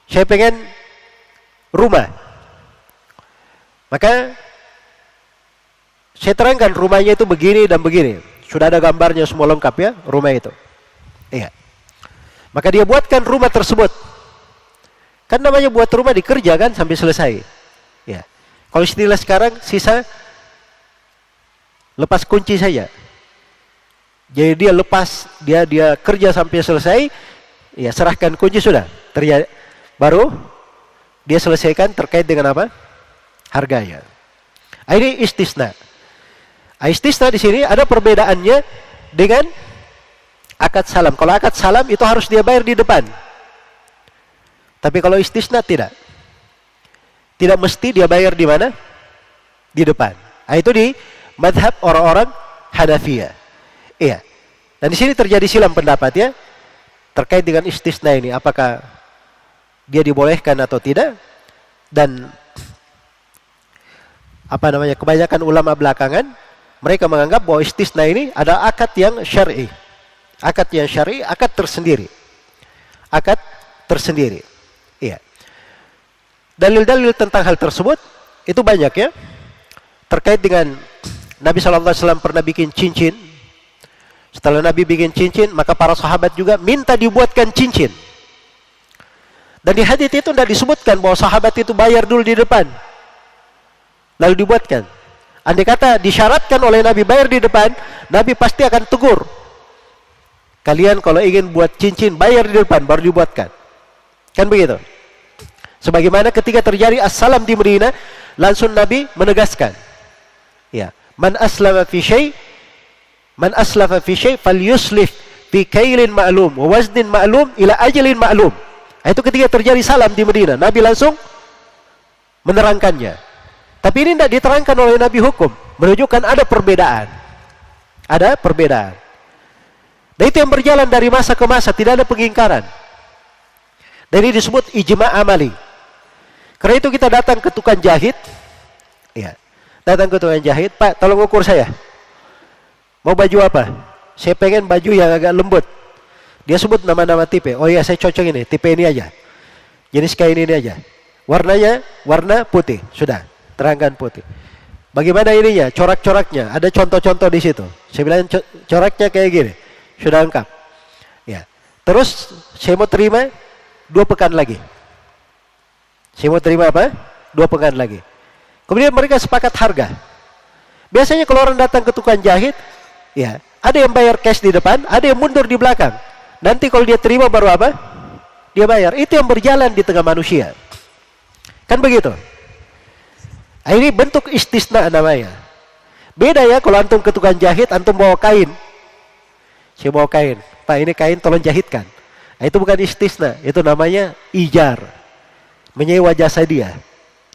Speaker 2: saya pengen rumah, maka saya terangkan rumahnya itu begini dan begini. Sudah ada gambarnya semua lengkap ya, rumah itu. Iya. Maka dia buatkan rumah tersebut. Kan namanya buat rumah dikerjakan sampai selesai. Ya. Kalau istilah sekarang sisa lepas kunci saja. Jadi dia lepas, dia kerja sampai selesai, ya serahkan kunci sudah. Baru dia selesaikan terkait dengan apa? Harganya. Ini istisna. Istisna di sini ada perbedaannya dengan akad salam. Kalau akad salam itu harus dia bayar di depan. Tapi kalau istisna tidak. Tidak mesti dia bayar di mana? Di depan. Itu di madhab orang-orang Hanafiyah. Iya. Dan di sini terjadi silang pendapat ya. Terkait dengan istisna ini. Apakah dia dibolehkan atau tidak? Dan kebanyakan ulama belakangan mereka menganggap bahwa istisna ini adalah akad yang syar'i. Akad yang syar'i, akad tersendiri. Akad tersendiri. Iya. Dalil-dalil tentang hal tersebut itu banyak ya. Terkait dengan Nabi SAW pernah bikin cincin. Setelah Nabi bikin cincin, maka para sahabat juga minta dibuatkan cincin. Dan di hadits itu tidak disebutkan bahwa sahabat itu bayar dulu di depan. lalu dibuatkan. Andai kata disyaratkan oleh Nabi bayar di depan, Nabi pasti akan tegur. Kalian kalau ingin buat cincin, bayar di depan, baru dibuatkan. Kan begitu? Sebagaimana ketika terjadi as-salam di Madinah, langsung Nabi menegaskan. Ya, man aslafa fi syai falyuslif fi kailin ma'lum wa waznin ma'lum ila ajalin ma'lum. Itu ketika terjadi salam di Madinah, Nabi langsung menerangkannya. Tapi ini tidak diterangkan oleh Nabi hukum, menunjukkan ada perbedaan. Ada perbedaan. Dan itu yang berjalan dari masa ke masa, tidak ada pengingkaran. Dan ini disebut ijma' amali. Karena itu kita datang ke tukang jahit, ya, datang ke tukang jahit, Pak, tolong ukur saya. Mau baju apa? Saya pengen baju yang agak lembut. Dia sebut nama-nama tipe. Oh iya, saya cocok ini, tipe ini aja. Jenis kain ini aja. Warnanya, warna putih. Sudah, terangkan putih. Bagaimana ininya? Corak-coraknya. Ada contoh-contoh di situ. Saya bilang coraknya kayak gini. Sudah lengkap. Ya. Terus saya mau terima 2 pekan lagi. Saya mau terima apa? 2 pekan lagi. Kemudian mereka sepakat harga. Biasanya kalau orang datang ke tukang jahit, ya, ada yang bayar cash di depan, ada yang mundur di belakang. Nanti kalau dia terima baru apa? Dia bayar. Itu yang berjalan di tengah manusia. Kan begitu? Nah, ini bentuk istisna namanya. Beda ya kalau antum ke tukang jahit, antum bawa kain. Saya bawa kain. Pak, ini kain tolong jahitkan. Nah, itu bukan istisna, itu namanya ijar. Menyewa jasa dia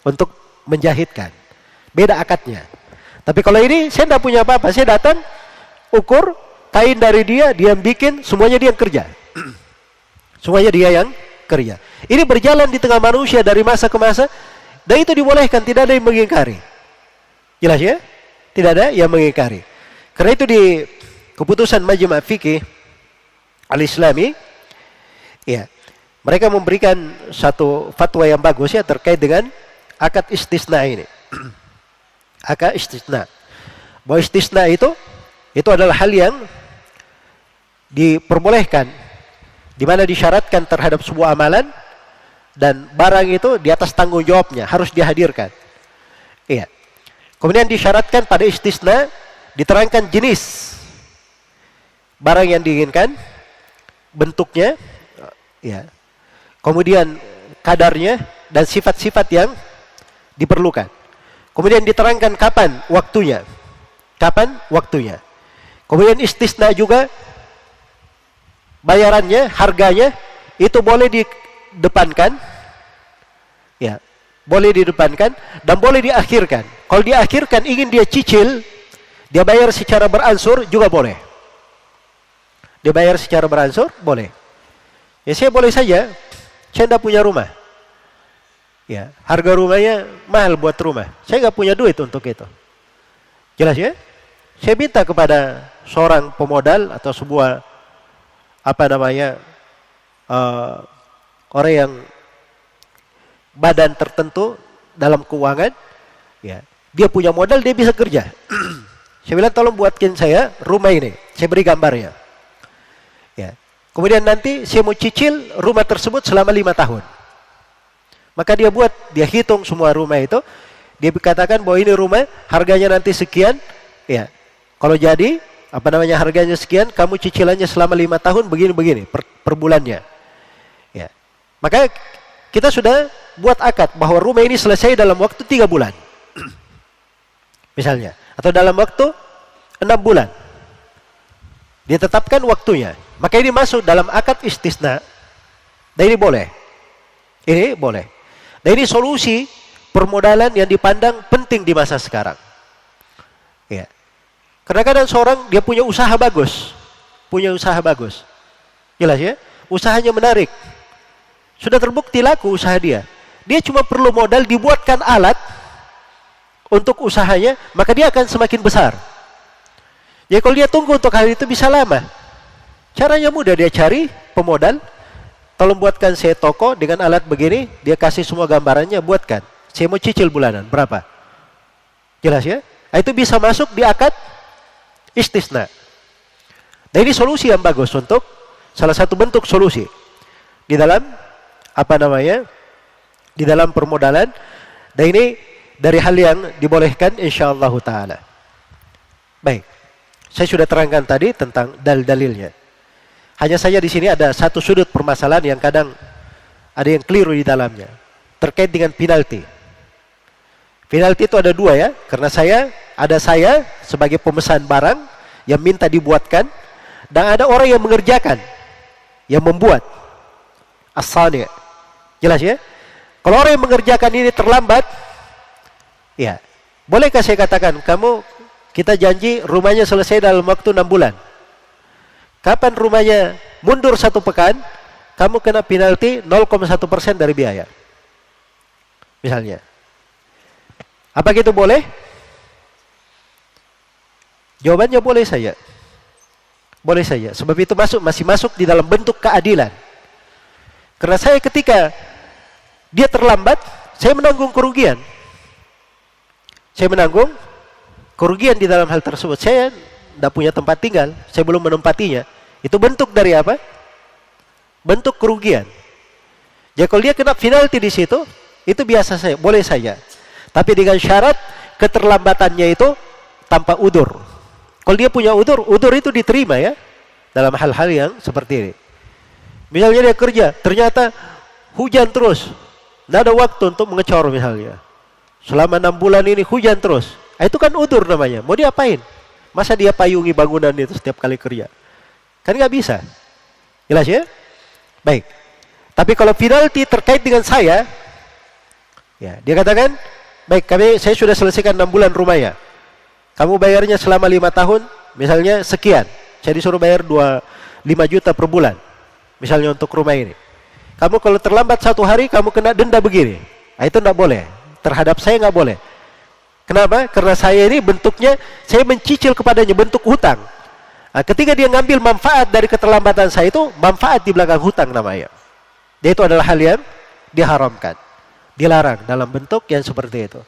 Speaker 2: untuk menjahitkan. Beda akadnya. Tapi kalau ini saya tidak punya apa-apa, saya datang ukur kain dari dia, dia yang bikin, semuanya dia yang kerja. Semuanya dia yang kerja. Ini berjalan di tengah manusia dari masa ke masa, dan itu dibolehkan, tidak ada yang mengingkari. Jelas ya? Tidak ada yang mengingkari. Karena itu di keputusan Majma' Fiqih Al-Islami, ya, mereka memberikan satu fatwa yang bagus ya terkait dengan akad istisna ini. Akad istisna. Bahwa istisna itu adalah hal yang diperbolehkan, di mana disyaratkan terhadap sebuah amalan dan barang itu di atas tanggung jawabnya harus dihadirkan. Iya. Kemudian disyaratkan pada istisna diterangkan jenis barang yang diinginkan, bentuknya, ya. Kemudian kadarnya dan sifat-sifat yang diperlukan. Kemudian diterangkan kapan waktunya. Kapan waktunya. Kemudian istisna juga bayarannya, harganya itu boleh didepankan. Ya, boleh didepankan dan boleh diakhirkan. Kalau diakhirkan ingin dia cicil, dia bayar secara beransur juga boleh. Dia bayar secara beransur boleh. Ya, saya boleh saja, saya tidak punya rumah. Ya, harga rumahnya mahal buat rumah. Saya nggak punya duit untuk itu. Jelas ya? Saya minta kepada seorang pemodal atau sebuah orang yang badan tertentu dalam keuangan, ya, dia punya modal, dia bisa kerja. Saya bilang tolong buatkan saya rumah ini, saya beri gambarnya. Ya. Kemudian nanti saya mau cicil rumah tersebut selama 5 tahun. Maka dia buat, dia hitung semua rumah itu, dia katakan bahwa ini rumah harganya nanti sekian, ya. Kalau jadi harganya sekian, kamu cicilannya selama 5 tahun begini-begini per bulannya. Ya. Maka kita sudah buat akad bahwa rumah ini selesai dalam waktu 3 bulan. Misalnya, atau dalam waktu 6 bulan. Ditetapkan waktunya. Maka ini masuk dalam akad istisna. Dan ini boleh. Ini boleh. Dan ini solusi permodalan yang dipandang penting di masa sekarang. Ya. Kadang-kadang seorang dia punya usaha bagus. Punya usaha bagus. Jelas ya? Usahanya menarik. Sudah terbukti laku usaha dia. Dia cuma perlu modal, dibuatkan alat untuk usahanya, maka dia akan semakin besar. Jadi kalau dia tunggu untuk hal itu bisa lama. Caranya mudah, dia cari pemodal, tolong buatkan saya toko dengan alat begini, dia kasih semua gambarannya, buatkan. Saya mau cicil bulanan, berapa? Jelas ya? Itu bisa masuk di akad istisna. Dan ini solusi yang bagus untuk salah satu bentuk solusi di dalam di dalam permodalan. Dan ini dari hal yang dibolehkan insyaallah taala. Baik. Saya sudah terangkan tadi tentang dalilnya. Hanya saja di sini ada satu sudut permasalahan yang kadang ada yang keliru di dalamnya terkait dengan penalti. Penalti itu ada dua ya, karena saya sebagai pemesan barang yang minta dibuatkan, dan ada orang yang mengerjakan, yang membuat. As-sani'. Jelas ya? Kalau orang yang mengerjakan ini terlambat, ya, bolehkah saya katakan, kita janji rumahnya selesai dalam waktu 6 bulan. Kapan rumahnya mundur 1 pekan, kamu kena penalti 0,1% dari biaya. Misalnya. Apa gitu boleh? Jawabannya boleh saja. Boleh saja. Sebab itu masih masuk di dalam bentuk keadilan. Karena saya ketika dia terlambat, saya menanggung kerugian. Saya menanggung kerugian di dalam hal tersebut. Saya tidak punya tempat tinggal, saya belum menempatinya. Itu bentuk dari apa? Bentuk kerugian. Jadi kalau dia kena penalti di situ, itu biasa saja, boleh saja. Tapi dengan syarat keterlambatannya itu tanpa udzur. Kalau dia punya udzur itu diterima ya dalam hal-hal yang seperti ini. Misalnya dia kerja, ternyata hujan terus, tidak ada waktu untuk mengecor misalnya. Selama 6 bulan ini hujan terus. Itu kan udzur namanya. Mau diapain? Masa dia payungi bangunan itu setiap kali kerja? Kan nggak bisa. Jelas ya? Baik. Tapi kalau penalti terkait dengan saya, ya dia katakan, baik, saya sudah selesaikan 6 bulan rumahnya. Kamu bayarnya selama 5 tahun, misalnya sekian. Saya disuruh bayar 5 juta per bulan. Misalnya untuk rumah ini. Kamu kalau terlambat 1 hari, kamu kena denda begini. Nah, itu tidak boleh. Terhadap saya nggak boleh. Kenapa? Karena saya ini bentuknya, saya mencicil kepadanya bentuk hutang. Nah, ketika dia ngambil manfaat dari keterlambatan saya itu, manfaat di belakang hutang namanya. Dia itu adalah hal yang diharamkan. Dilarang dalam bentuk yang seperti itu.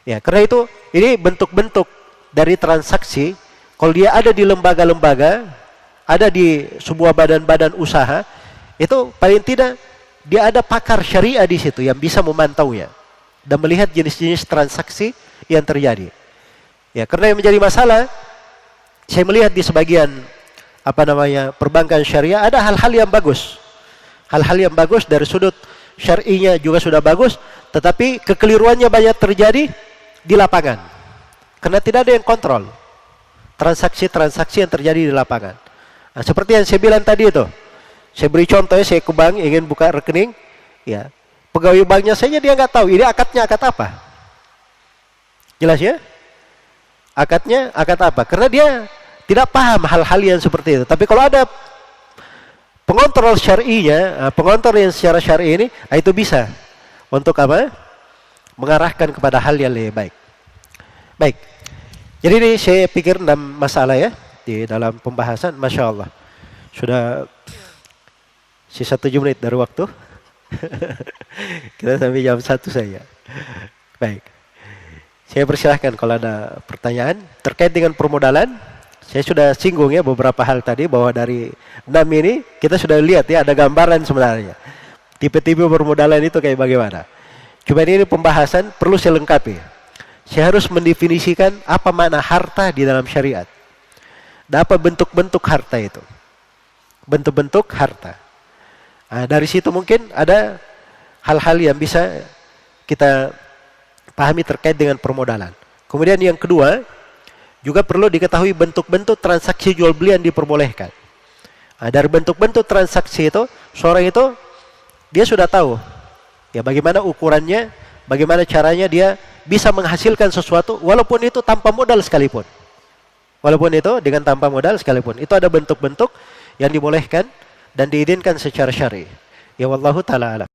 Speaker 2: Ya, karena itu ini bentuk-bentuk dari transaksi. Kalau dia ada di lembaga-lembaga, ada di sebuah badan-badan usaha, itu paling tidak dia ada pakar syariah di situ yang bisa memantaunya dan melihat jenis-jenis transaksi yang terjadi. Ya, karena yang menjadi masalah, saya melihat di sebagian perbankan syariah ada hal-hal yang bagus. Hal-hal yang bagus dari sudut syar'inya juga sudah bagus, tetapi kekeliruannya banyak terjadi di lapangan. Karena tidak ada yang kontrol transaksi-transaksi yang terjadi di lapangan. Nah, seperti yang saya bilang tadi itu. Saya beri contoh ya, saya ke bank ingin buka rekening, ya. Pegawai banknya saja dia nggak tahu ini akadnya akad apa. Jelas ya? Akadnya akad apa? Karena dia tidak paham hal-hal yang seperti itu. Tapi kalau ada pengontrol syar'inya, pengontrol yang secara syar'i ini, itu bisa untuk apa? Mengarahkan kepada hal yang lebih baik. Baik. Jadi ini saya pikir 6 masalah ya di dalam pembahasan. Masya Allah. Sudah sisa 7 menit dari waktu. Kita sampai jam 1 saja. Baik. Saya persilahkan kalau ada pertanyaan terkait dengan permodalan. Saya sudah singgung ya beberapa hal tadi bahwa dari 6 ini kita sudah lihat ya ada gambaran sebenarnya. Tipe-tipe permodalan itu kayak bagaimana. Cuma ini pembahasan perlu saya lengkapi. Saya harus mendefinisikan apa makna harta di dalam syariat. Dan apa bentuk-bentuk harta itu. Bentuk-bentuk harta. Nah, dari situ mungkin ada hal-hal yang bisa kita pahami terkait dengan permodalan. Kemudian yang kedua, juga perlu diketahui bentuk-bentuk transaksi jual beli yang diperbolehkan. Nah, dari bentuk-bentuk transaksi itu, seorang itu dia sudah tahu ya bagaimana ukurannya, bagaimana caranya dia bisa menghasilkan sesuatu walaupun itu tanpa modal sekalipun. Walaupun itu dengan tanpa modal sekalipun. Itu ada bentuk-bentuk yang dibolehkan dan diizinkan secara syar'i. Ya wallahu ta'ala alam.